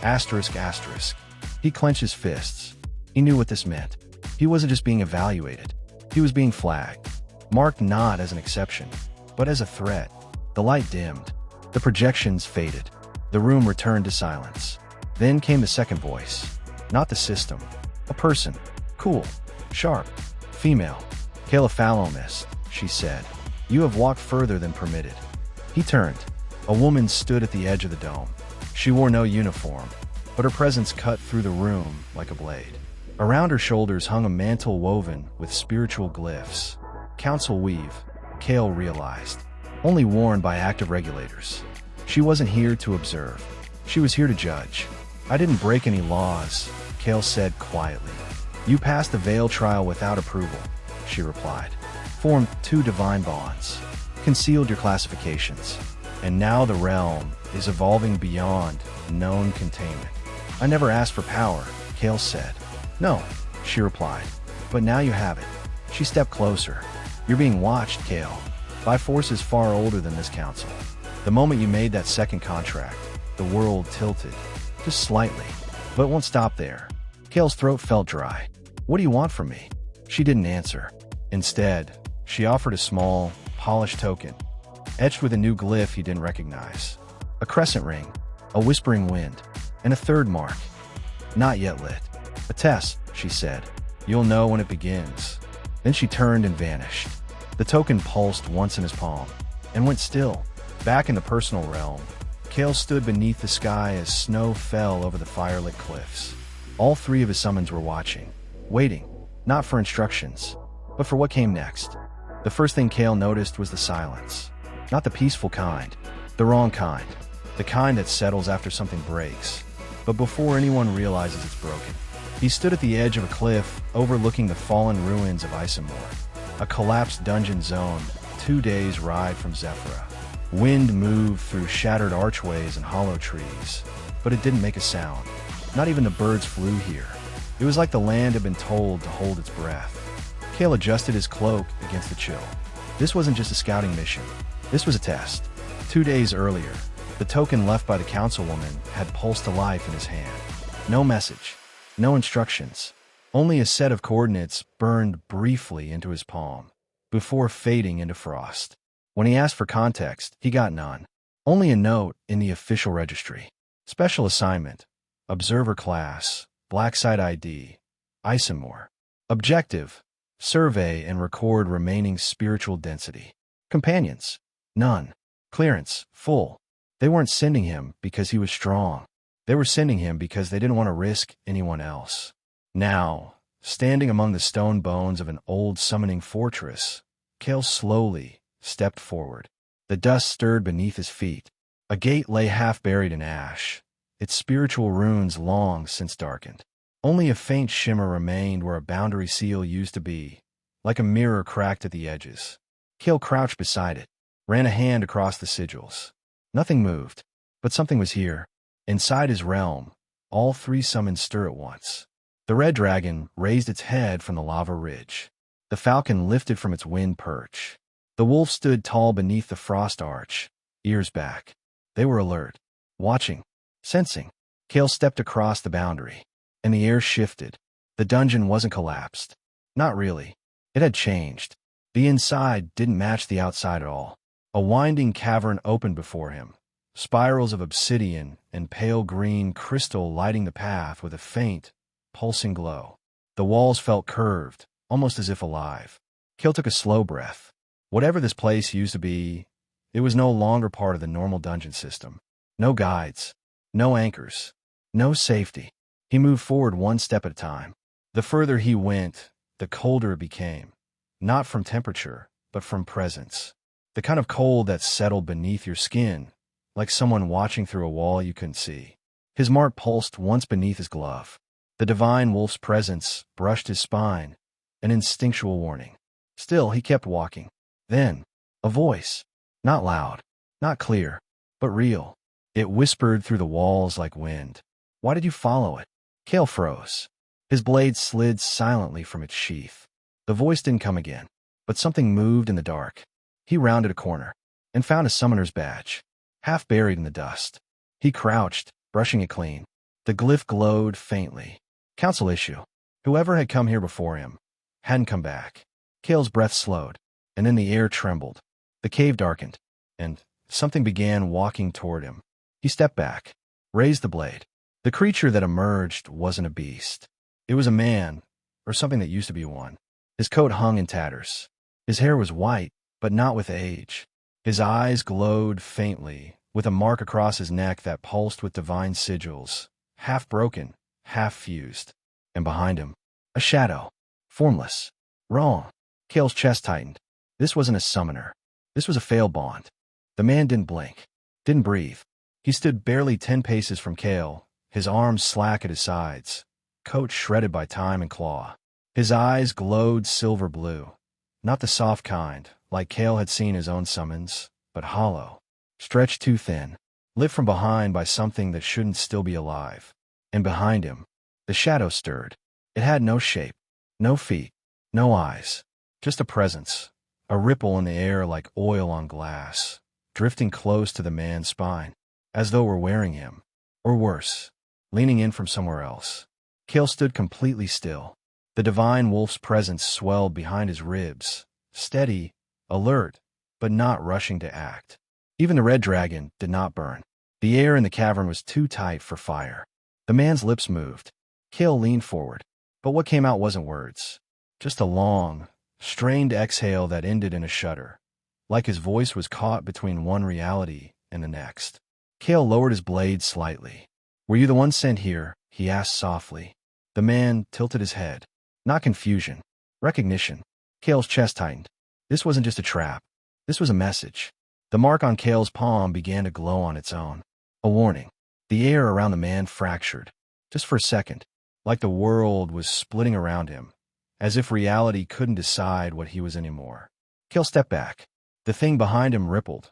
Asterisk, asterisk. He clenched his fists. He knew what this meant. He wasn't just being evaluated. He was being flagged. Marked not as an exception, but as a threat. The light dimmed. The projections faded. The room returned to silence. Then came the second voice. Not the system. A person. Cool. Sharp. Female. Caliphalomist, she said. You have walked further than permitted. He turned. A woman stood at the edge of the dome. She wore no uniform, but her presence cut through the room like a blade. Around her shoulders hung a mantle woven with spiritual glyphs. Council weave, Kael realized. Only worn by active regulators. She wasn't here to observe. She was here to judge. I didn't break any laws, Kael said quietly. You passed the veil trial without approval, she replied. Formed 2 divine bonds. Concealed your classifications. And now the realm is evolving beyond known containment. I never asked for power, Kael said. No, she replied. But now you have it. She stepped closer. You're being watched, Kael, by forces far older than this council. The moment you made that second contract, the world tilted. Just slightly. But it won't stop there. Kael's throat felt dry. What do you want from me? She didn't answer. Instead, she offered a small, polished token, etched with a new glyph he didn't recognize. A crescent ring, a whispering wind, and a third mark. Not yet lit. A test, she said. You'll know when it begins. Then she turned and vanished. The token pulsed once in his palm, and went still. Back in the personal realm, Kael stood beneath the sky as snow fell over the firelit cliffs. All three of his summons were watching, waiting, not for instructions, but for what came next. The first thing Kael noticed was the silence. Not the peaceful kind, the wrong kind, the kind that settles after something breaks. But before anyone realizes it's broken, he stood at the edge of a cliff overlooking the fallen ruins of Isamore, a collapsed dungeon zone 2 days' ride from Zephyra. Wind moved through shattered archways and hollow trees, but it didn't make a sound. Not even the birds flew here. It was like the land had been told to hold its breath. Kael adjusted his cloak against the chill. This wasn't just a scouting mission. This was a test. 2 days earlier, the token left by the councilwoman had pulsed to life in his hand. No message, no instructions, only a set of coordinates burned briefly into his palm, before fading into frost. When he asked for context, he got none. Only a note in the official registry. Special assignment. Observer class. Black site ID. Isamore. Objective. Survey and record remaining spiritual density. Companions. None. Clearance. Full. They weren't sending him because he was strong. They were sending him because they didn't want to risk anyone else. Now, standing among the stone bones of an old summoning fortress, Kael slowly stepped forward. The dust stirred beneath his feet. A gate lay half buried in ash, its spiritual runes long since darkened. Only a faint shimmer remained where a boundary seal used to be, like a mirror cracked at the edges. Kael crouched beside it, ran a hand across the sigils. Nothing moved, but something was here. Inside his realm, all three summons stir at once. The red dragon raised its head from the lava ridge. The falcon lifted from its wind perch. The wolf stood tall beneath the frost arch, ears back. They were alert, watching, sensing. Kael stepped across the boundary, and the air shifted. The dungeon wasn't collapsed. Not really. It had changed. The inside didn't match the outside at all. A winding cavern opened before him, spirals of obsidian and pale green crystal lighting the path with a faint, pulsing glow. The walls felt curved, almost as if alive. Kael took a slow breath. Whatever this place used to be, it was no longer part of the normal dungeon system. No guides, no anchors, no safety. He moved forward one step at a time. The further he went, the colder it became. Not from temperature, but from presence. The kind of cold that settled beneath your skin, like someone watching through a wall you couldn't see. His mark pulsed once beneath his glove. The divine wolf's presence brushed his spine, an instinctual warning. Still, he kept walking. Then, a voice. Not loud, not clear, but real. It whispered through the walls like wind. Why did you follow it? Kael froze. His blade slid silently from its sheath. The voice didn't come again, but something moved in the dark. He rounded a corner and found a summoner's badge, half buried in the dust. He crouched, brushing it clean. The glyph glowed faintly. Council issue. Whoever had come here before him hadn't come back. Kael's breath slowed, and then the air trembled. The cave darkened, and something began walking toward him. He stepped back, raised the blade. The creature that emerged wasn't a beast. It was a man, or something that used to be one. His coat hung in tatters. His hair was white, but not with age. His eyes glowed faintly, with a mark across his neck that pulsed with divine sigils, half broken, half fused. And behind him, a shadow, formless. Wrong. Kael's chest tightened. This wasn't a summoner. This was a failed bond. The man didn't blink, didn't breathe. He stood barely 10 paces from Kael, his arms slack at his sides, coat shredded by time and claw. His eyes glowed silver blue, not the soft kind, like Kael had seen his own summons, but hollow, stretched too thin, lit from behind by something that shouldn't still be alive. And behind him, the shadow stirred. It had no shape, no feet, no eyes, just a presence, a ripple in the air like oil on glass, drifting close to the man's spine, as though we're wearing him. Or worse, leaning in from somewhere else. Kael stood completely still. The divine wolf's presence swelled behind his ribs, steady, alert, but not rushing to act. Even the red dragon did not burn. The air in the cavern was too tight for fire. The man's lips moved. Kael leaned forward, but what came out wasn't words. Just a long, strained exhale that ended in a shudder, like his voice was caught between one reality and the next. Kael lowered his blade slightly. "Were you the one sent here?" he asked softly. The man tilted his head. Not confusion. Recognition. Kael's chest tightened. This wasn't just a trap. This was a message. The mark on Kael's palm began to glow on its own. A warning. The air around the man fractured. Just for a second, like the world was splitting around him, as if reality couldn't decide what he was anymore. Kael stepped back. The thing behind him rippled,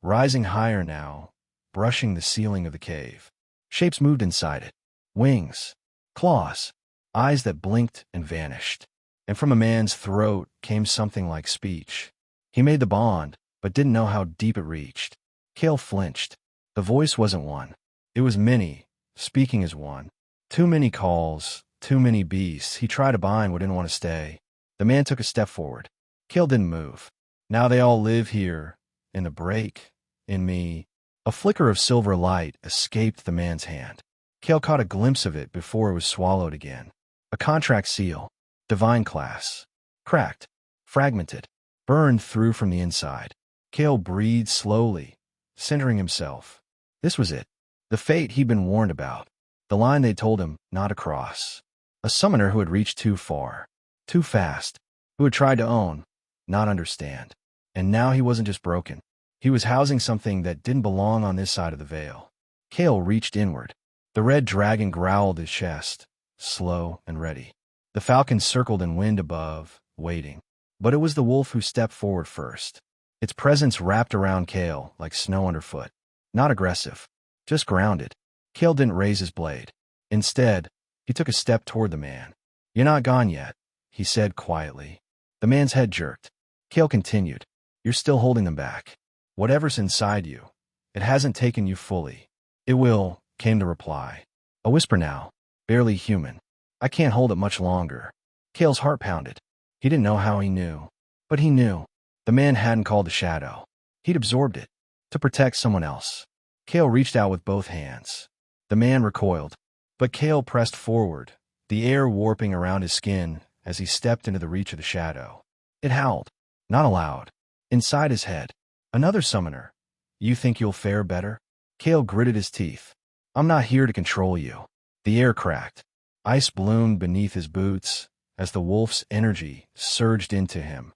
rising higher now, brushing the ceiling of the cave. Shapes moved inside it. Wings, claws, eyes that blinked and vanished. And from a man's throat came something like speech. He made the bond, but didn't know how deep it reached. Kael flinched. The voice wasn't one. It was many, speaking as one. Too many calls, too many beasts. He tried to bind what didn't want to stay. The man took a step forward. Kael didn't move. Now they all live here, in the break, in me. A flicker of silver light escaped the man's hand. Kael caught a glimpse of it before it was swallowed again. A contract seal, divine class, cracked, fragmented, burned through from the inside. Kael breathed slowly, centering himself. This was it. The fate he'd been warned about. The line they told him not to cross. A summoner who had reached too far, too fast, who had tried to own, not understand. And now he wasn't just broken. He was housing something that didn't belong on this side of the veil. Kael reached inward. The red dragon growled his chest, slow and ready. The falcon circled in wind above, waiting. But it was the wolf who stepped forward first. Its presence wrapped around Kael like snow underfoot. Not aggressive, just grounded. Kael didn't raise his blade. Instead, he took a step toward the man. "You're not gone yet," he said quietly. The man's head jerked. Kael continued. "You're still holding them back. Whatever's inside you, it hasn't taken you fully." "It will," came the reply. A whisper now, barely human. "I can't hold it much longer." Kael's heart pounded. He didn't know how he knew. But he knew. The man hadn't called the shadow. He'd absorbed it. To protect someone else. Kael reached out with both hands. The man recoiled. But Kael pressed forward, the air warping around his skin as he stepped into the reach of the shadow. It howled. Not aloud. Inside his head. "Another summoner. You think you'll fare better?" Kael gritted his teeth. "I'm not here to control you." The air cracked. Ice bloomed beneath his boots as the wolf's energy surged into him,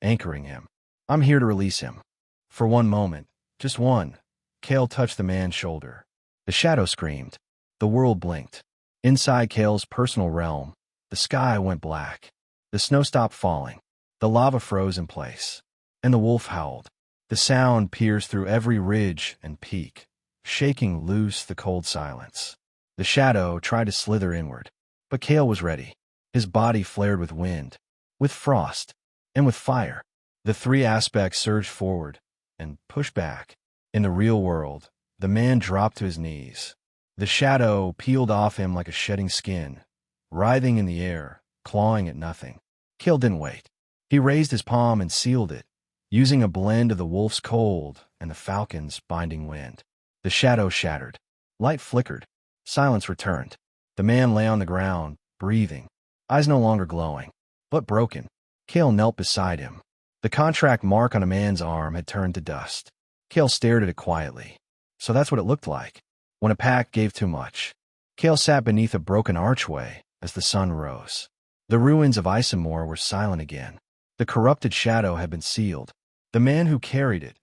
anchoring him. "I'm here to release him." For one moment, just one, Kael touched the man's shoulder. The shadow screamed. The world blinked. Inside Kael's personal realm, the sky went black. The snow stopped falling. The lava froze in place. And the wolf howled. The sound pierced through every ridge and peak, shaking loose the cold silence. The shadow tried to slither inward, but Kael was ready. His body flared with wind, with frost, and with fire. The three aspects surged forward and pushed back. In the real world, the man dropped to his knees. The shadow peeled off him like a shedding skin, writhing in the air, clawing at nothing. Kael didn't wait. He raised his palm and sealed it, using a blend of the wolf's cold and the falcon's binding wind. The shadow shattered. Light flickered. Silence returned. The man lay on the ground, breathing, eyes no longer glowing, but broken. Kael knelt beside him. The contract mark on a man's arm had turned to dust. Kael stared at it quietly. So that's what it looked like when a pact gave too much. Kael sat beneath a broken archway as the sun rose. The ruins of Isomore were silent again. The corrupted shadow had been sealed. The man who carried it,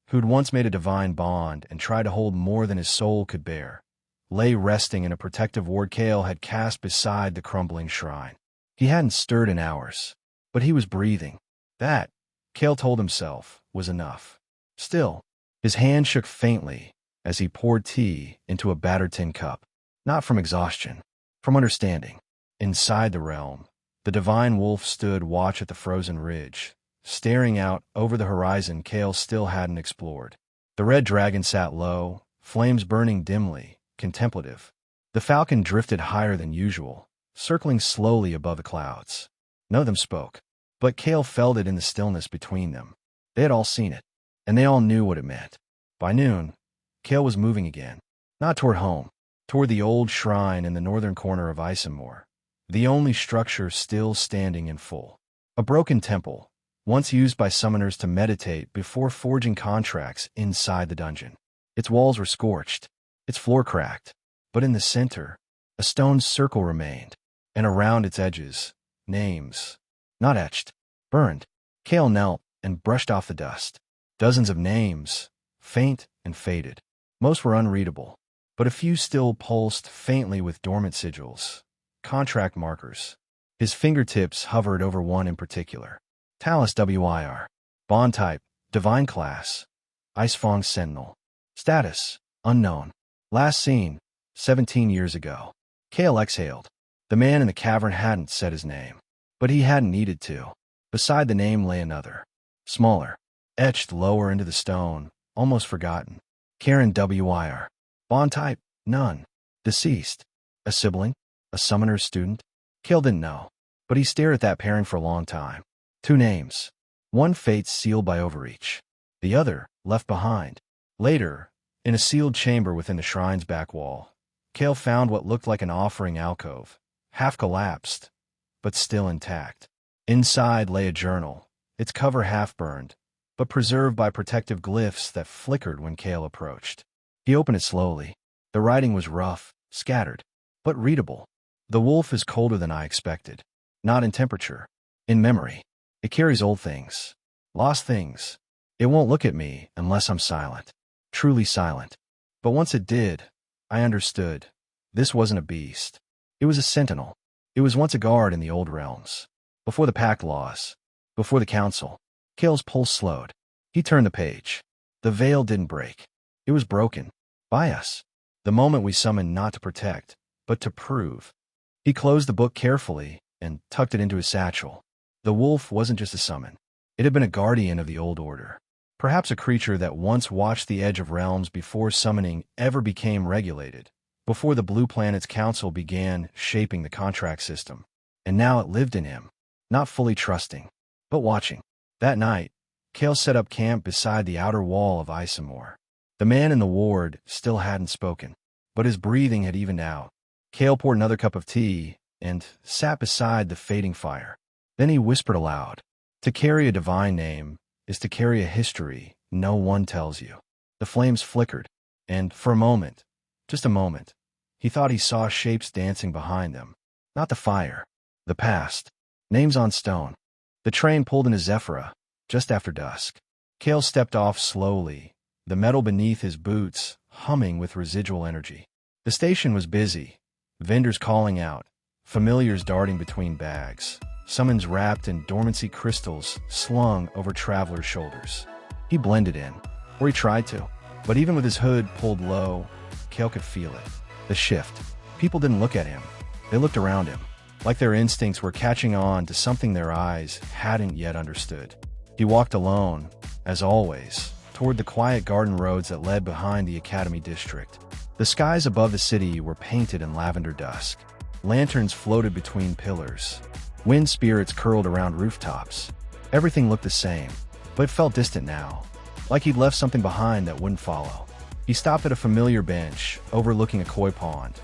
who'd once made a divine bond and tried to hold more than his soul could bear, lay resting in a protective ward Kael had cast beside the crumbling shrine. He hadn't stirred in hours, but he was breathing. That, Kael told himself, was enough. Still, his hand shook faintly as he poured tea into a battered tin cup. Not from exhaustion, from understanding. Inside the realm, the divine wolf stood watch at the frozen ridge, staring out over the horizon Kael still hadn't explored. The red dragon sat low, flames burning dimly, contemplative. The falcon drifted higher than usual, circling slowly above the clouds. None of them spoke, but Kael felt it in the stillness between them. They had all seen it, and they all knew what it meant. By noon, Kael was moving again, not toward home, toward the old shrine in the northern corner of Isamore, the only structure still standing in full. A broken temple, once used by summoners to meditate before forging contracts inside the dungeon. Its walls were scorched, its floor cracked, but in the center, a stone circle remained, and around its edges, names, not etched, burned. Kael knelt and brushed off the dust. Dozens of names, faint and faded. Most were unreadable, but a few still pulsed faintly with dormant sigils, contract markers. His fingertips hovered over one in particular. Talus WIR. Bond type, divine class. Icefang Sentinel. Status, unknown. Last seen, 17 years ago. Kael exhaled. The man in the cavern hadn't said his name, but he hadn't needed to. Beside the name lay another, smaller, etched lower into the stone, almost forgotten. Karen WIR. Bond type, none. Deceased. A sibling? A summoner's student? Kael didn't know, but he stared at that pairing for a long time. Two names. One fate sealed by overreach. The other, left behind. Later, in a sealed chamber within the shrine's back wall, Kael found what looked like an offering alcove, half collapsed, but still intact. Inside lay a journal, its cover half burned, but preserved by protective glyphs that flickered when Kael approached. He opened it slowly. The writing was rough, scattered, but readable. The wolf is colder than I expected. Not in temperature. In memory. It carries old things. Lost things. It won't look at me unless I'm silent. Truly silent. But once it did, I understood. This wasn't a beast. It was a sentinel. It was once a guard in the old realms. Before the pact laws. Before the council. Kael's pulse slowed. He turned the page. The veil didn't break. It was broken. By us. The moment we summoned not to protect, but to prove. He closed the book carefully and tucked it into his satchel. The wolf wasn't just a summon. It had been a guardian of the old order. Perhaps a creature that once watched the edge of realms before summoning ever became regulated, before the Blue Planet's council began shaping the contract system. And now it lived in him, not fully trusting, but watching. That night, Kael set up camp beside the outer wall of Isamore. The man in the ward still hadn't spoken, but his breathing had evened out. Kael poured another cup of tea and sat beside the fading fire. Then he whispered aloud, "To carry a divine name is to carry a history no one tells you." The flames flickered, and for a moment, just a moment, he thought he saw shapes dancing behind them. Not the fire, the past. Names on stone. The train pulled into Zephyra, just after dusk. Kael stepped off slowly, the metal beneath his boots humming with residual energy. The station was busy, vendors calling out, familiars darting between bags, summons wrapped in dormancy crystals slung over travelers' shoulders. He blended in, or he tried to, but even with his hood pulled low, Kael could feel it. The shift. People didn't look at him. They looked around him, like their instincts were catching on to something their eyes hadn't yet understood. He walked alone, as always, toward the quiet garden roads that led behind the Academy District. The skies above the city were painted in lavender dusk. Lanterns floated between pillars. Wind spirits curled around rooftops. Everything looked the same, but it felt distant now, like he'd left something behind that wouldn't follow. He stopped at a familiar bench, overlooking a koi pond,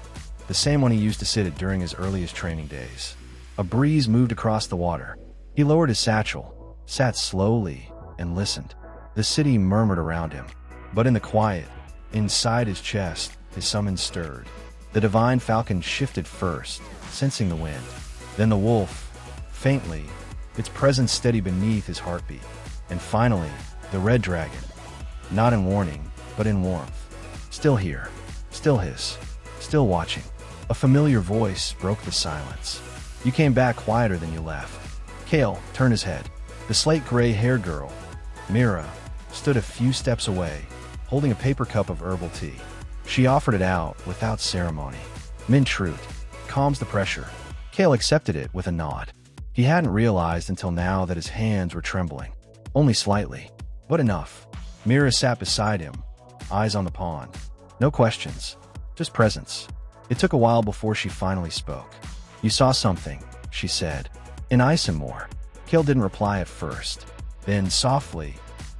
the same one he used to sit at during his earliest training days. A breeze moved across the water. He lowered his satchel, sat slowly, and listened. The city murmured around him, but in the quiet, inside his chest, his summons stirred. The divine falcon shifted first, sensing the wind. Then the wolf, faintly, its presence steady beneath his heartbeat. And finally, the red dragon, not in warning, but in warmth. Still here, still his, still watching. A familiar voice broke the silence. "You came back quieter than you left." Kael turned his head. The slate-gray-haired girl, Mira, stood a few steps away, holding a paper cup of herbal tea. She offered it out without ceremony. Mint root calms the pressure. Kael accepted it with a nod. He hadn't realized until now that his hands were trembling. Only slightly, but enough. Mira sat beside him, eyes on the pond. No questions, just presence. It took a while before she finally spoke. "You saw something," she said. "In Isamore." Kael didn't reply at first. Then, softly,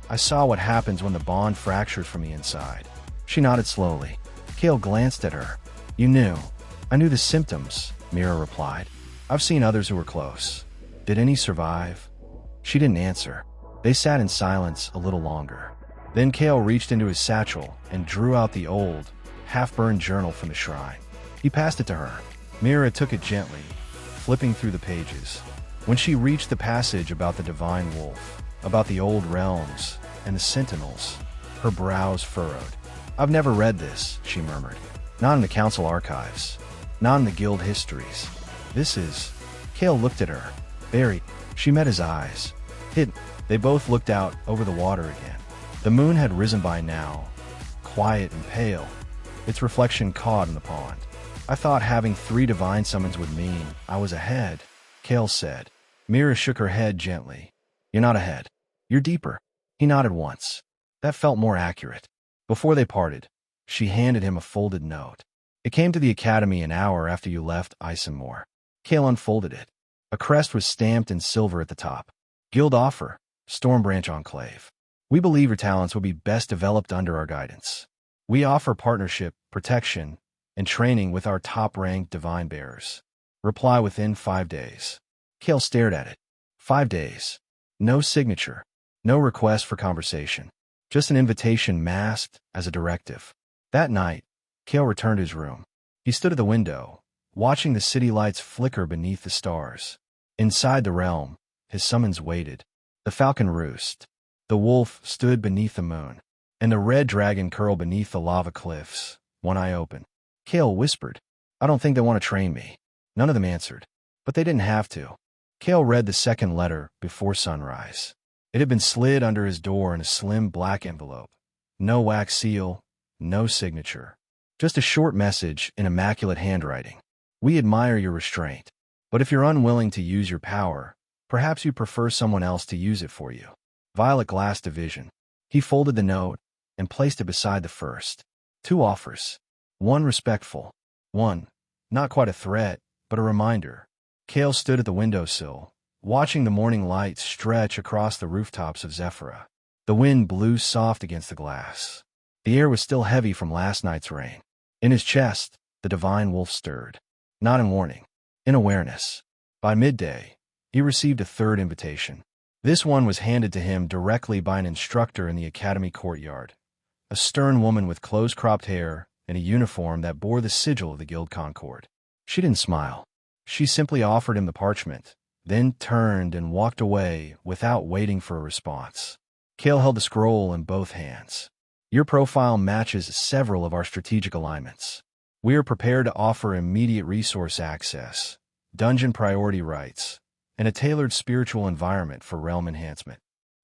"I saw what happens when the bond fractures from the inside." She nodded slowly. Kael glanced at her. "You knew." "I knew the symptoms," Mira replied. "I've seen others who were close." "Did any survive?" She didn't answer. They sat in silence a little longer. Then Kael reached into his satchel and drew out the old, half-burned journal from the shrine. He passed it to her. Mira took it gently, flipping through the pages. When she reached the passage about the divine wolf, about the old realms and the sentinels, her brows furrowed. "I've never read this," she murmured. "Not in the council archives. Not in the guild histories. This is..." Kael looked at her. "Barry." She met his eyes. Hidden. They both looked out over the water again. The moon had risen by now, quiet and pale, its reflection caught in the pond. "I thought having 3 divine summons would mean I was ahead," Kael said. Mira shook her head gently. "You're not ahead. You're deeper." He nodded once. That felt more accurate. Before they parted, she handed him a folded note. "It came to the academy an hour after you left Isamore." Kael unfolded it. A crest was stamped in silver at the top. "Guild offer, Stormbranch Enclave. We believe your talents will be best developed under our guidance. We offer partnership, protection, and training with our top-ranked divine bearers. Reply within 5 days." Kael stared at it. 5 days. No signature. No request for conversation. Just an invitation masked as a directive. That night, Kael returned to his room. He stood at the window, watching the city lights flicker beneath the stars. Inside the realm, his summons waited. The falcon roost. The wolf stood beneath the moon, and the red dragon curled beneath the lava cliffs, one eye open. Kael whispered, "I don't think they want to train me." None of them answered, but they didn't have to. Kael read the second letter before sunrise. It had been slid under his door in a slim black envelope. No wax seal, no signature. Just a short message in immaculate handwriting. "We admire your restraint, but if you're unwilling to use your power, perhaps you prefer someone else to use it for you. Violet Glass Division." He folded the note and placed it beside the first. 2 offers. One respectful. One, not quite a threat, but a reminder. Kael stood at the windowsill, watching the morning light stretch across the rooftops of Zephyra. The wind blew soft against the glass. The air was still heavy from last night's rain. In his chest, the divine wolf stirred. Not in warning, in awareness. By midday, he received a 3rd invitation. This one was handed to him directly by an instructor in the academy courtyard, a stern woman with close-cropped hair and a uniform that bore the sigil of the Guild Concord. She didn't smile. She simply offered him the parchment, then turned and walked away without waiting for a response. Kael held the scroll in both hands. "Your profile matches several of our strategic alignments. We are prepared to offer immediate resource access, dungeon priority rights, and a tailored spiritual environment for realm enhancement."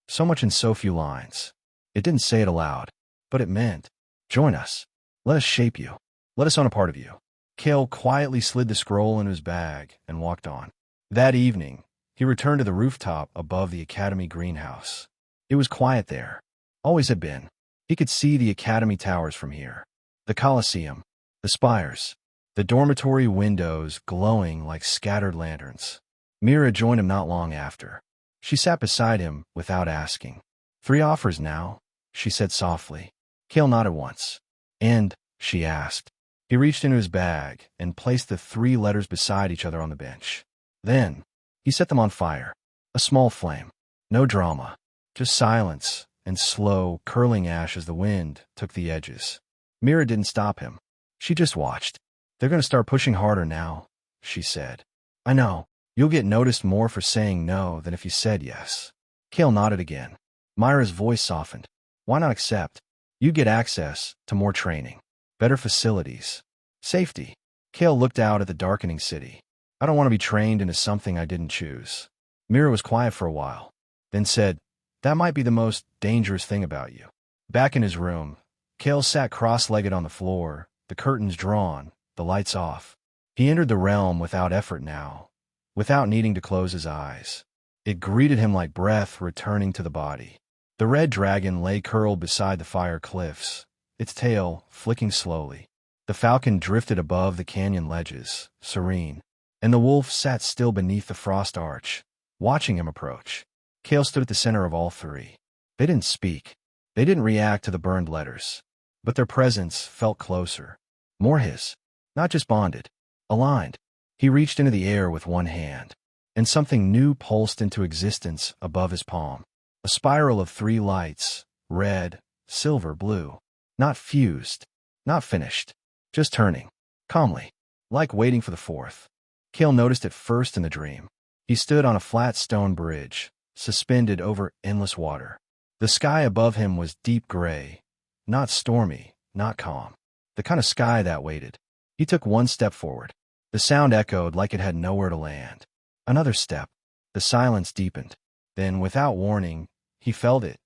So much in so few lines. It didn't say it aloud, but it meant, "Join us. Let us shape you. Let us own a part of you." Kael quietly slid the scroll into his bag and walked on. That evening, he returned to the rooftop above the academy greenhouse. It was quiet there. Always had been. He could see the academy towers from here. The Colosseum, the spires, the dormitory windows glowing like scattered lanterns. Mira joined him not long after. She sat beside him without asking. 3 offers now, she said softly. Kael nodded once. "And?" she asked. He reached into his bag and placed the 3 letters beside each other on the bench. Then, he set them on fire. A small flame. No drama. Just silence and slow, curling ash as the wind took the edges. Mira didn't stop him. She just watched. "They're going to start pushing harder now," she said. "I know. You'll get noticed more for saying no than if you said yes." Kael nodded again. Myra's voice softened. "Why not accept? You get access to more training, better facilities, safety." Kael looked out at the darkening city. "I don't want to be trained into something I didn't choose." Mira was quiet for a while, then said, "That might be the most dangerous thing about you." Back in his room, Kael sat cross-legged on the floor, the curtains drawn, the lights off. He entered the realm without effort now, without needing to close his eyes. It greeted him like breath returning to the body. The red dragon lay curled beside the fire cliffs, its tail flicking slowly. The falcon drifted above the canyon ledges, serene, and the wolf sat still beneath the frost arch, watching him approach. Kael stood at the center of all three. They didn't speak. They didn't react to the burned letters. But their presence felt closer. More his. Not just bonded. Aligned. He reached into the air with one hand, and something new pulsed into existence above his palm. A spiral of 3 lights, red, silver, blue. Not fused. Not finished. Just turning. Calmly. Like waiting for the 4th. Kael noticed it first in the dream. He stood on a flat stone bridge, suspended over endless water. The sky above him was deep gray. Not stormy, not calm. The kind of sky that waited. He took one step forward. The sound echoed like it had nowhere to land. Another step. The silence deepened. Then, without warning, he felt it.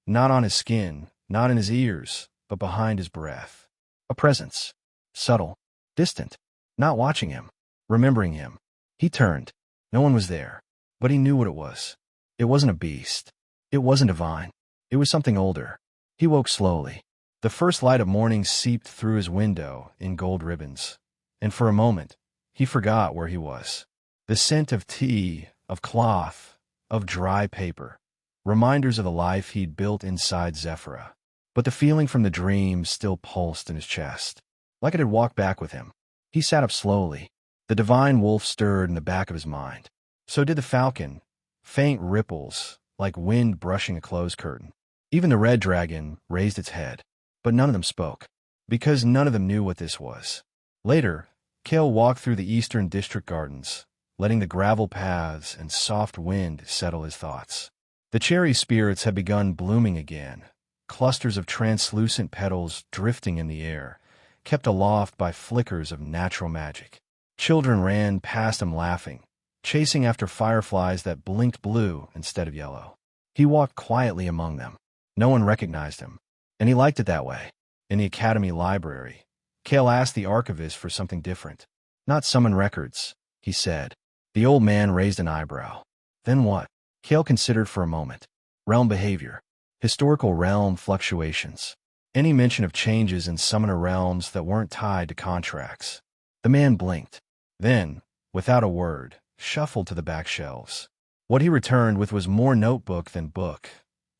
Not on his skin, not in his ears, but behind his breath. A presence. Subtle. Distant. Not watching him. Remembering him. He turned. No one was there. But he knew what it was. It wasn't a beast. It wasn't divine. It was something older. He woke slowly. The first light of morning seeped through his window in gold ribbons. And for a moment, he forgot where he was. The scent of tea, of cloth, of dry paper. Reminders of the life he'd built inside Zephyra. But the feeling from the dream still pulsed in his chest. Like it had walked back with him. He sat up slowly. The divine wolf stirred in the back of his mind. So did the falcon. Faint ripples, like wind brushing a closed curtain. Even the red dragon raised its head. But none of them spoke. Because none of them knew what this was. Later, Kael walked through the eastern district gardens, letting the gravel paths and soft wind settle his thoughts. The cherry spirits had begun blooming again, clusters of translucent petals drifting in the air, kept aloft by flickers of natural magic. Children ran past him laughing, chasing after fireflies that blinked blue instead of yellow. He walked quietly among them. No one recognized him, and he liked it that way. In the academy library, Kael asked the archivist for something different. Not summon records, he said. The old man raised an eyebrow. Then what? Kael considered for a moment. Realm behavior. Historical realm fluctuations. Any mention of changes in summoner realms that weren't tied to contracts. The man blinked. Then, without a word, shuffled to the back shelves. What he returned with was more notebook than book.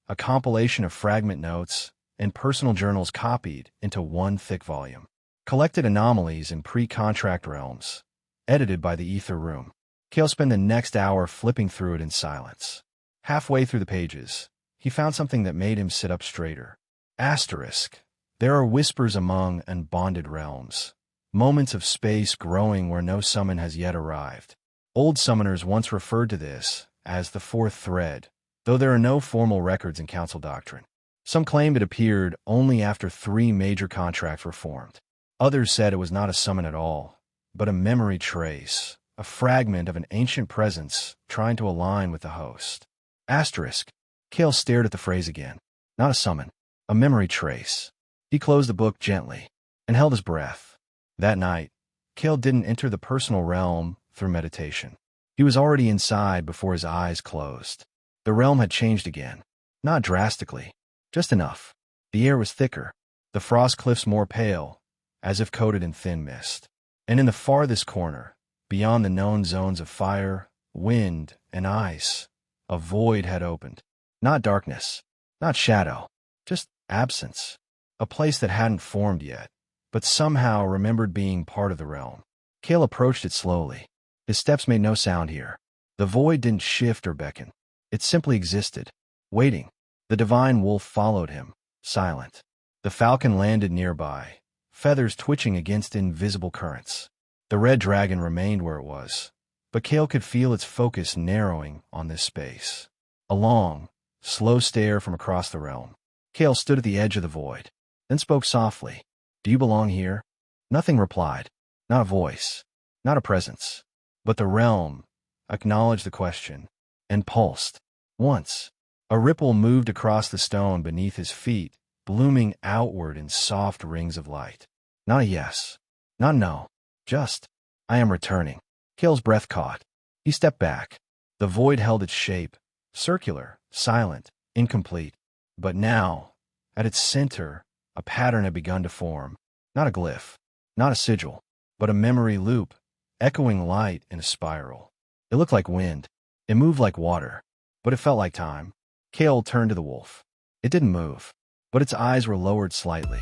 A compilation of fragment notes and personal journals copied into one thick volume. Collected anomalies in pre-contract realms. Edited by the Ether Room. Kael spent the next hour flipping through it in silence. Halfway through the pages, he found something that made him sit up straighter. Asterisk. There are whispers among unbonded realms. Moments of space growing where no summon has yet arrived. Old summoners once referred to this as the 4th thread, though there are no formal records in council doctrine. Some claimed it appeared only after 3 major contracts were formed. Others said it was not a summon at all, but a memory trace, a fragment of an ancient presence trying to align with the host. Asterisk. Kael stared at the phrase again. Not a summon. A memory trace. He closed the book gently and held his breath. That night, Kael didn't enter the personal realm through meditation. He was already inside before his eyes closed. The realm had changed again. Not drastically. Just enough. The air was thicker. The frost cliffs more pale, as if coated in thin mist. And in the farthest corner, beyond the known zones of fire, wind, and ice, a void had opened. Not darkness. Not shadow. Just absence. A place that hadn't formed yet, but somehow remembered being part of the realm. Kael approached it slowly. His steps made no sound here. The void didn't shift or beckon. It simply existed, waiting. The divine wolf followed him, silent. The falcon landed nearby, feathers twitching against invisible currents. The red dragon remained where it was, but Kael could feel its focus narrowing on this space. A long, slow stare from across the realm. Kael stood at the edge of the void, then spoke softly. Do you belong here? Nothing replied. Not a voice. Not a presence. But the realm acknowledged the question and pulsed. Once, a ripple moved across the stone beneath his feet, blooming outward in soft rings of light. Not a yes. Not no. Just, I am returning. Kael's breath caught. He stepped back. The void held its shape, circular, silent, incomplete. But now, at its center, a pattern had begun to form. Not a glyph, not a sigil, but a memory loop, echoing light in a spiral. It looked like wind. It moved like water, but it felt like time. Kael turned to the wolf. It didn't move, but its eyes were lowered slightly.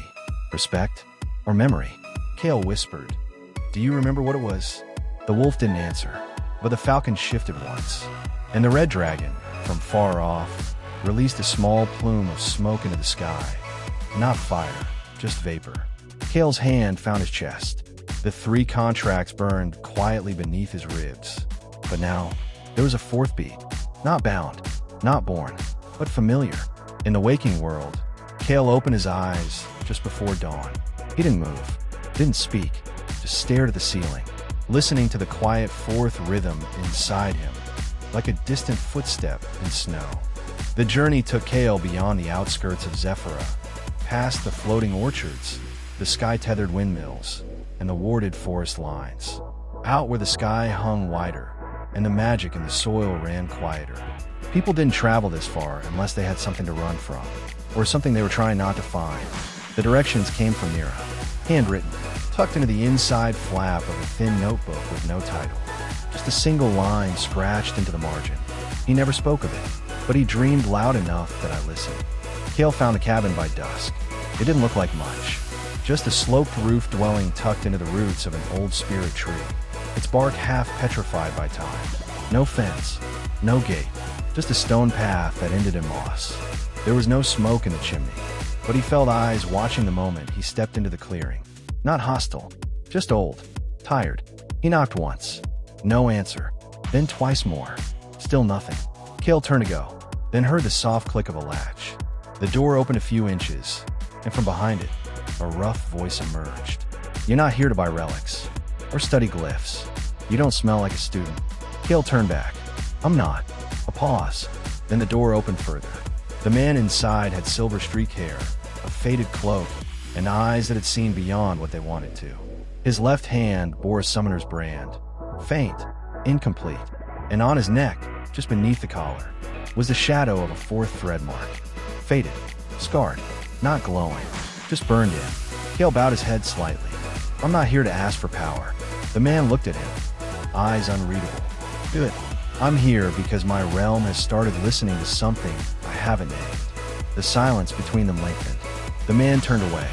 Respect? Or memory? Kael whispered. Do you remember what it was? The wolf didn't answer, but the falcon shifted once, and the red dragon, from far off, released a small plume of smoke into the sky. Not fire, just vapor. Kael's hand found his chest. The 3 contracts burned quietly beneath his ribs. But now, there was a 4th beat. Not bound, not born, but familiar. In the waking world, Kael opened his eyes just before dawn. He didn't move, didn't speak, just stared at the ceiling, listening to the quiet 4th rhythm inside him, like a distant footstep in snow. The journey took Kael beyond the outskirts of Zephyra, past the floating orchards, the sky-tethered windmills, and the warded forest lines, out where the sky hung wider, and the magic in the soil ran quieter. People didn't travel this far unless they had something to run from, or something they were trying not to find. The directions came from Mira, handwritten, tucked into the inside flap of a thin notebook with no title. Just a single line scratched into the margin. He never spoke of it, but he dreamed loud enough that I listened. Kael found the cabin by dusk. It didn't look like much. Just a sloped roof dwelling tucked into the roots of an old spirit tree, its bark half petrified by time. No fence, no gate, just a stone path that ended in moss. There was no smoke in the chimney, but he felt eyes watching the moment he stepped into the clearing. Not hostile, just old, tired. He knocked once. No answer. Then twice more. Still nothing. Kael turned to go, then heard the soft click of a latch. The door opened a few inches, and from behind it, a rough voice emerged. You're not here to buy relics, or study glyphs. You don't smell like a student. Kael turned back. I'm not. A pause. Then the door opened further. The man inside had silver streaked hair, a faded cloak, and eyes that had seen beyond what they wanted to. His left hand bore a summoner's brand, faint, incomplete, and on his neck, just beneath the collar, was the shadow of a 4th thread mark. Faded, scarred, not glowing, just burned in. Kael bowed his head slightly. I'm not here to ask for power. The man looked at him, eyes unreadable. Good. I'm here because my realm has started listening to something I haven't named. The silence between them lengthened. The man turned away.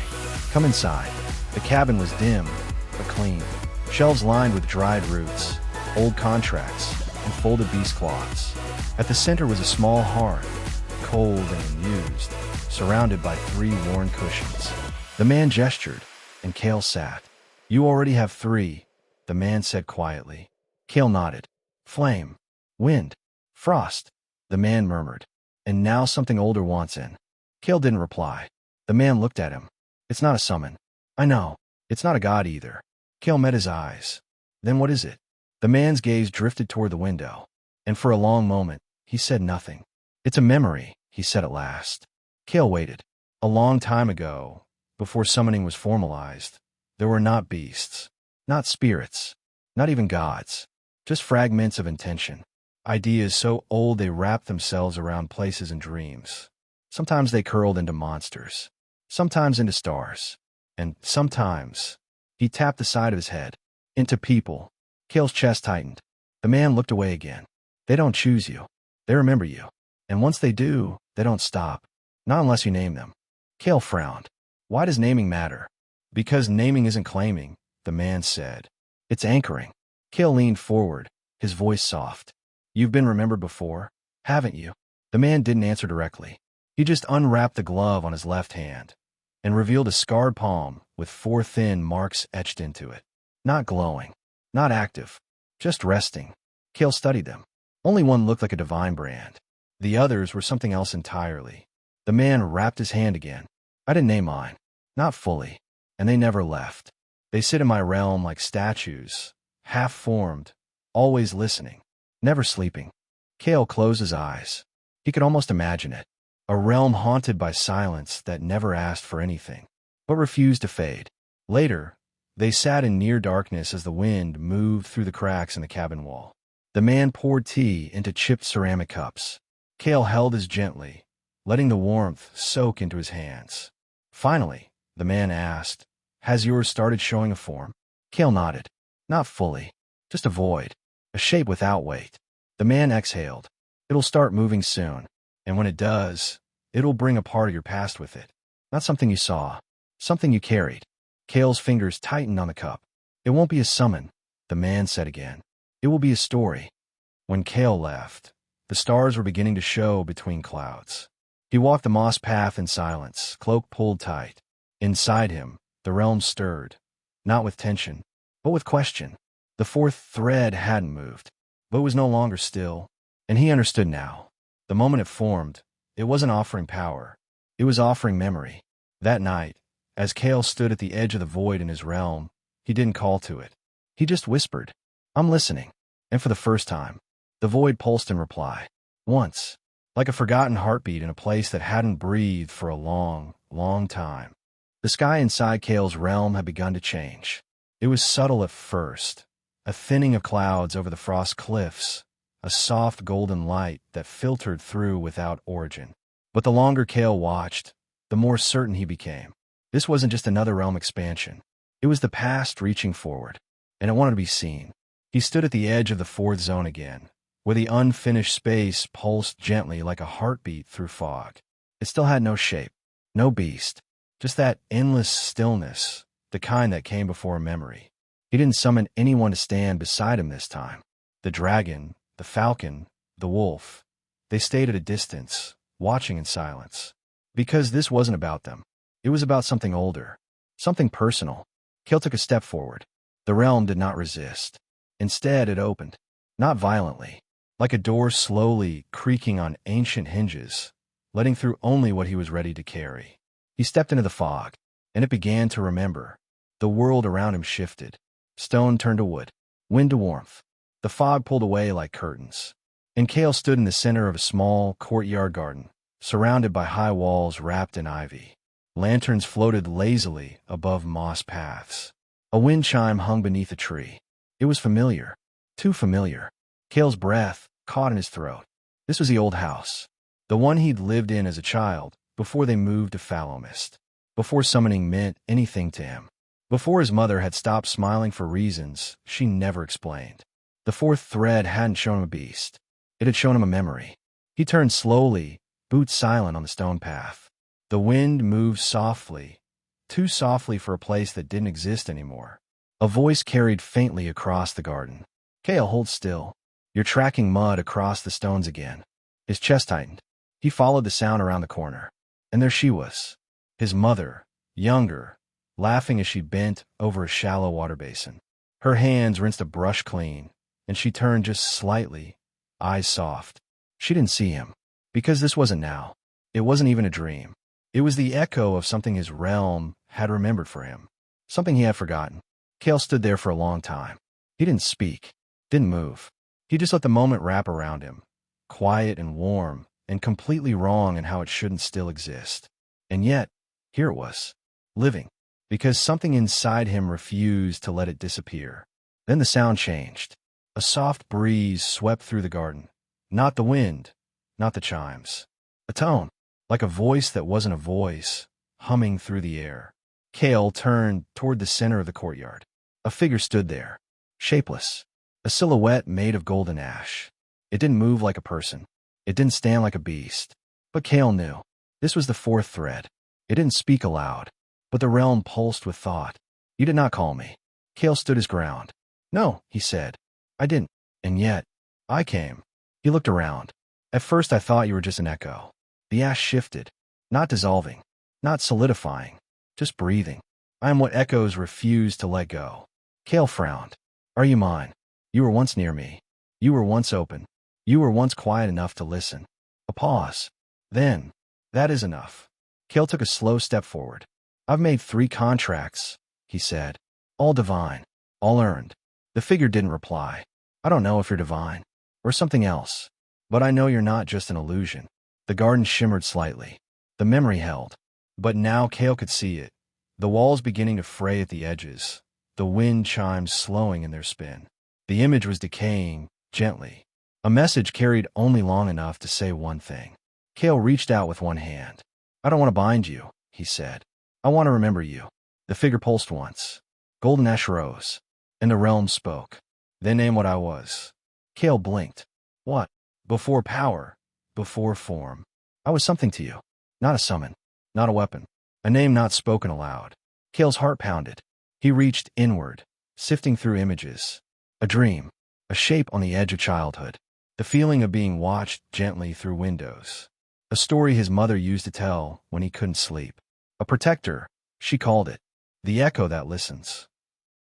Come inside. The cabin was dim, but clean. Shelves lined with dried roots, old contracts, and folded beast cloths. At the center was a small hearth, cold and unused, surrounded by 3 worn cushions. The man gestured, and Kael sat. You already have 3, the man said quietly. Kael nodded. Flame, wind, frost, the man murmured. And now something older wants in. Kael didn't reply. The man looked at him. It's not a summon. I know. It's not a god either. Kael met his eyes. Then what is it? The man's gaze drifted toward the window, and for a long moment, he said nothing. It's a memory, he said at last. Kael waited. A long time ago, before summoning was formalized, there were not beasts, not spirits, not even gods, just fragments of intention. Ideas so old they wrapped themselves around places and dreams. Sometimes they curled into monsters, sometimes into stars, and sometimes, he tapped the side of his head, into people. Kael's chest tightened. The man looked away again. They don't choose you. They remember you. And once they do, they don't stop. Not unless you name them. Kael frowned. Why does naming matter? Because naming isn't claiming, the man said. It's anchoring. Kael leaned forward, his voice soft. You've been remembered before, haven't you? The man didn't answer directly. He just unwrapped the glove on his left hand and revealed a scarred palm with 4 thin marks etched into it. Not glowing, not active, just resting. Kael studied them. Only one looked like a divine brand. The others were something else entirely. The man wrapped his hand again. I didn't name mine. Not fully. And they never left. They sit in my realm like statues, half-formed, always listening, never sleeping. Kael closed his eyes. He could almost imagine it. A realm haunted by silence that never asked for anything, but refused to fade. Later, they sat in near darkness as the wind moved through the cracks in the cabin wall. The man poured tea into chipped ceramic cups. Kael held his gently, letting the warmth soak into his hands. Finally, the man asked, "Has yours started showing a form?" Kael nodded. "Not fully. Just a void. A shape without weight." The man exhaled. "It'll start moving soon. And when it does, it'll bring a part of your past with it. Not something you saw. Something you carried." Kael's fingers tightened on the cup. "It won't be a summon," the man said again. "It will be a story." When Kael left, the stars were beginning to show between clouds. He walked the moss path in silence, cloak pulled tight. Inside him, the realm stirred, not with tension, but with question. The fourth thread hadn't moved, but was no longer still, and he understood now. The moment it formed, it wasn't offering power. It was offering memory. That night, as Kael stood at the edge of the void in his realm, he didn't call to it. He just whispered, "I'm listening." And for the first time, the void pulsed in reply. Once, like a forgotten heartbeat in a place that hadn't breathed for a long, long time. The sky inside Kael's realm had begun to change. It was subtle at first, a thinning of clouds over the frost cliffs, a soft golden light that filtered through without origin. But the longer Kael watched, the more certain he became. This wasn't just another realm expansion. It was the past reaching forward, and it wanted to be seen. He stood at the edge of the fourth zone again, where the unfinished space pulsed gently like a heartbeat through fog. It still had no shape, no beast, just that endless stillness, the kind that came before a memory. He didn't summon anyone to stand beside him this time. The dragon, the falcon, the wolf, they stayed at a distance, watching in silence. Because this wasn't about them. It was about something older, something personal. Kael took a step forward. The realm did not resist. Instead, it opened, not violently, like a door slowly creaking on ancient hinges, letting through only what he was ready to carry. He stepped into the fog, and it began to remember. The world around him shifted. Stone turned to wood, wind to warmth. The fog pulled away like curtains. And Kael stood in the center of a small courtyard garden, surrounded by high walls wrapped in ivy. Lanterns floated lazily above moss paths. A wind chime hung beneath a tree. It was familiar, too familiar. Kael's breath caught in his throat. This was the old house, the one he'd lived in as a child, before they moved to Fallow Mist, before summoning meant anything to him, before his mother had stopped smiling for reasons she never explained. The fourth thread hadn't shown him a beast. It had shown him a memory. He turned slowly, boots silent on the stone path. The wind moved softly, too softly for a place that didn't exist anymore. A voice carried faintly across the garden. "Kael, hold still. You're tracking mud across the stones again." His chest tightened. He followed the sound around the corner. And there she was, his mother, younger, laughing as she bent over a shallow water basin. Her hands rinsed a brush clean, and she turned just slightly, eyes soft. She didn't see him, because this wasn't now. It wasn't even a dream. It was the echo of something his realm had remembered for him, something he had forgotten. Kael stood there for a long time. He didn't speak, didn't move. He just let the moment wrap around him, quiet and warm, and completely wrong in how it shouldn't still exist. And yet, here it was, living, because something inside him refused to let it disappear. Then the sound changed. A soft breeze swept through the garden. Not the wind, not the chimes. A tone, like a voice that wasn't a voice, humming through the air. Kael turned toward the center of the courtyard. A figure stood there, shapeless, a silhouette made of golden ash. It didn't move like a person. It didn't stand like a beast. But Kael knew. This was the fourth thread. It didn't speak aloud, but the realm pulsed with thought. "You did not call me." Kael stood his ground. "No," he said. "I didn't. And yet, I came." He looked around. "At first I thought you were just an echo." The ash shifted, not dissolving, not solidifying, just breathing. "I am what echoes refuse to let go." Kael frowned. "Are you mine? You were once near me. You were once open. You were once quiet enough to listen." A pause. Then, "That is enough." Kael took a slow step forward. "I've made 3 contracts," he said. "All divine. All earned." The figure didn't reply. "I don't know if you're divine, or something else, but I know you're not just an illusion." The garden shimmered slightly. The memory held. But now Kael could see it. The walls beginning to fray at the edges, the wind chimes slowing in their spin. The image was decaying, gently. A message carried only long enough to say one thing. Kael reached out with one hand. I don't want to bind you, he said. I want to remember you. The figure pulsed once. Golden ash rose, and the realm spoke. Then name what I was. Kael blinked. What? Before power, before form. I was something to you. Not a summon, not a weapon. A name not spoken aloud. Kael's heart pounded. He reached inward, sifting through images. A dream, a shape on the edge of childhood. The feeling of being watched gently through windows. A story his mother used to tell when he couldn't sleep. A protector, she called it. The echo that listens.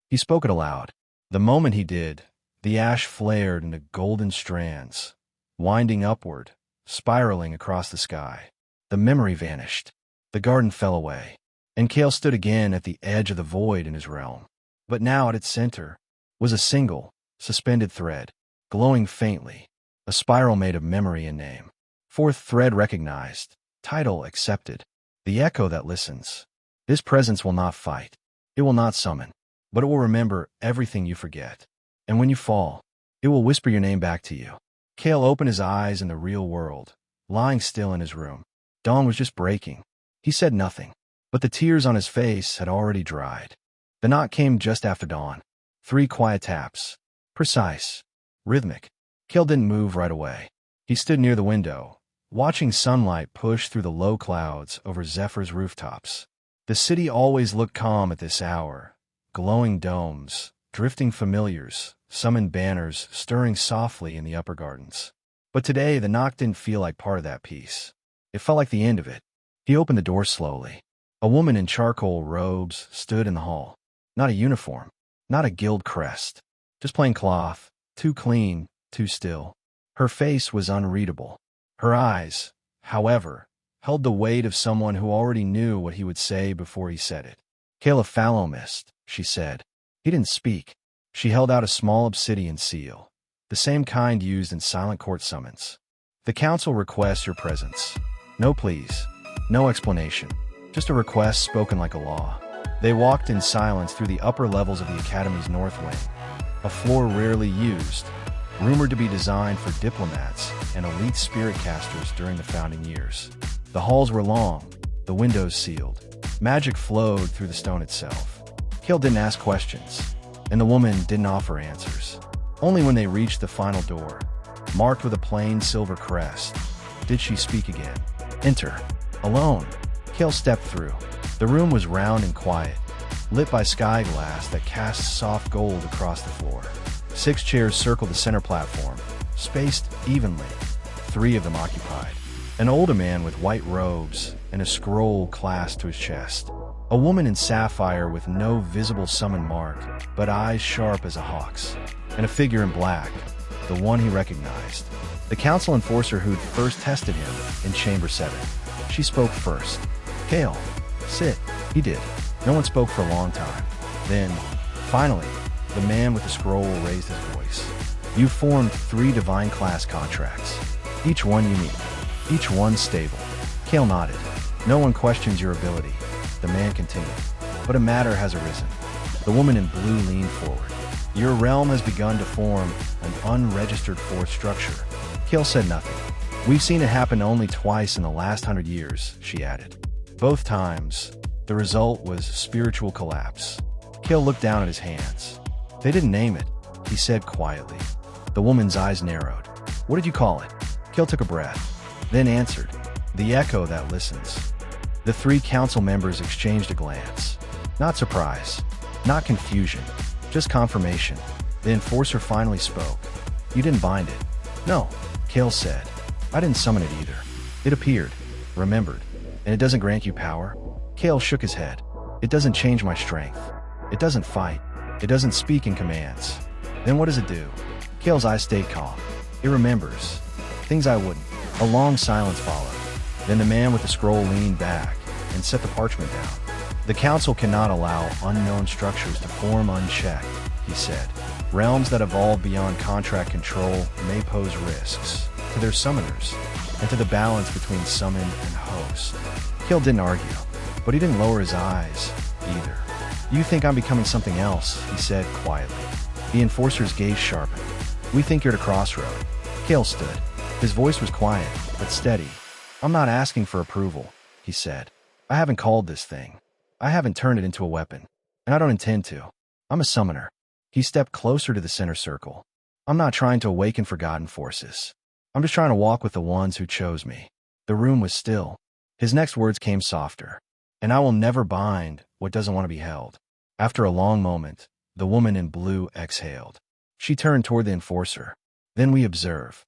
He spoke it aloud. The moment he did, the ash flared into golden strands, winding upward, spiraling across the sky. The memory vanished. The garden fell away. And Kael stood again at the edge of the void in his realm. But now at its center was a single, suspended thread, glowing faintly. A spiral made of memory and name. Fourth thread recognized. Title accepted. The echo that listens. This presence will not fight. It will not summon. But it will remember everything you forget. And when you fall, it will whisper your name back to you. Kael opened his eyes in the real world, lying still in his room. Dawn was just breaking. He said nothing, but the tears on his face had already dried. The knock came just after dawn. 3 quiet taps. Precise. Rhythmic. Kael didn't move right away. He stood near the window, watching sunlight push through the low clouds over Zephyr's rooftops. The city always looked calm at this hour. Glowing domes, drifting familiars, summoned banners stirring softly in the upper gardens. But today the knock didn't feel like part of that peace. It felt like the end of it. He opened the door slowly. A woman in charcoal robes stood in the hall. Not a uniform, not a guild crest. Just plain cloth, too clean, too still. Her face was unreadable. Her eyes, however, held the weight of someone who already knew what he would say before he said it. Kael of fallow mist, she said. He didn't speak. She held out a small obsidian seal, the same kind used in silent court summons. The council requests your presence. No pleas, no explanation, just a request spoken like a law. They walked in silence through the upper levels of the academy's north wing, a floor rarely used, rumored to be designed for diplomats and elite spirit casters during the founding years. The halls were long, the windows sealed. Magic flowed through the stone itself. Kael didn't ask questions, and the woman didn't offer answers. Only when they reached the final door, marked with a plain silver crest, did she speak again. Enter. Alone. Kael stepped through. The room was round and quiet, lit by sky glass that cast soft gold across the floor. 6 chairs circled the center platform, spaced evenly, 3 of them occupied. An older man with white robes and a scroll clasped to his chest. A woman in sapphire with no visible summon mark, but eyes sharp as a hawk's. And a figure in black, the one he recognized. The council enforcer who'd first tested him in Chamber 7. She spoke first. Kael, sit. He did. No one spoke for a long time. Then, finally, the man with the scroll raised his voice. You formed 3 divine class contracts. Each one unique. Each one stable. Kael nodded. No one questions your ability. The man continued. But a matter has arisen. The woman in blue leaned forward. Your realm has begun to form an unregistered fourth structure. Kael said nothing. We've seen it happen only twice in the last 100 years, she added. Both times, the result was spiritual collapse. Kael looked down at his hands. They didn't name it, he said quietly. The woman's eyes narrowed. What did you call it? Kael took a breath, then answered. The echo that listens. The 3 council members exchanged a glance. Not surprise, not confusion, just confirmation. The enforcer finally spoke. You didn't bind it. No, Kael said. I didn't summon it either. It appeared, remembered, and it doesn't grant you power. Kael shook his head. It doesn't change my strength. It doesn't fight. It doesn't speak in commands. Then what does it do? Kael's eyes stayed calm. It remembers. Things I wouldn't. A long silence followed. Then the man with the scroll leaned back and set the parchment down. The council cannot allow unknown structures to form unchecked, he said. Realms that evolve beyond contract control may pose risks to their summoners and to the balance between summon and host. Kael didn't argue, but he didn't lower his eyes either. You think I'm becoming something else, he said quietly. The enforcer's gaze sharpened. We think you're at a crossroad. Kael stood. His voice was quiet, but steady. I'm not asking for approval, he said. I haven't called this thing. I haven't turned it into a weapon. And I don't intend to. I'm a summoner. He stepped closer to the center circle. I'm not trying to awaken forgotten forces. I'm just trying to walk with the ones who chose me. The room was still. His next words came softer. And I will never bind what doesn't want to be held. After a long moment, the woman in blue exhaled. She turned toward the enforcer. Then we observe.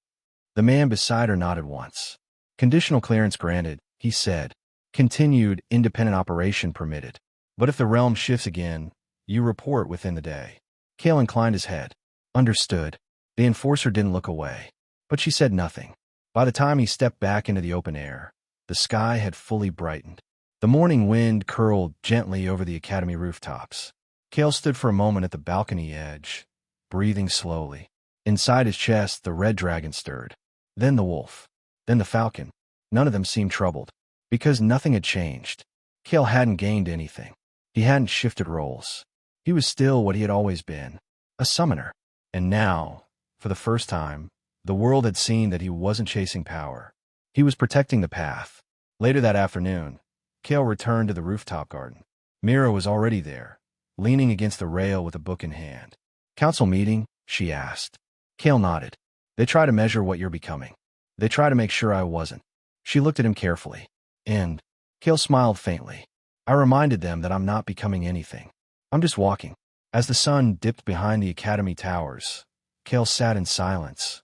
The man beside her nodded once. Conditional clearance granted, he said. Continued independent operation permitted. But if the realm shifts again, you report within the day. Kael inclined his head. Understood. The enforcer didn't look away. But she said nothing. By the time he stepped back into the open air, the sky had fully brightened. The morning wind curled gently over the academy rooftops. Kael stood for a moment at the balcony edge, breathing slowly. Inside his chest, the red dragon stirred. Then the wolf. Then the falcon. None of them seemed troubled. Because nothing had changed. Kael hadn't gained anything. He hadn't shifted roles. He was still what he had always been. A summoner. And now, for the first time, the world had seen that he wasn't chasing power. He was protecting the path. Later that afternoon, Kael returned to the rooftop garden. Mira was already there, leaning against the rail with a book in hand. Council meeting? She asked. Kael nodded. They try to measure what you're becoming. They try to make sure I wasn't. She looked at him carefully. And Kael smiled faintly. I reminded them that I'm not becoming anything. I'm just walking. As the sun dipped behind the academy towers, Kael sat in silence,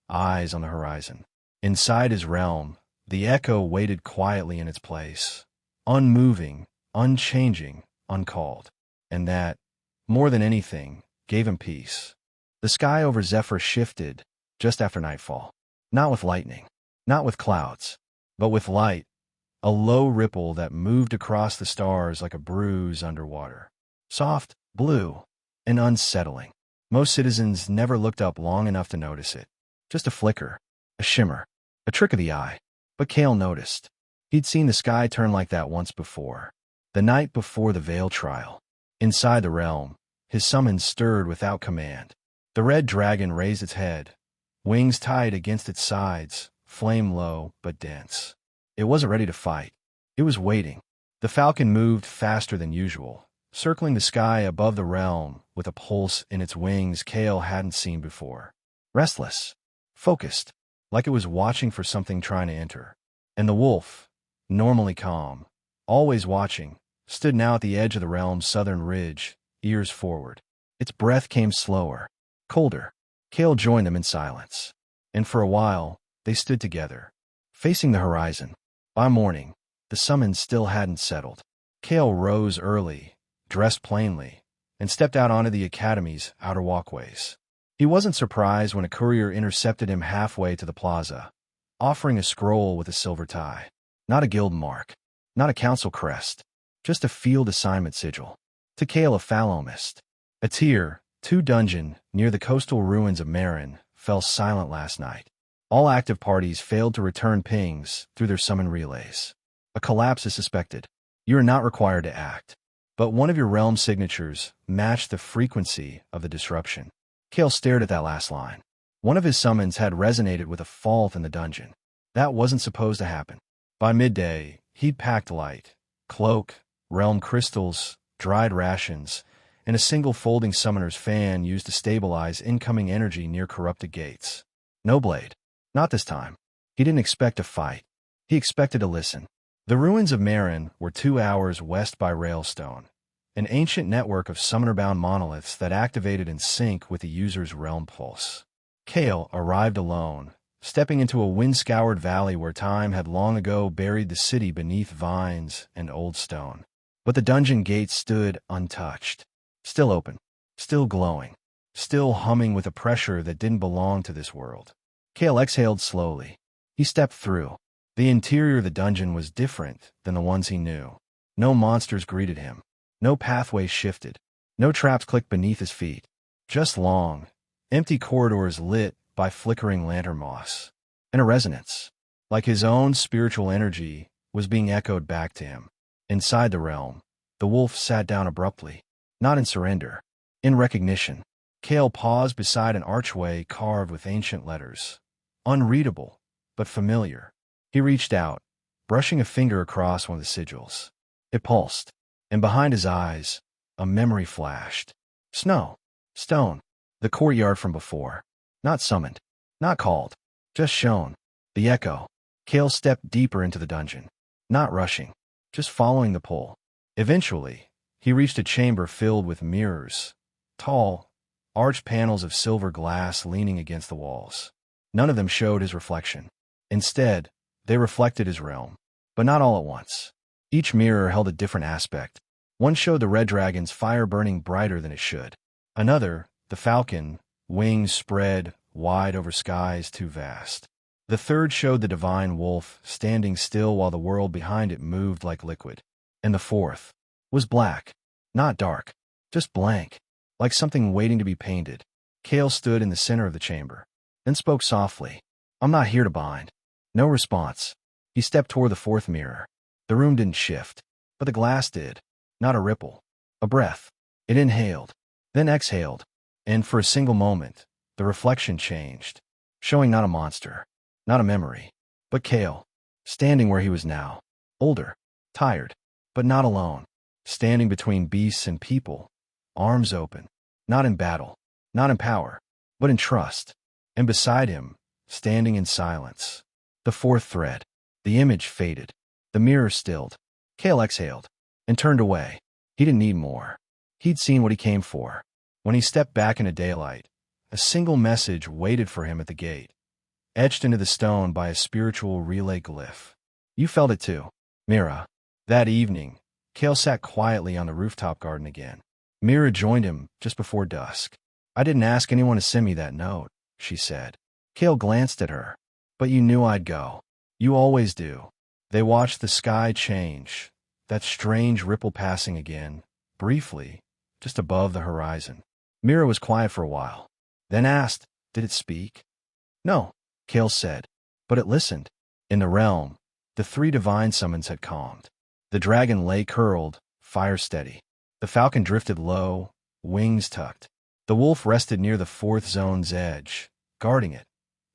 eyes on the horizon. Inside his realm, the echo waited quietly in its place, unmoving, unchanging, uncalled. And that, more than anything, gave him peace. The sky over Zephyr shifted just after nightfall. Not with lightning, not with clouds, but with light, a low ripple that moved across the stars like a bruise underwater. Soft, blue, and unsettling. Most citizens never looked up long enough to notice it. Just a flicker, a shimmer, a trick of the eye. But Kael noticed. He'd seen the sky turn like that once before. The night before the Veil trial. Inside the realm, his summons stirred without command. The red dragon raised its head, wings tied against its sides, flame low but dense. It wasn't ready to fight. It was waiting. The falcon moved faster than usual, circling the sky above the realm with a pulse in its wings Kael hadn't seen before. Restless, focused, like it was watching for something trying to enter. And the wolf, normally calm, always watching, stood now at the edge of the realm's southern ridge, ears forward. Its breath came slower, colder. Kael joined them in silence. And for a while, they stood together, facing the horizon. By morning, the summons still hadn't settled. Kael rose early, dressed plainly, and stepped out onto the academy's outer walkways. He wasn't surprised when a courier intercepted him halfway to the plaza, offering a scroll with a silver tie. Not a guild mark, not a council crest, just a field assignment sigil. To Kael, a Phalomist. A tier 2 dungeon near the coastal ruins of Marin fell silent last night. All active parties failed to return pings through their summon relays. A collapse is suspected. You are not required to act. But one of your realm signatures matched the frequency of the disruption. Kael stared at that last line. One of his summons had resonated with a fault in the dungeon. That wasn't supposed to happen. By midday, he'd packed light, cloak, realm crystals, dried rations, and a single folding summoner's fan used to stabilize incoming energy near corrupted gates. No blade. Not this time. He didn't expect a fight. He expected to listen. The ruins of Marin were 2 hours west by Railstone, an ancient network of summoner-bound monoliths that activated in sync with the user's realm pulse. Kael arrived alone, stepping into a wind-scoured valley where time had long ago buried the city beneath vines and old stone. But the dungeon gates stood untouched, still open, still glowing, still humming with a pressure that didn't belong to this world. Kael exhaled slowly. He stepped through. The interior of the dungeon was different than the ones he knew. No monsters greeted him. No pathways shifted. No traps clicked beneath his feet. Just long, empty corridors lit by flickering lantern moss. And a resonance, like his own spiritual energy, was being echoed back to him. Inside the realm, the wolf sat down abruptly, not in surrender, in recognition. Kael paused beside an archway carved with ancient letters. Unreadable, but familiar. He reached out, brushing a finger across one of the sigils. It pulsed, and behind his eyes, a memory flashed. Snow. Stone. The courtyard from before. Not summoned. Not called. Just shown. The echo. Kael stepped deeper into the dungeon. Not rushing. Just following the pull. Eventually, he reached a chamber filled with mirrors. Tall, arched panels of silver glass leaning against the walls. None of them showed his reflection. Instead, they reflected his realm. But not all at once. Each mirror held a different aspect. One showed the red dragon's fire burning brighter than it should. Another, the falcon, wings spread wide over skies too vast. The third showed the divine wolf standing still while the world behind it moved like liquid. And the fourth was black. Not dark. Just blank. Like something waiting to be painted. Kael stood in the center of the chamber. Then spoke softly. I'm not here to bind. No response. He stepped toward the fourth mirror. The room didn't shift. But the glass did. Not a ripple. A breath. It inhaled. Then exhaled. And for a single moment, the reflection changed. Showing not a monster. Not a memory. But Kael. Standing where he was now. Older. Tired. But not alone. Standing between beasts and people. Arms open. Not in battle. Not in power. But in trust. And beside him, standing in silence. The fourth thread. The image faded. The mirror stilled. Kael exhaled. And turned away. He didn't need more. He'd seen what he came for. When he stepped back into daylight, a single message waited for him at the gate. Etched into the stone by a spiritual relay glyph. You felt it too, Mira. That evening, Kael sat quietly on the rooftop garden again. Mira joined him just before dusk. I didn't ask anyone to send me that note, she said. Kael glanced at her. But you knew I'd go. You always do. They watched the sky change, that strange ripple passing again, briefly, just above the horizon. Mira was quiet for a while, then asked, did it speak? No, Kael said, but it listened. In the realm, the three divine summons had calmed. The dragon lay curled, fire steady. The falcon drifted low, wings tucked. The wolf rested near the fourth zone's edge, guarding it,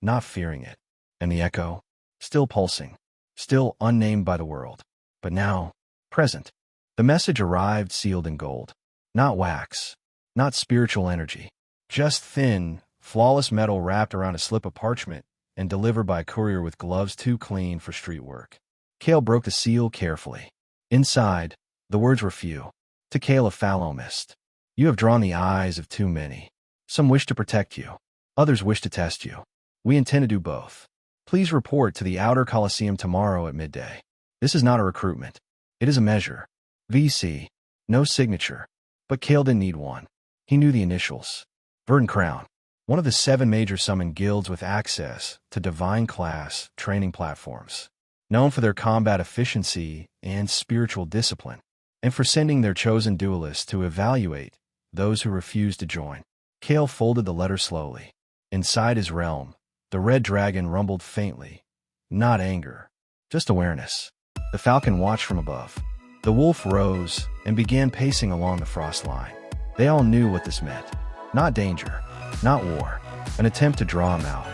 not fearing it. And the echo, still pulsing, still unnamed by the world, but now, present. The message arrived sealed in gold. Not wax, not spiritual energy, just thin, flawless metal wrapped around a slip of parchment and delivered by a courier with gloves too clean for street work. Kael broke the seal carefully. Inside, the words were few. To Kael of fallow mist. You have drawn the eyes of too many. Some wish to protect you. Others wish to test you. We intend to do both. Please report to the Outer Coliseum tomorrow at midday. This is not a recruitment. It is a measure. VC. No signature. But Kael didn't need one. He knew the initials. Verdant Crown. One of the 7 major summon guilds with access to divine class training platforms. Known for their combat efficiency and spiritual discipline. And for sending their chosen duelists to evaluate those who refuse to join. Kael folded the letter slowly. Inside his realm, the red dragon rumbled faintly. Not anger, just awareness. The falcon watched from above. The wolf rose and began pacing along the frost line. They all knew what this meant. Not danger, not war, an attempt to draw him out.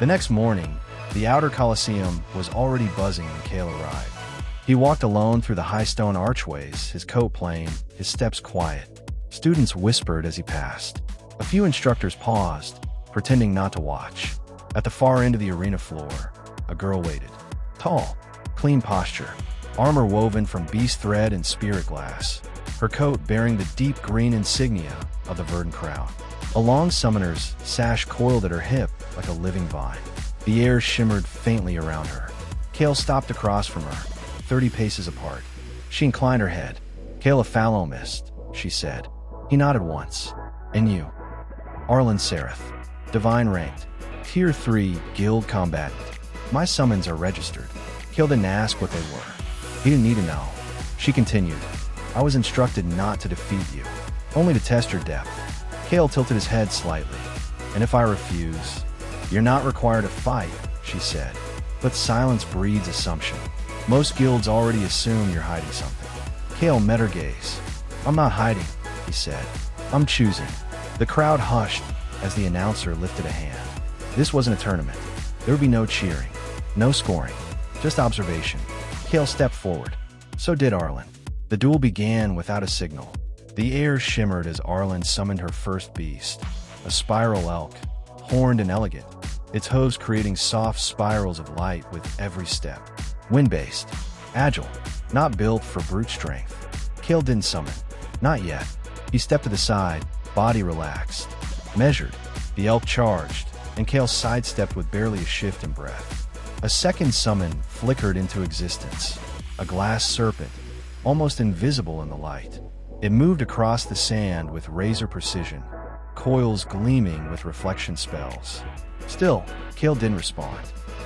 The next morning, the Outer Coliseum was already buzzing when Kael arrived. He walked alone through the high stone archways, his coat plain, his steps quiet. Students whispered as he passed. A few instructors paused, pretending not to watch. At the far end of the arena floor, a girl waited. Tall, clean posture, armor woven from beast thread and spirit glass, her coat bearing the deep green insignia of the Verdant Crown. A long summoner's sash coiled at her hip like a living vine. The air shimmered faintly around her. Kael stopped across from her, 30 paces apart. She inclined her head. Kael of fallow mist, she said. He nodded once. And you? Arlen Sereth, divine ranked, Tier 3 guild combatant. My summons are registered. Kael didn't ask what they were. He didn't need to know. She continued. I was instructed not to defeat you, only to test your depth. Kael tilted his head slightly. And if I refuse? You're not required to fight, she said. But silence breeds assumption. Most guilds already assume you're hiding something. Kael met her gaze. I'm not hiding, he said. I'm choosing. The crowd hushed as the announcer lifted a hand. This wasn't a tournament. There would be no cheering, no scoring, just observation. Kael stepped forward. So did Arlen. The duel began without a signal. The air shimmered as Arlen summoned her first beast, a spiral elk, horned and elegant, its hooves creating soft spirals of light with every step. Wind-based, agile, not built for brute strength. Kael didn't summon. Not yet. He stepped to the side, body relaxed. Measured, the elk charged, and Kael sidestepped with barely a shift in breath. A second summon flickered into existence. A glass serpent, almost invisible in the light. It moved across the sand with razor precision, coils gleaming with reflection spells. Still, Kael didn't respond.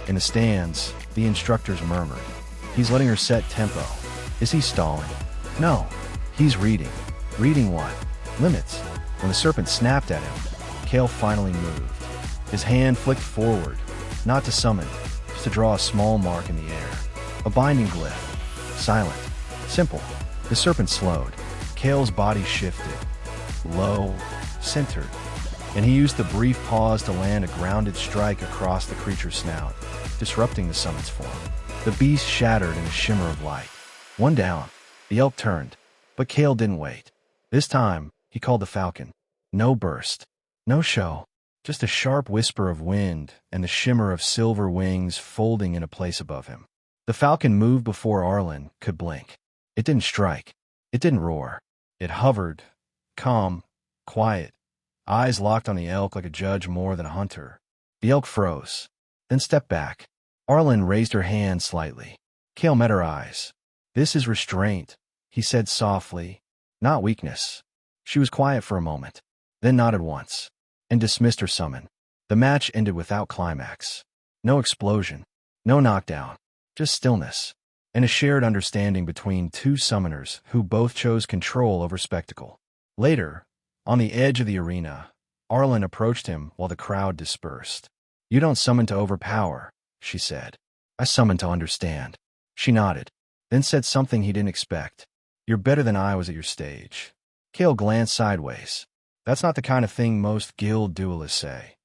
In the stands, the instructors murmured. He's letting her set tempo. Is he stalling? No. He's reading. Reading what? Limits. When the serpent snapped at him, Kael finally moved. His hand flicked forward, not to summon, just to draw a small mark in the air. A binding glyph. Silent. Simple. The serpent slowed. Kael's body shifted. Low. Centered. And he used the brief pause to land a grounded strike across the creature's snout, disrupting the summon's form. The beast shattered in a shimmer of light. One down. The elk turned. But Kael didn't wait. This time, he called the falcon. No burst. No show. Just a sharp whisper of wind and the shimmer of silver wings folding into place above him. The falcon moved before Arlen could blink. It didn't strike. It didn't roar. It hovered, calm, quiet, eyes locked on the elk like a judge more than a hunter. The elk froze, then stepped back. Arlen raised her hand slightly. Kael met her eyes. This is restraint, he said softly, not weakness. She was quiet for a moment, then nodded once, and dismissed her summon. The match ended without climax. No explosion, no knockdown, just stillness, and a shared understanding between two summoners who both chose control over spectacle. Later, on the edge of the arena, Arlen approached him while the crowd dispersed. You don't summon to overpower, she said. I summon to understand. She nodded, then said something he didn't expect. You're better than I was at your stage. Kael glanced sideways. That's not the kind of thing most guild duelists say.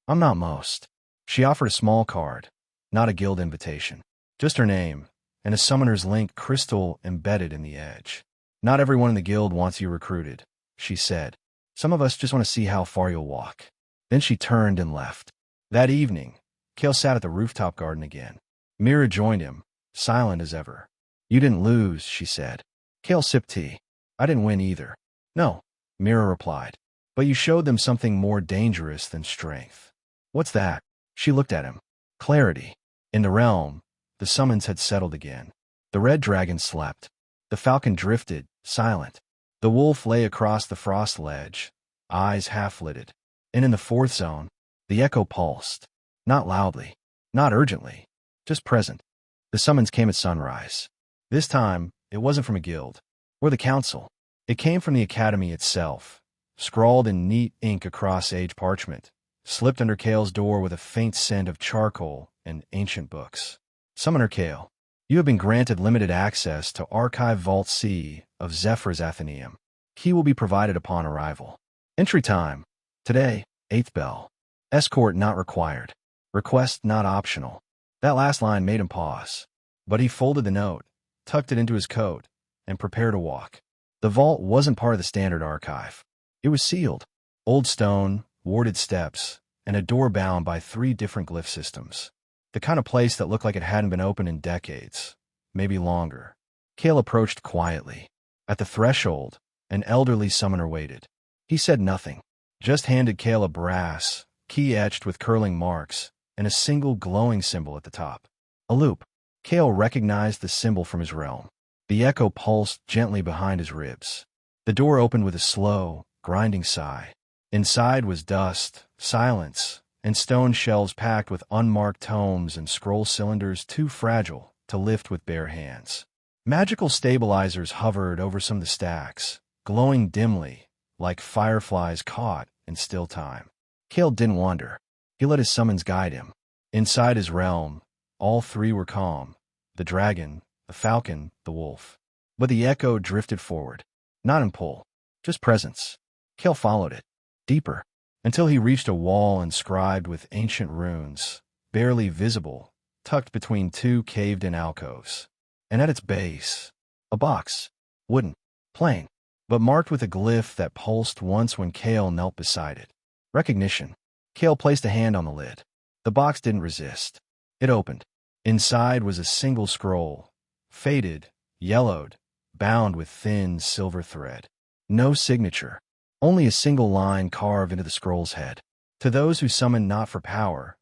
I'm not most. She offered a small card, not a guild invitation. Just her name, and a summoner's link crystal embedded in the edge. Not everyone in the guild wants you recruited, she said. Some of us just want to see how far you'll walk. Then she turned and left. That evening, Kael sat at the rooftop garden again. Mira joined him, silent as ever. You didn't lose, she said. Kael sipped tea. I didn't win either. No, Mira replied. But you showed them something more dangerous than strength. What's that? She looked at him. Clarity. In the realm, the summons had settled again. The red dragon slept. The falcon drifted, silent. The wolf lay across the frost ledge, eyes half-lidded. And in the fourth zone, the echo pulsed. Not loudly, not urgently, just present. The summons came at sunrise. This time, it wasn't from a guild, or the council. It came from the academy itself, scrawled in neat ink across age parchment, slipped under Kael's door with a faint scent of charcoal and ancient books. Summoner Kael, you have been granted limited access to Archive Vault C of Zephyr's Athenaeum. Key will be provided upon arrival. Entry time. Today, 8th bell. Escort not required. Request not optional. That last line made him pause. But he folded the note, tucked it into his coat, and prepared to walk. The vault wasn't part of the standard archive. It was sealed. Old stone, warded steps, and a door bound by 3 different glyph systems. The kind of place that looked like it hadn't been opened in decades, maybe longer. Kael approached quietly. At the threshold, an elderly summoner waited. He said nothing, just handed Kael a brass, key etched with curling marks, and a single glowing symbol at the top. A loop. Kael recognized the symbol from his realm. The echo pulsed gently behind his ribs. The door opened with a slow, grinding sigh. Inside was dust, silence, and stone shelves packed with unmarked tomes and scroll cylinders too fragile to lift with bare hands. Magical stabilizers hovered over some of the stacks, glowing dimly, like fireflies caught in still time. Kael didn't wander. He let his summons guide him. Inside his realm, all 3 were calm. The dragon, the falcon, the wolf. But the echo drifted forward. Not in pull, just presence. Kael followed it. deeper, until he reached a wall inscribed with ancient runes, barely visible, tucked between two caved-in alcoves. And at its base, a box, wooden, plain, but marked with a glyph that pulsed once when Kael knelt beside it. Recognition. Kael placed a hand on the lid. The box didn't resist. It opened. Inside was a single scroll, faded, yellowed, bound with thin silver thread. No signature. Only a single line carved into the scroll's head. To those who summon not for power,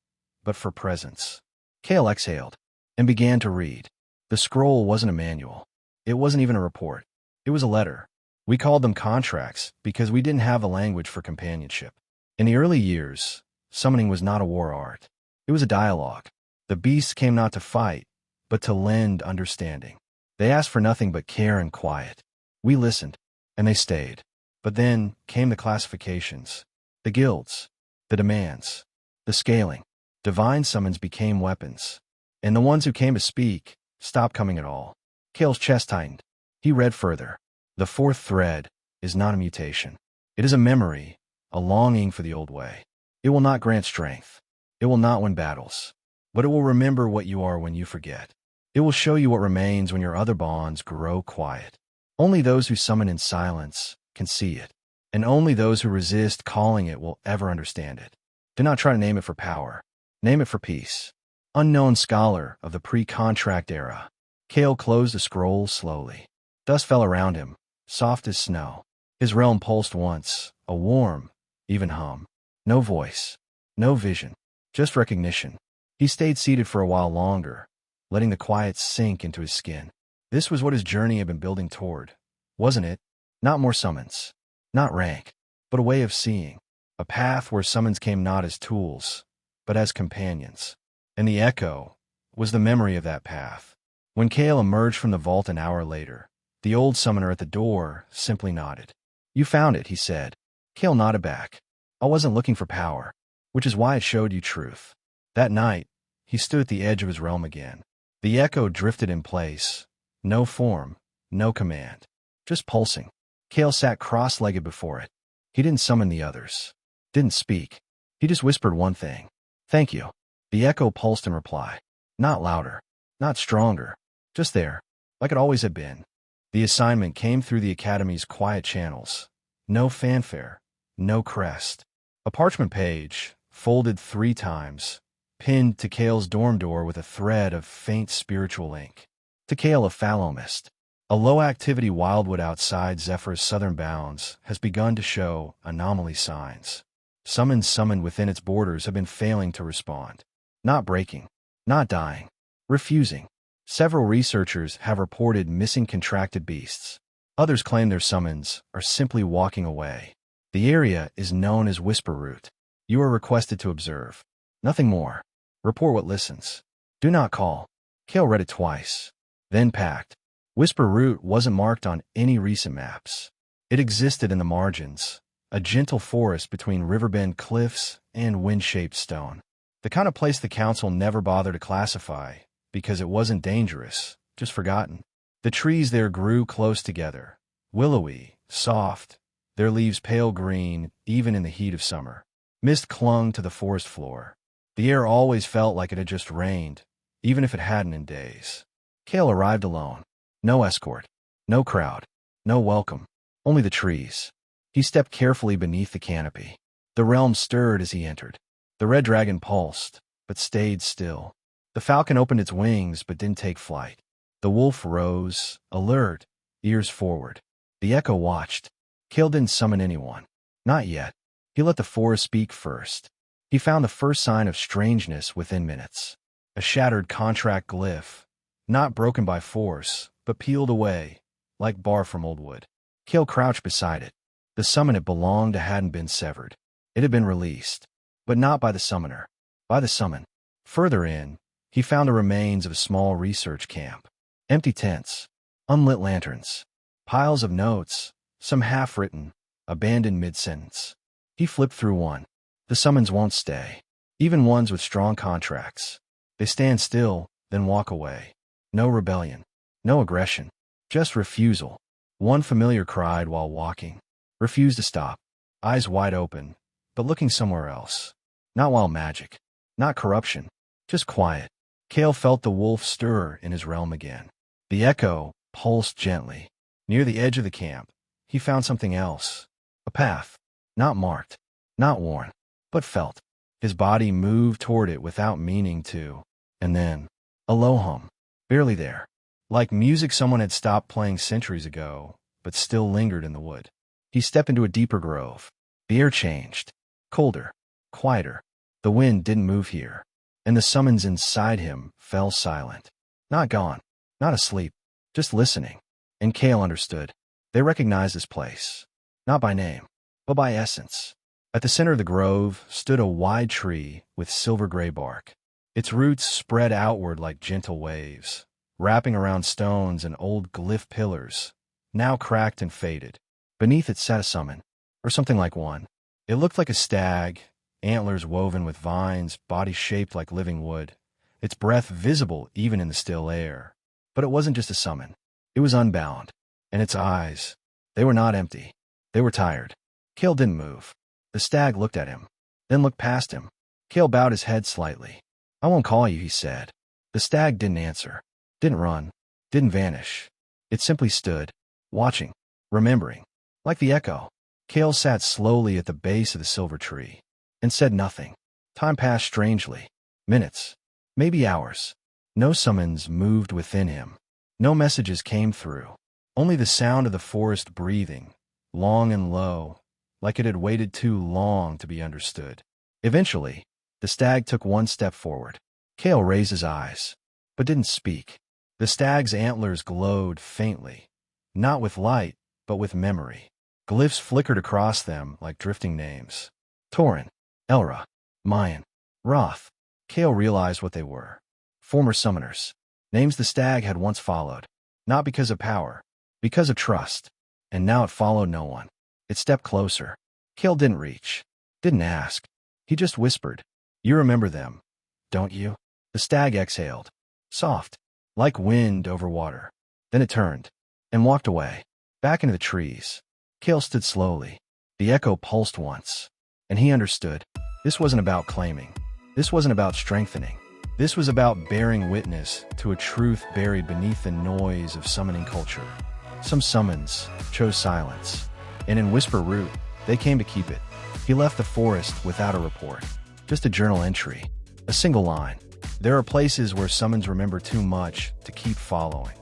but for presence. Kael exhaled and began to read. The scroll wasn't a manual. It wasn't even a report. It was a letter. We called them contracts because we didn't have a language for companionship. In the early years, summoning was not a war art. It was a dialogue. The beasts came not to fight, but to lend understanding. They asked for nothing but care and quiet. We listened, and they stayed. But then came the classifications, the guilds, the demands, the scaling. Divine summons became weapons, and the ones who came to speak stopped coming at all. Kael's chest tightened. He read further. The fourth thread is not a mutation. It is a memory, a longing for the old way. It will not grant strength. It will not win battles. But it will remember what you are when you forget. It will show you what remains when your other bonds grow quiet. Only those who summon in silence can see it, and only those who resist calling it will ever understand it. Do not try to name it for power. Name it for peace. Unknown scholar of the pre-contract era. Kael closed the scroll slowly. Dust fell around him, soft as snow. His realm pulsed once, a warm, even hum. No voice, no vision, just recognition. He stayed seated for a while longer, letting the quiet sink into his skin. This was what his journey had been building toward, wasn't it? Not more summons, not rank, but a way of seeing. A path where summons came not as tools, but as companions. And the echo was the memory of that path. When Kael emerged from the vault an hour later, the old summoner at the door simply nodded. You found it, he said. Kael nodded back. I wasn't looking for power, which is why it showed you truth. That night, he stood at the edge of his realm again. The echo drifted in place. No form, no command. Just pulsing. Kael sat cross-legged before it. He didn't summon the others. Didn't speak. He just whispered one thing. Thank you. The echo pulsed in reply. Not louder. Not stronger. Just there. Like it always had been. The assignment came through the Academy's quiet channels. No fanfare. No crest. A parchment page, folded 3 times, pinned to Kael's dorm door with a thread of faint spiritual ink. To Kael, a phallomist. A low-activity wildwood outside Zephyr's southern bounds has begun to show anomaly signs. Summons summoned within its borders have been failing to respond. Not breaking. Not dying. Refusing. Several researchers have reported missing contracted beasts. Others claim their summons are simply walking away. The area is known as Whisper Root. You are requested to observe. Nothing more. Report what listens. Do not call. Kael read it twice. Then packed. Whisper Root wasn't marked on any recent maps. It existed in the margins, a gentle forest between riverbend cliffs and wind-shaped stone. The kind of place the council never bothered to classify because it wasn't dangerous, just forgotten. The trees there grew close together, willowy, soft, their leaves pale green even in the heat of summer. Mist clung to the forest floor. The air always felt like it had just rained, even if it hadn't in days. Kael arrived alone. No escort. No crowd. No welcome. Only the trees. He stepped carefully beneath the canopy. The realm stirred as he entered. The red dragon pulsed, but stayed still. The falcon opened its wings but didn't take flight. The wolf rose, alert, ears forward. The echo watched. Kael didn't summon anyone. Not yet. He let the forest speak first. He found the first sign of strangeness within minutes. A shattered contract glyph, not broken by force, but peeled away, like bar from old wood. Kael crouched beside it. The summon it belonged to hadn't been severed. It had been released, but not by the summoner, by the summon. Further in, he found the remains of a small research camp. Empty tents, unlit lanterns, piles of notes, some half-written, abandoned mid-sentence. He flipped through one. The summons won't stay, even ones with strong contracts. They stand still, then walk away. No rebellion, no aggression, just refusal. One familiar cried while walking. Refused to stop. eyes wide open, but looking somewhere else. Not wild magic, not corruption, just quiet. Kael felt the wolf stir in his realm again. The echo pulsed gently. Near the edge of the camp, he found something else. A path. Not marked, not worn, but felt. His body moved toward it without meaning to. And then, a low hum. Barely there. Like music someone had stopped playing centuries ago, but still lingered in the wood. He stepped into a deeper grove. The air changed. Colder. Quieter. The wind didn't move here. And the summons inside him fell silent. Not gone. Not asleep. Just listening. And Kael understood. They recognized this place. Not by name, but by essence. At the center of the grove stood a wide tree with silver-gray bark. Its roots spread outward like gentle waves, wrapping around stones and old glyph pillars, now cracked and faded. Beneath it sat a summon, or something like one. It looked like a stag, antlers woven with vines, body shaped like living wood, its breath visible even in the still air. But it wasn't just a summon. It was unbound, and its eyes, they were not empty. They were tired. Kael didn't move. The stag looked at him, then looked past him. Kael bowed his head slightly. "I won't call you," he said. The stag didn't answer, didn't run, didn't vanish. It simply stood, watching, remembering. Like the echo, Kael sat slowly at the base of the silver tree and said nothing. Time passed strangely. Minutes, maybe hours. No summons moved within him. No messages came through. Only the sound of the forest breathing, long and low, like it had waited too long to be understood. Eventually, the stag took one step forward. Kael raised his eyes, but didn't speak. The stag's antlers glowed faintly, not with light, but with memory. Glyphs flickered across them like drifting names. Torin, Elra, Mayan, Roth. Kael realized what they were. Former summoners. Names the stag had once followed. Not because of power, because of trust. And now it followed no one. It stepped closer. Kael didn't reach, didn't ask. He just whispered, "You remember them, don't you?" The stag exhaled, soft, like wind over water. Then it turned and walked away, back into the trees. Kael stood slowly. The echo pulsed once, and he understood. This wasn't about claiming. This wasn't about strengthening. This was about bearing witness to a truth buried beneath the noise of summoning culture. Some summons chose silence, and in whisper root, they came to keep it. He left the forest without a report, just a journal entry, a single line. There are places where summons remember too much to keep following.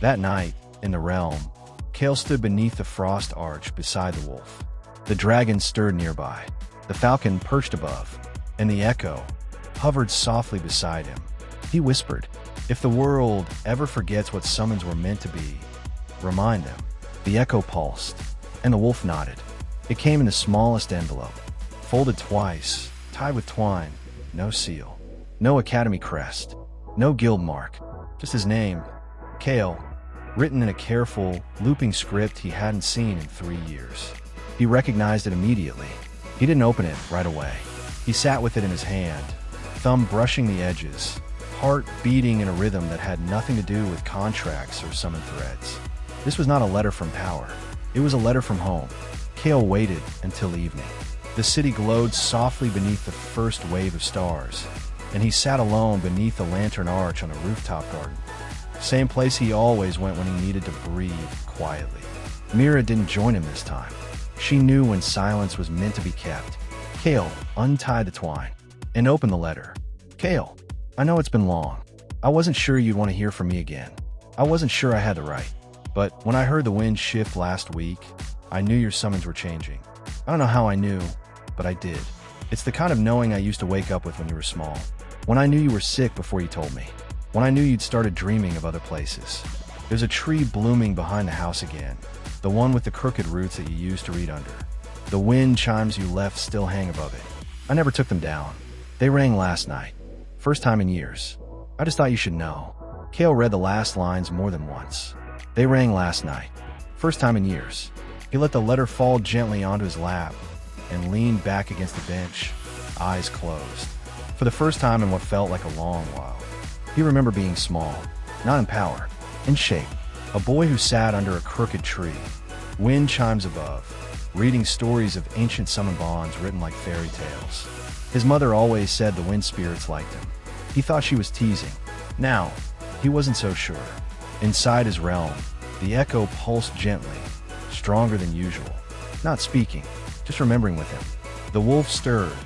That night, in the realm, Kael stood beneath the frost arch beside the wolf. The dragon stirred nearby, the falcon perched above, and the echo hovered softly beside him. He whispered, "If the world ever forgets what summons were meant to be, remind them." The echo pulsed, and the wolf nodded. It came in the smallest envelope, folded twice, tied with twine, no seal, no academy crest, no guild mark, just his name, Kael, written in a careful, looping script he hadn't seen in 3 years. He recognized it immediately. He didn't open it right away. He sat with it in his hand, thumb brushing the edges, heart beating in a rhythm that had nothing to do with contracts or summon threads. This was not a letter from power. It was a letter from home. Kael waited until evening. The city glowed softly beneath the first wave of stars, and he sat alone beneath the lantern arch on a rooftop garden. Same place he always went when he needed to breathe quietly. Mira didn't join him this time. She knew when silence was meant to be kept. Kael untied the twine and opened the letter. "Kael, I know it's been long. I wasn't sure you'd want to hear from me again. I wasn't sure I had the right. But when I heard the wind shift last week, I knew your summons were changing. I don't know how I knew, but I did. It's the kind of knowing I used to wake up with when you were small. When I knew you were sick before you told me. When I knew you'd started dreaming of other places. There's a tree blooming behind the house again. The one with the crooked roots that you used to read under. The wind chimes you left still hang above it. I never took them down. They rang last night. First time in years. I just thought you should know." Kael read the last lines more than once. They rang last night. First time in years. He let the letter fall gently onto his lap and leaned back against the bench, eyes closed. For the first time in what felt like a long while, he remembered being small, not in power, in shape. A boy who sat under a crooked tree, wind chimes above, reading stories of ancient summon bonds written like fairy tales. His mother always said the wind spirits liked him. He thought she was teasing. Now, he wasn't so sure. Inside his realm, the echo pulsed gently, stronger than usual. Not speaking, just remembering with him. The wolf stirred,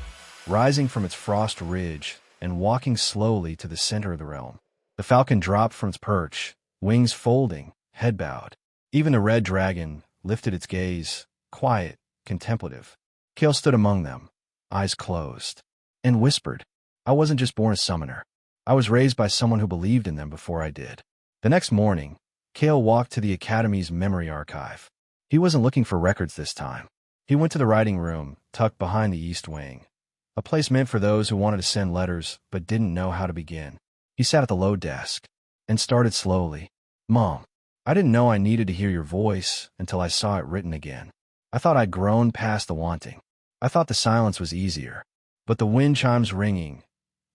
rising from its frost ridge and walking slowly to the center of the realm. The falcon dropped from its perch, wings folding, head bowed. Even the red dragon lifted its gaze, quiet, contemplative. Kael stood among them, eyes closed, and whispered, "I wasn't just born a summoner. I was raised by someone who believed in them before I did." The next morning, Kael walked to the Academy's memory archive. He wasn't looking for records this time. He went to the writing room, tucked behind the east wing, a place meant for those who wanted to send letters but didn't know how to begin. He sat at the low desk and started slowly. "Mom, I didn't know I needed to hear your voice until I saw it written again. I thought I'd grown past the wanting. I thought the silence was easier. But the wind chimes ringing,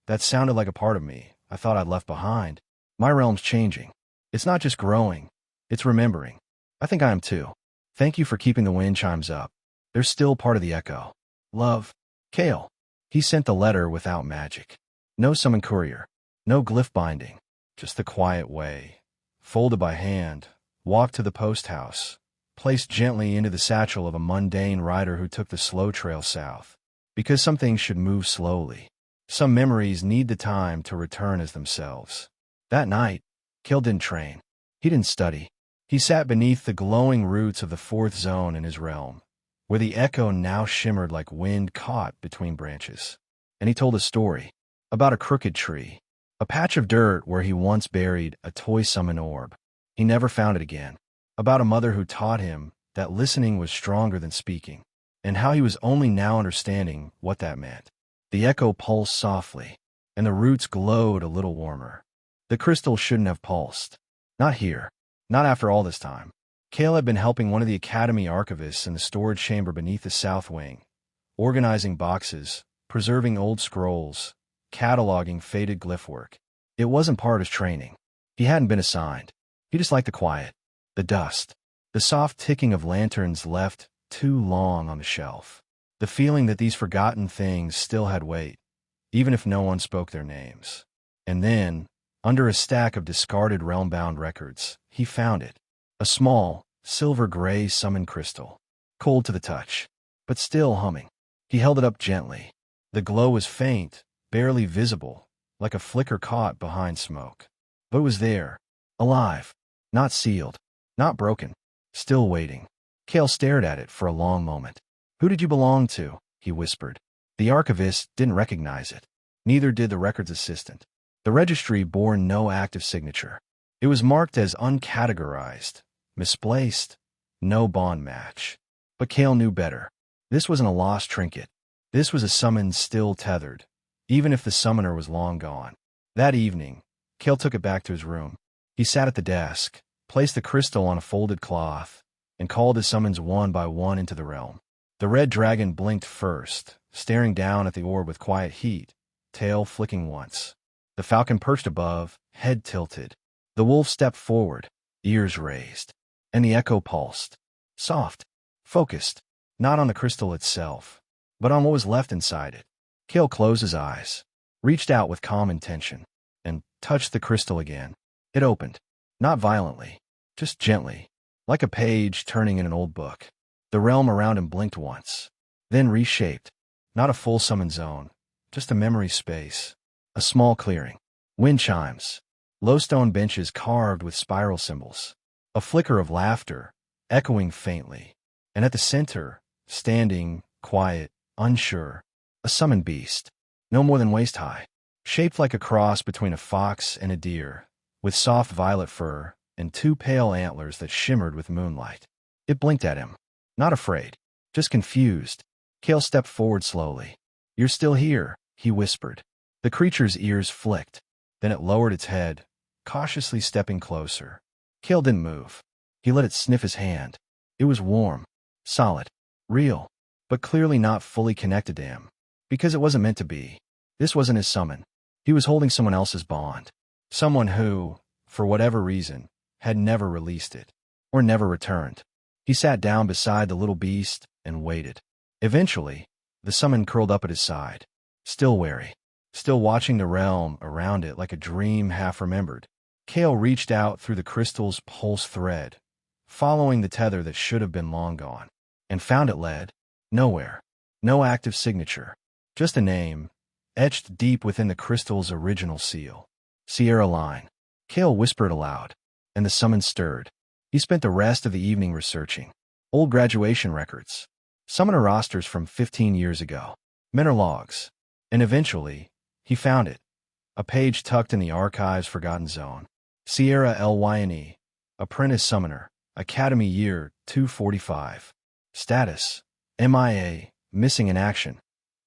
that sounded like a part of me I thought I'd left behind. My realm's changing. It's not just growing, it's remembering. I think I am too. Thank you for keeping the wind chimes up. They're still part of the echo. Love, Kael." He sent the letter without magic. No summon courier, no glyph binding, just the quiet way. Folded by hand, walked to the post house, placed gently into the satchel of a mundane rider who took the slow trail south. Because some things should move slowly. Some memories need the time to return as themselves. That night, Kael didn't train. He didn't study. He sat beneath the glowing roots of the fourth zone in his realm, where the echo now shimmered like wind caught between branches. And he told a story about a crooked tree, a patch of dirt where he once buried a toy summon orb. He never found it again. About a mother who taught him that listening was stronger than speaking, and how he was only now understanding what that meant. The echo pulsed softly, and the roots glowed a little warmer. The crystal shouldn't have pulsed. Not here. Not after all this time. Kael had been helping one of the Academy archivists in the storage chamber beneath the south wing, organizing boxes, preserving old scrolls, cataloging faded glyph work. It wasn't part of his training. He hadn't been assigned. He just liked the quiet, the dust, the soft ticking of lanterns left too long on the shelf, the feeling that these forgotten things still had weight, even if no one spoke their names. And then, under a stack of discarded realm-bound records, he found it. A small, silver-gray summon crystal, cold to the touch, but still humming. He held it up gently. The glow was faint, barely visible, like a flicker caught behind smoke. But it was there, alive, not sealed, not broken, still waiting. Kael stared at it for a long moment. "Who did you belong to?" he whispered. The archivist didn't recognize it. Neither did the records assistant. The registry bore no active signature. It was marked as uncategorized, misplaced, no bond match. But Kael knew better. This wasn't a lost trinket. This was a summon still tethered, even if the summoner was long gone. That evening, Kael took it back to his room. He sat at the desk, placed the crystal on a folded cloth, and called his summons one by one into the realm. The red dragon blinked first, staring down at the orb with quiet heat, tail flicking once. The falcon perched above, head tilted. The wolf stepped forward, ears raised. And the echo pulsed. Soft, focused, not on the crystal itself, but on what was left inside it. Kael closed his eyes, reached out with calm intention, and touched the crystal again. It opened, not violently, just gently, like a page turning in an old book. The realm around him blinked once, then reshaped. Not a full summon zone, just a memory space, a small clearing. Wind chimes, low stone benches carved with spiral symbols, a flicker of laughter, echoing faintly. And at the center, standing, quiet, unsure, a summon beast, no more than waist-high, shaped like a cross between a fox and a deer, with soft violet fur and two pale antlers that shimmered with moonlight. It blinked at him, not afraid, just confused. Kael stepped forward slowly. "You're still here," he whispered. The creature's ears flicked. Then it lowered its head, cautiously stepping closer. Kael didn't move. He let it sniff his hand. It was warm, solid, real, but clearly not fully connected to him. Because it wasn't meant to be. This wasn't his summon. He was holding someone else's bond. Someone who, for whatever reason, had never released it, or never returned. He sat down beside the little beast, and waited. Eventually, the summon curled up at his side, still wary, still watching the realm around it like a dream half-remembered. Kael reached out through the crystal's pulse thread, following the tether that should have been long gone, and found it led nowhere. No active signature, just a name, etched deep within the crystal's original seal. Sierra Line. Kael whispered aloud, and the summons stirred. He spent the rest of the evening researching old graduation records, summoner rosters from 15 years ago, mentor logs, and eventually, he found it. A page tucked in the archive's forgotten zone. Sierra Lyne, apprentice summoner, academy year 245. Status: MIA, missing in action.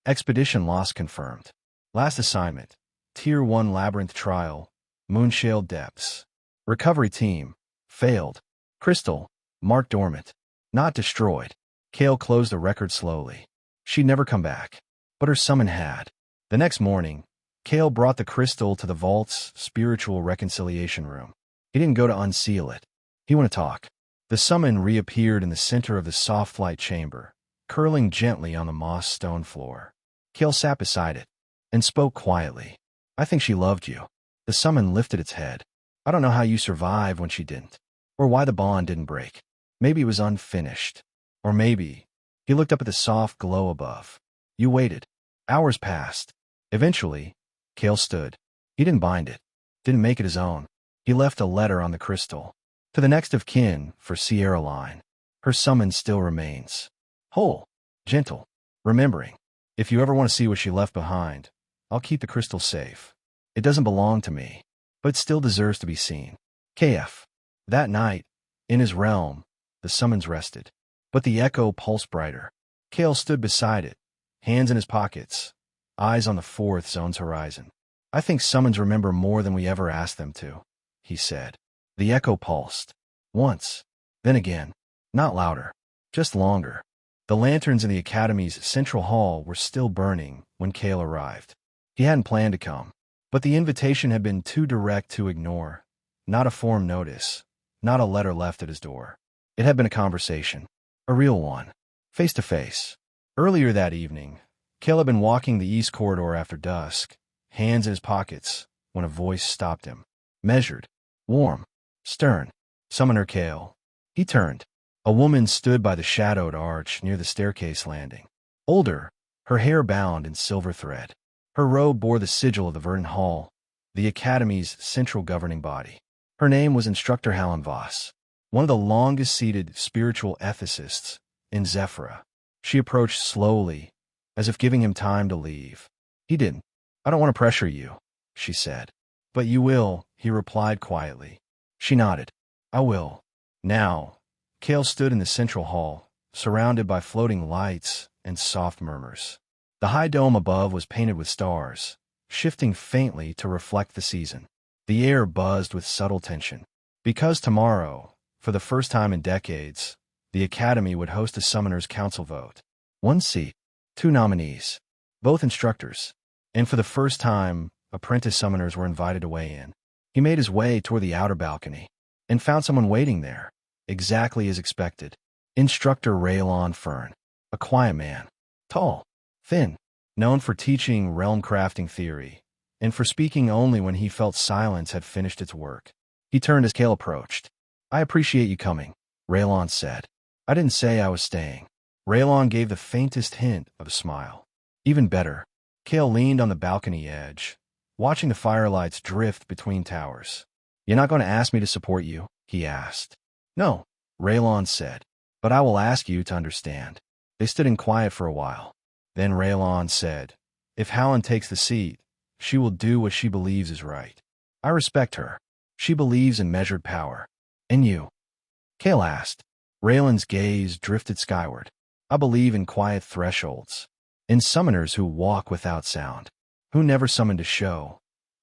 Expedition loss confirmed. Last assignment: Tier 1 Labyrinth Trial, Moonshale Depths. Recovery team: failed. Crystal: marked dormant. Not destroyed. Kael closed the record slowly. She'd never come back. But her summon had. The next morning, Kael brought the crystal to the vault's spiritual reconciliation room. He didn't go to unseal it. He wanted to talk. The summon reappeared in the center of the soft light chamber, curling gently on the moss stone floor. Kael sat beside it and spoke quietly. I think she loved you. The summon lifted its head. I don't know how you survived when she didn't, or why the bond didn't break. Maybe it was unfinished. Or maybe... He looked up at the soft glow above. You waited. Hours passed. Eventually, Kael stood. He didn't bind it, didn't make it his own. He left a letter on the crystal. To the next of kin for Sierra Line. Her summon still remains. Whole. Gentle. Remembering. If you ever want to see what she left behind, I'll keep the crystal safe. It doesn't belong to me, but it still deserves to be seen. KF. That night, in his realm, the summons rested. But the echo pulsed brighter. Kael stood beside it, hands in his pockets, eyes on the fourth zone's horizon. I think summons remember more than we ever asked them to, he said. The echo pulsed. Once. Then again. Not louder. Just longer. The lanterns in the Academy's central hall were still burning when Kael arrived. He hadn't planned to come, but the invitation had been too direct to ignore. Not a form notice. Not a letter left at his door. It had been a conversation. A real one. Face to face. Earlier that evening, Kael had been walking the east corridor after dusk, hands in his pockets, when a voice stopped him. Measured. Warm. Stern. Summoner Kael. He turned. A woman stood by the shadowed arch near the staircase landing. Older, her hair bound in silver thread. Her robe bore the sigil of the Verdant Hall, the Academy's central governing body. Her name was Instructor Hallan Voss, one of the longest-seated spiritual ethicists in Zephyra. She approached slowly, as if giving him time to leave. He didn't. I don't want to pressure you, she said. But you will, he replied quietly. She nodded. I will. Now, Kael stood in the central hall, surrounded by floating lights and soft murmurs. The high dome above was painted with stars, shifting faintly to reflect the season. The air buzzed with subtle tension. Because tomorrow, for the first time in decades, the Academy would host a Summoners' Council vote. 1 seat, 2 nominees, both instructors. And for the first time, apprentice summoners were invited to weigh in. He made his way toward the outer balcony and found someone waiting there, exactly as expected. Instructor Raylon Fern, a quiet man, tall, thin, known for teaching realm crafting theory, and for speaking only when he felt silence had finished its work. He turned as Kael approached. I appreciate you coming, Raylon said. I didn't say I was staying. Raylon gave the faintest hint of a smile. Even better. Kael leaned on the balcony edge, watching the firelights drift between towers. You're not going to ask me to support you? He asked. No, Raylon said, but I will ask you to understand. They stood in quiet for a while. Then Raylon said, if Hallan takes the seat, she will do what she believes is right. I respect her. She believes in measured power. And you? Kael asked. Raylon's gaze drifted skyward. I believe in quiet thresholds. In summoners who walk without sound. Who never summon to show,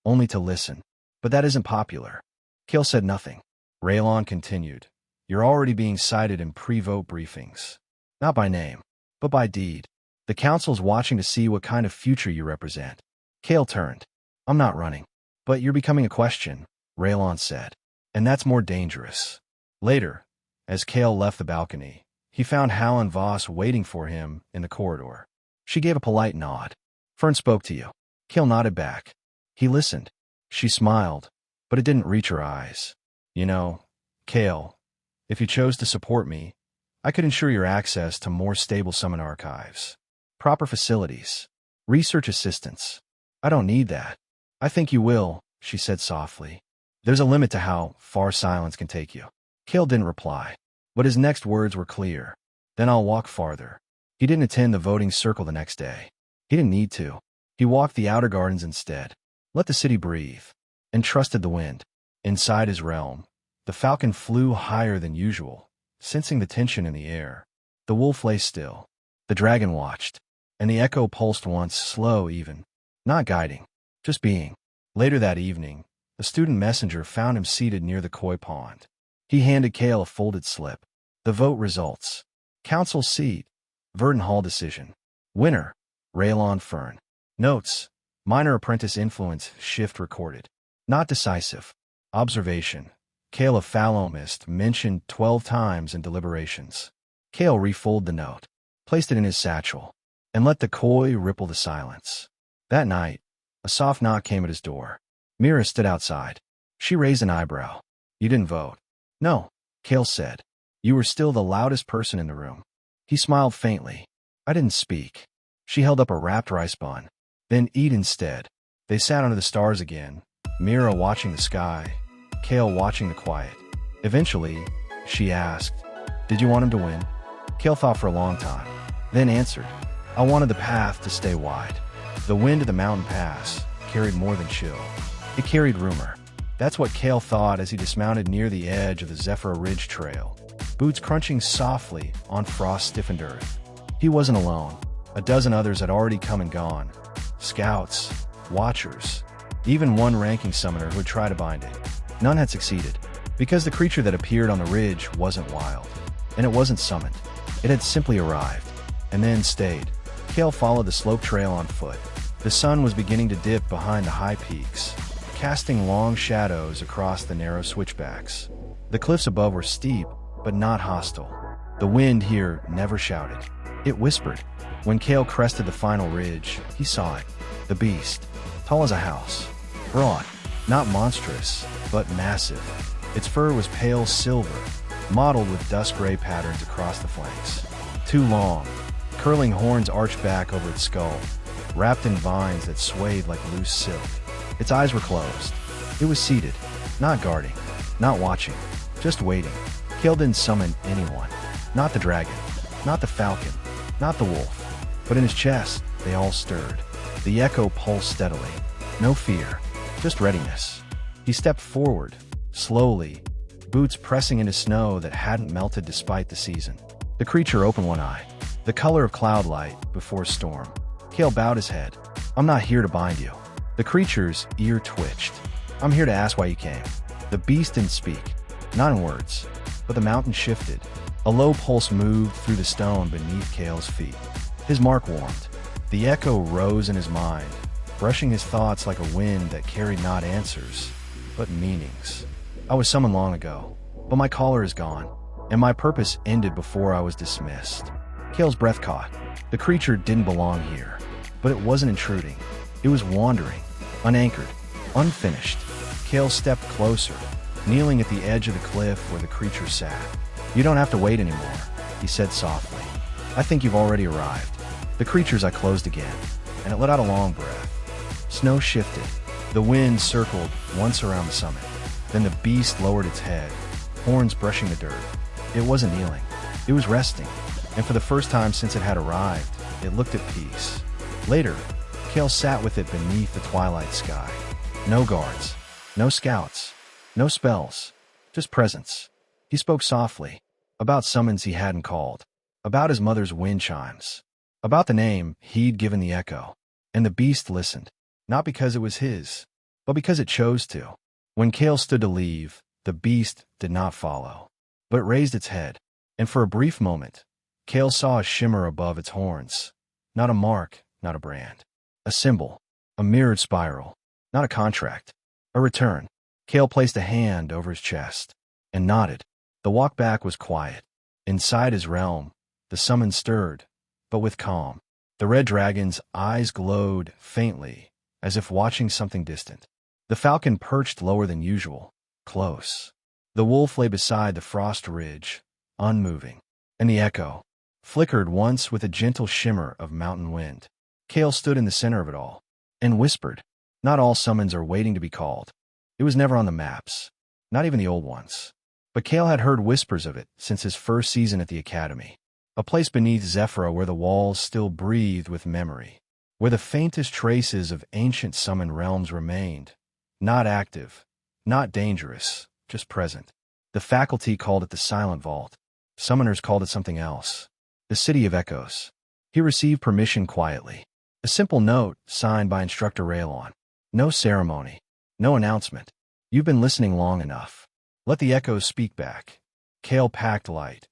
only to listen. But that isn't popular. Kael said nothing. Raylon continued. You're already being cited in pre-vote briefings. Not by name, but by deed. The council's watching to see what kind of future you represent. Kael turned. I'm not running. But you're becoming a question, Raylon said. And that's more dangerous. Later, as Kael left the balcony, he found Hal and Voss waiting for him in the corridor. She gave a polite nod. Fern spoke to you. Kael nodded back. He listened. She smiled, but it didn't reach her eyes. You know, Kael, if you chose to support me, I could ensure your access to more stable summon archives. Proper facilities. Research assistance. I don't need that. I think you will, she said softly. There's a limit to how far silence can take you. Kael didn't reply, but his next words were clear. Then I'll walk farther. He didn't attend the voting circle the next day. He didn't need to. He walked the outer gardens instead. Let the city breathe. And trusted the wind. Inside his realm, the falcon flew higher than usual, sensing the tension in the air. The wolf lay still. The dragon watched. And the echo pulsed once, slow even. Not guiding, just being. Later that evening, a student messenger found him seated near the koi pond. He handed Kael a folded slip. The vote results. Council seat. Verdon Hall decision. Winner. Raylon Fern. Notes. Minor apprentice influence shift recorded. Not decisive. Observation. Kael of Falomist mentioned 12 times in deliberations. Kael refolded the note, placed it in his satchel, and let the koi ripple the silence. That night, a soft knock came at his door. Mira stood outside. She raised an eyebrow. You didn't vote. No, Kael said. You were still the loudest person in the room. He smiled faintly. I didn't speak. She held up a wrapped rice bun. Then eat instead. They sat under the stars again, Mira watching the sky, Kael watching the quiet. Eventually, she asked, Did you want him to win? Kael thought for a long time, then answered, I wanted the path to stay wide. The wind of the mountain pass carried more than chill. It carried rumor. That's what Kael thought as he dismounted near the edge of the Zephyr Ridge Trail, boots crunching softly on frost-stiffened earth. He wasn't alone. A dozen others had already come and gone. Scouts, watchers, even one ranking summoner who had tried to bind it. None had succeeded, because the creature that appeared on the ridge wasn't wild, and it wasn't summoned. It had simply arrived, and then stayed. Kael followed the slope trail on foot. The sun was beginning to dip behind the high peaks, casting long shadows across the narrow switchbacks. The cliffs above were steep, but not hostile. The wind here never shouted. It whispered. When Kael crested the final ridge, he saw it. The beast, tall as a house, broad, not monstrous, but massive. Its fur was pale silver, mottled with dust gray patterns across the flanks. Too long, curling horns arched back over its skull, wrapped in vines that swayed like loose silk. Its eyes were closed. It was seated, not guarding, not watching, just waiting. Kael didn't summon anyone. Not the dragon, not the falcon, not the wolf. But in his chest, they all stirred. The echo pulsed steadily. No fear, just readiness. He stepped forward, slowly, boots pressing into snow that hadn't melted despite the season. The creature opened one eye, the color of cloud light before storm. Kael bowed his head. I'm not here to bind you. The creature's ear twitched. I'm here to ask why you came. The beast didn't speak, not in words, but the mountain shifted. A low pulse moved through the stone beneath Kael's feet. His mark warmed. The echo rose in his mind, brushing his thoughts like a wind that carried not answers, but meanings. I was summoned long ago, but my caller is gone, and my purpose ended before I was dismissed. Kael's breath caught. The creature didn't belong here, but it wasn't intruding. It was wandering, unanchored, unfinished. Kael stepped closer, kneeling at the edge of the cliff where the creature sat. You don't have to wait anymore, he said softly. I think you've already arrived. The creature's eye closed again, and it let out a long breath. Snow shifted. The wind circled once around the summit. Then the beast lowered its head, horns brushing the dirt. It wasn't kneeling. It was resting, and for the first time since it had arrived, it looked at peace. Later, Kael sat with it beneath the twilight sky. No guards, no scouts, no spells, just presence. He spoke softly, about summons he hadn't called, about his mother's wind chimes, about the name he'd given the echo. And the beast listened, not because it was his, but because it chose to. When Kael stood to leave, the beast did not follow, but raised its head, and for a brief moment, Kael saw a shimmer above its horns. Not a mark, not a brand. A symbol, a mirrored spiral, not a contract, a return. Kael placed a hand over his chest and nodded. The walk back was quiet. Inside his realm, the summon stirred, but with calm. The red dragon's eyes glowed faintly, as if watching something distant. The falcon perched lower than usual, close. The wolf lay beside the frost ridge, unmoving. And the echo flickered once with a gentle shimmer of mountain wind. Kael stood in the center of it all, and whispered, "Not all summons are waiting to be called." It was never on the maps, not even the old ones. But Kael had heard whispers of it since his first season at the academy. A place beneath Zephyra where the walls still breathed with memory, where the faintest traces of ancient summoned realms remained, not active, not dangerous, just present. The faculty called it the Silent Vault. Summoners called it something else. The City of Echoes. He received permission quietly. A simple note signed by Instructor Raylon. No ceremony. No announcement. "You've been listening long enough. Let the echoes speak back." Kael packed light.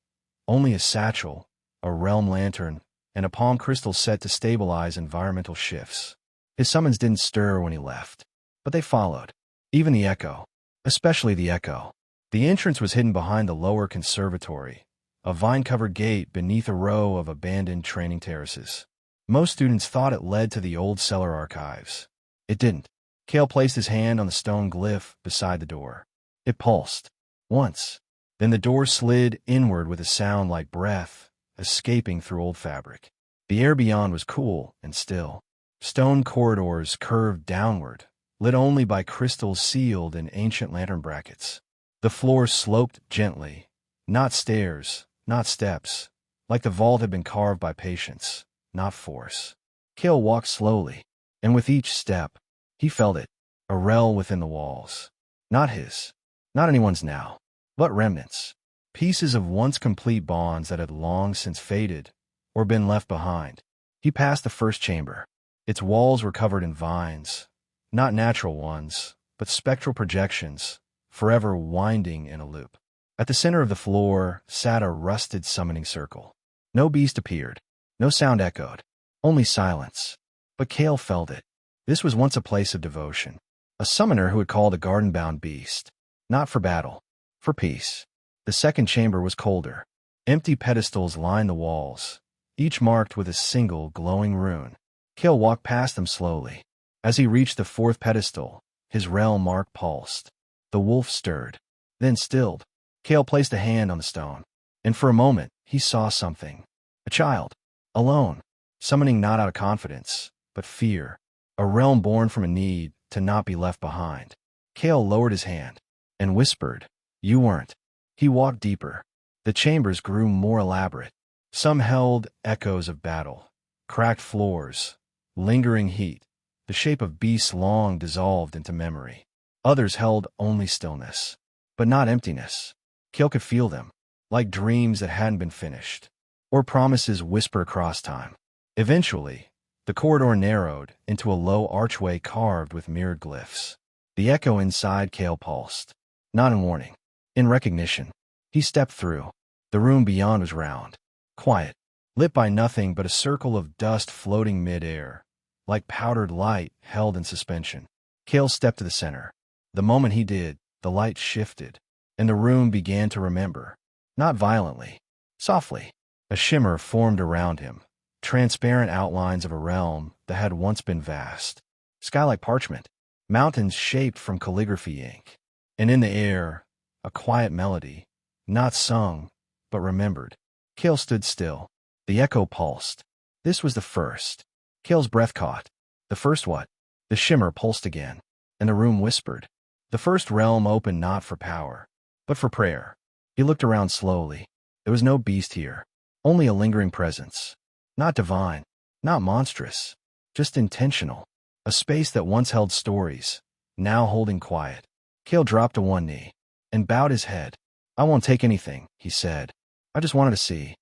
Only a satchel, a realm lantern, and a palm crystal set to stabilize environmental shifts. His summons didn't stir when he left, but they followed. Even the echo. Especially the echo. The entrance was hidden behind the lower conservatory, a vine-covered gate beneath a row of abandoned training terraces. Most students thought it led to the old cellar archives. It didn't. Kael placed his hand on the stone glyph beside the door. It pulsed. Once. Then the door slid inward with a sound like breath, escaping through old fabric. The air beyond was cool and still. Stone corridors curved downward, lit only by crystals sealed in ancient lantern brackets. The floor sloped gently. Not stairs, not steps. Like the vault had been carved by patience, not force. Kael walked slowly, and with each step, he felt it, a rel within the walls. Not his, not anyone's now, but remnants. Pieces of once complete bonds that had long since faded or been left behind. He passed the first chamber. Its walls were covered in vines, not natural ones, but spectral projections, forever winding in a loop. At the center of the floor sat a rusted summoning circle. No beast appeared, no sound echoed, only silence. But Kael felt it. This was once a place of devotion. A summoner who had called a garden-bound beast, not for battle, for peace. The second chamber was colder. Empty pedestals lined the walls, each marked with a single glowing rune. Kael walked past them slowly. As he reached the fourth pedestal, his realm mark pulsed. The wolf stirred, then stilled. Kael placed a hand on the stone, and for a moment he saw something. A child, alone, summoning not out of confidence, but fear. A realm born from a need to not be left behind. Kael lowered his hand and whispered, "You weren't." He walked deeper. The chambers grew more elaborate. Some held echoes of battle, cracked floors, lingering heat, the shape of beasts long dissolved into memory. Others held only stillness, but not emptiness. Kael could feel them, like dreams that hadn't been finished, or promises whisper across time. Eventually, the corridor narrowed into a low archway carved with mirrored glyphs. The echo inside Kael pulsed, not in warning, in recognition. He stepped through. The room beyond was round, quiet, lit by nothing but a circle of dust floating mid-air, like powdered light held in suspension. Kael stepped to the center. The moment he did, the light shifted, and the room began to remember. Not violently, softly. A shimmer formed around him, transparent outlines of a realm that had once been vast. Sky like parchment, mountains shaped from calligraphy ink. And in the air, a quiet melody, not sung, but remembered. Kael stood still. The echo pulsed. This was the first. Kael's breath caught. The first what? The shimmer pulsed again, and the room whispered. The first realm opened not for power, but for prayer. He looked around slowly. There was no beast here, only a lingering presence. Not divine, not monstrous, just intentional. A space that once held stories, now holding quiet. Kael dropped to one knee and bowed his head. "I won't take anything," he said. "I just wanted to see."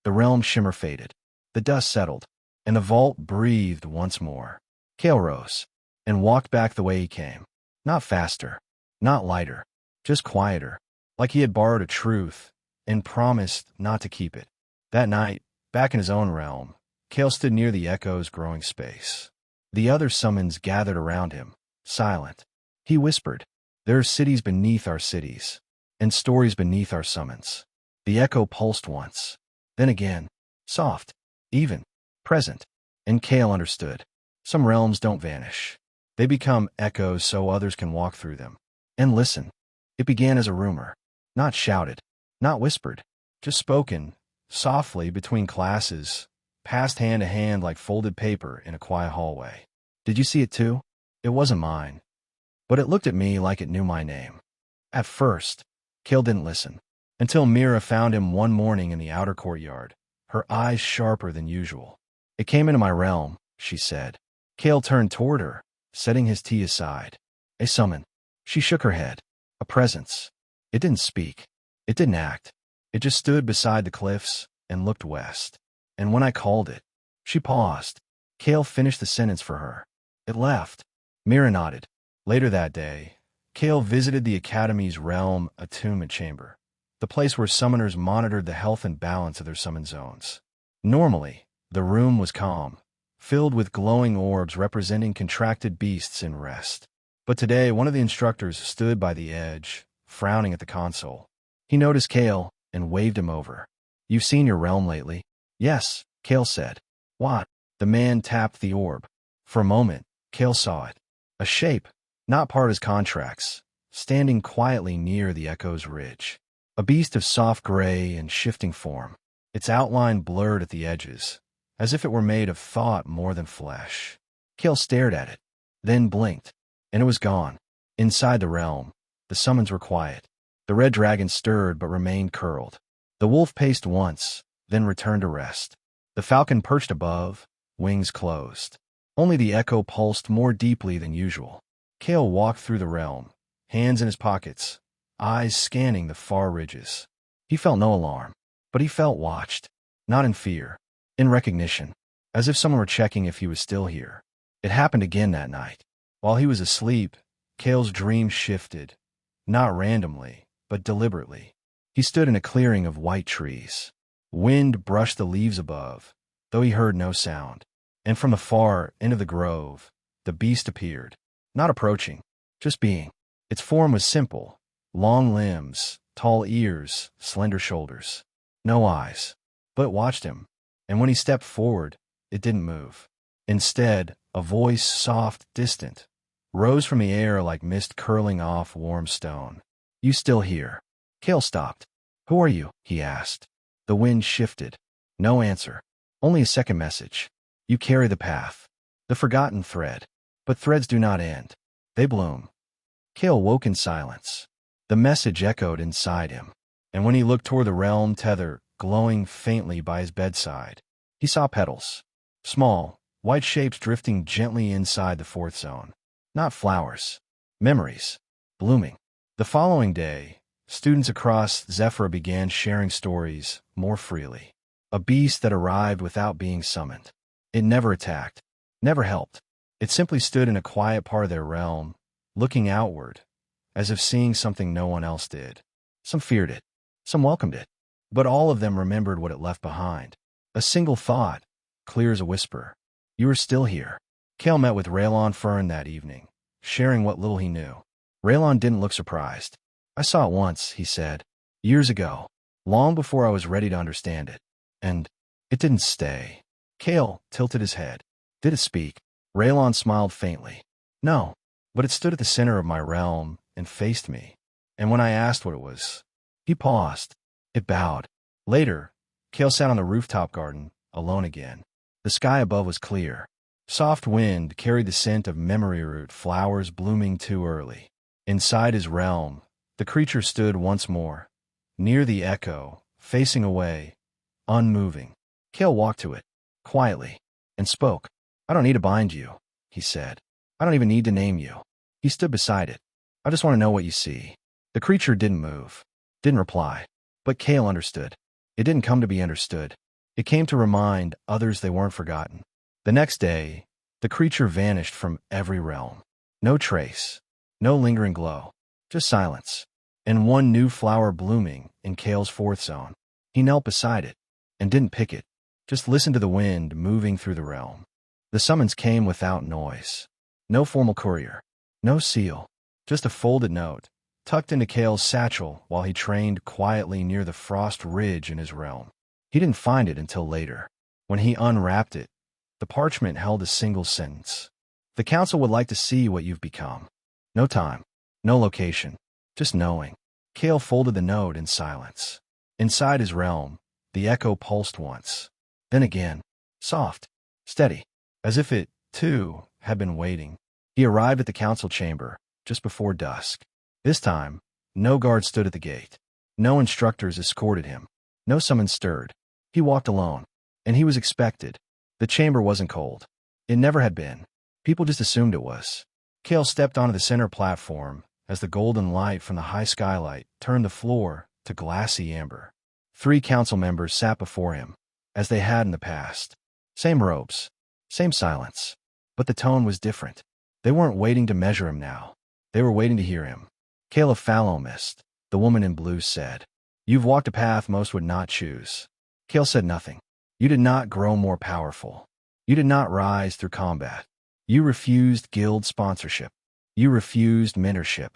The realm shimmer faded. The dust settled, and the vault breathed once more. Kael rose and walked back the way he came. Not faster, not lighter, just quieter, like he had borrowed a truth and promised not to keep it. That night, back in his own realm, Kael stood near the echo's growing space. The other summons gathered around him, silent. He whispered, "There are cities beneath our cities, and stories beneath our summons. The echo pulsed once. Then again. Soft. Even. Present. And Kael understood. Some realms don't vanish. They become echoes so others can walk through them. And listen. It began as a rumor. Not shouted. Not whispered. Just spoken. Softly between classes. Passed hand to hand like folded paper in a quiet hallway. Did you see it too? It wasn't mine. But it looked at me like it knew my name. At first, Kael didn't listen. Until Mira found him one morning in the outer courtyard, her eyes sharper than usual. It came into my realm, she said. Kael turned toward her, setting his tea aside. A summon. She shook her head. A presence. It didn't speak. It didn't act. It just stood beside the cliffs and looked west. And when I called it, she paused. Kael finished the sentence for her. It left. Mira nodded. Later that day, Kael visited the Academy's realm attunement chamber, the place where summoners monitored the health and balance of their summon zones. Normally, the room was calm, filled with glowing orbs representing contracted beasts in rest. But today, one of the instructors stood by the edge, frowning at the console. He noticed Kael and waved him over. You've seen your realm lately? Yes, Kael said. What? The man tapped the orb. For a moment, Kael saw it. A shape, not part of his contracts, standing quietly near the echo's ridge. A beast of soft gray and shifting form, its outline blurred at the edges, as if it were made of thought more than flesh. Kael stared at it, then blinked, and it was gone. Inside the realm, the summons were quiet. The red dragon stirred but remained curled. The wolf paced once, then returned to rest. The falcon perched above, wings closed. Only the echo pulsed more deeply than usual. Kael walked through the realm, hands in his pockets, eyes scanning the far ridges. He felt no alarm, but he felt watched, not in fear, in recognition, as if someone were checking if he was still here. It happened again that night. While he was asleep, Kael's dream shifted, not randomly, but deliberately. He stood in a clearing of white trees. Wind brushed the leaves above, though he heard no sound. And from the far end of the grove, the beast appeared, not approaching, just being. Its form was simple, long limbs, tall ears, slender shoulders. No eyes, but it watched him, and when he stepped forward, it didn't move. Instead, a voice, soft, distant, rose from the air like mist curling off warm stone. You still here? Kael stopped. Who are you? He asked. The wind shifted. No answer. Only a second message. You carry the path. The forgotten thread. But threads do not end. They bloom. Kael woke in silence. The message echoed inside him, and when he looked toward the realm tether glowing faintly by his bedside, he saw petals. Small, white shapes drifting gently inside the fourth zone. Not flowers. Memories. Blooming. The following day, students across Zephyr began sharing stories more freely. A beast that arrived without being summoned. It never attacked. Never helped. It simply stood in a quiet part of their realm, looking outward, as if seeing something no one else did. Some feared it. Some welcomed it. But all of them remembered what it left behind. A single thought, clear as a whisper. You are still here. Kael met with Raylon Fern that evening, sharing what little he knew. Raylon didn't look surprised. I saw it once, he said. Years ago. Long before I was ready to understand it. And it didn't stay. Kael tilted his head. Did it speak? Raylon smiled faintly. No, but it stood at the center of my realm and faced me. And when I asked what it was, he paused. It bowed. Later, Kael sat on the rooftop garden, alone again. The sky above was clear. Soft wind carried the scent of memory root flowers blooming too early. Inside his realm, the creature stood once more, near the echo, facing away, unmoving. Kael walked to it, quietly, and spoke. I don't need to bind you, he said. I don't even need to name you. He stood beside it. I just want to know what you see. The creature didn't move, didn't reply. But Kael understood. It didn't come to be understood. It came to remind others they weren't forgotten. The next day, the creature vanished from every realm. No trace, no lingering glow, just silence. And one new flower blooming in Kael's fourth zone. He knelt beside it, and didn't pick it, just listened to the wind moving through the realm. The summons came without noise. No formal courier, no seal, just a folded note, tucked into Kael's satchel while he trained quietly near the frost ridge in his realm. He didn't find it until later. When he unwrapped it, the parchment held a single sentence. The council would like to see what you've become. No time, no location, just knowing. Kael folded the note in silence. Inside his realm, the echo pulsed once. Then again, soft, steady, as if it, too, had been waiting. He arrived at the council chamber just before dusk. This time, no guard stood at the gate. No instructors escorted him. No summons stirred. He walked alone, and he was expected. The chamber wasn't cold. It never had been. People just assumed it was. Kael stepped onto the center platform as the golden light from the high skylight turned the floor to glassy amber. 3 council members sat before him, as they had in the past. Same robes, same silence. But the tone was different. They weren't waiting to measure him now. They were waiting to hear him. Kael of Falomist, the woman in blue said, "You've walked a path most would not choose." Kael said nothing. You did not grow more powerful. You did not rise through combat. You refused guild sponsorship. You refused mentorship.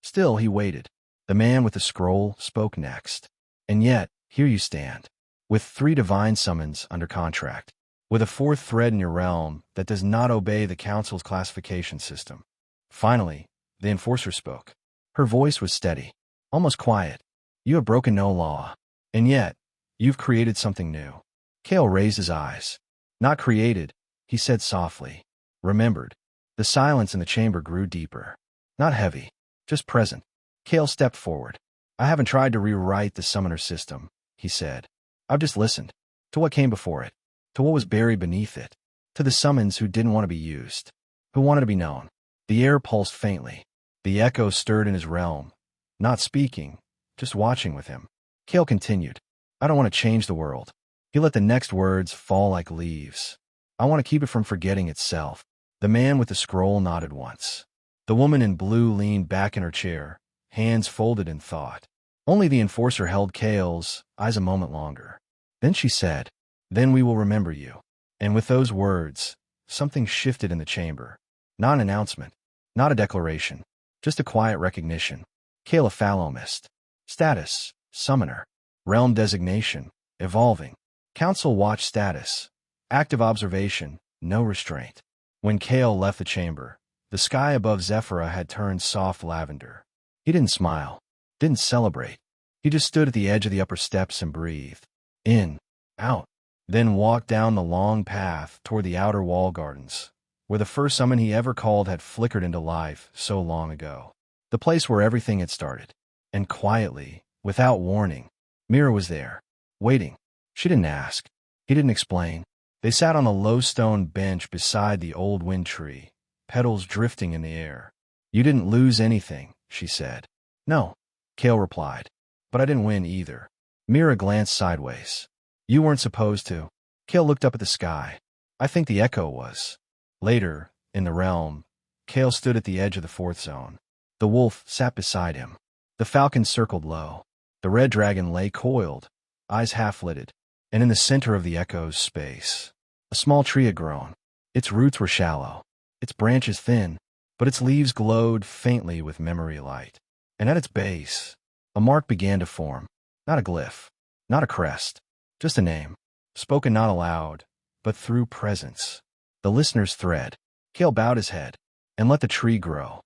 Still, he waited. The man with the scroll spoke next. And yet, here you stand, with 3 divine summons under contract, with a 4th thread in your realm that does not obey the council's classification system. Finally, the enforcer spoke. Her voice was steady, almost quiet. You have broken no law, and yet, you've created something new. Kael raised his eyes. Not created, he said softly. Remembered. The silence in the chamber grew deeper. Not heavy, just present. Kael stepped forward. I haven't tried to rewrite the summoner system, he said. I've just listened to what came before it, to what was buried beneath it, to the summons who didn't want to be used, who wanted to be known. The air pulsed faintly. The echo stirred in his realm, not speaking, just watching with him. Kael continued. I don't want to change the world. He let the next words fall like leaves. I want to keep it from forgetting itself. The man with the scroll nodded once. The woman in blue leaned back in her chair, hands folded in thought. Only the enforcer held Kael's eyes a moment longer. Then she said, "Then we will remember you." And with those words, something shifted in the chamber. Not an announcement, not a declaration, just a quiet recognition. Kael of Falomist. Status, summoner. Realm designation, evolving. Council watch status. Active observation, no restraint. When Kael left the chamber, the sky above Zephyra had turned soft lavender. He didn't smile, didn't celebrate. He just stood at the edge of the upper steps and breathed. In, out, then walked down the long path toward the outer wall gardens, where the first summon he ever called had flickered into life so long ago. The place where everything had started. And quietly, without warning, Mira was there, waiting. She didn't ask. He didn't explain. They sat on a low stone bench beside the old wind tree, petals drifting in the air. You didn't lose anything, she said. No, Kael replied. But I didn't win either. Mira glanced sideways. You weren't supposed to. Kael looked up at the sky. I think the echo was. Later, in the realm, Kael stood at the edge of the 4th zone. The wolf sat beside him. The falcon circled low. The red dragon lay coiled, eyes half-lidded. And in the center of the echo's space, a small tree had grown. Its roots were shallow, its branches thin, but its leaves glowed faintly with memory light. And at its base, a mark began to form. Not a glyph, not a crest, just a name, spoken not aloud, but through presence. The listener's thread. Kael bowed his head and let the tree grow.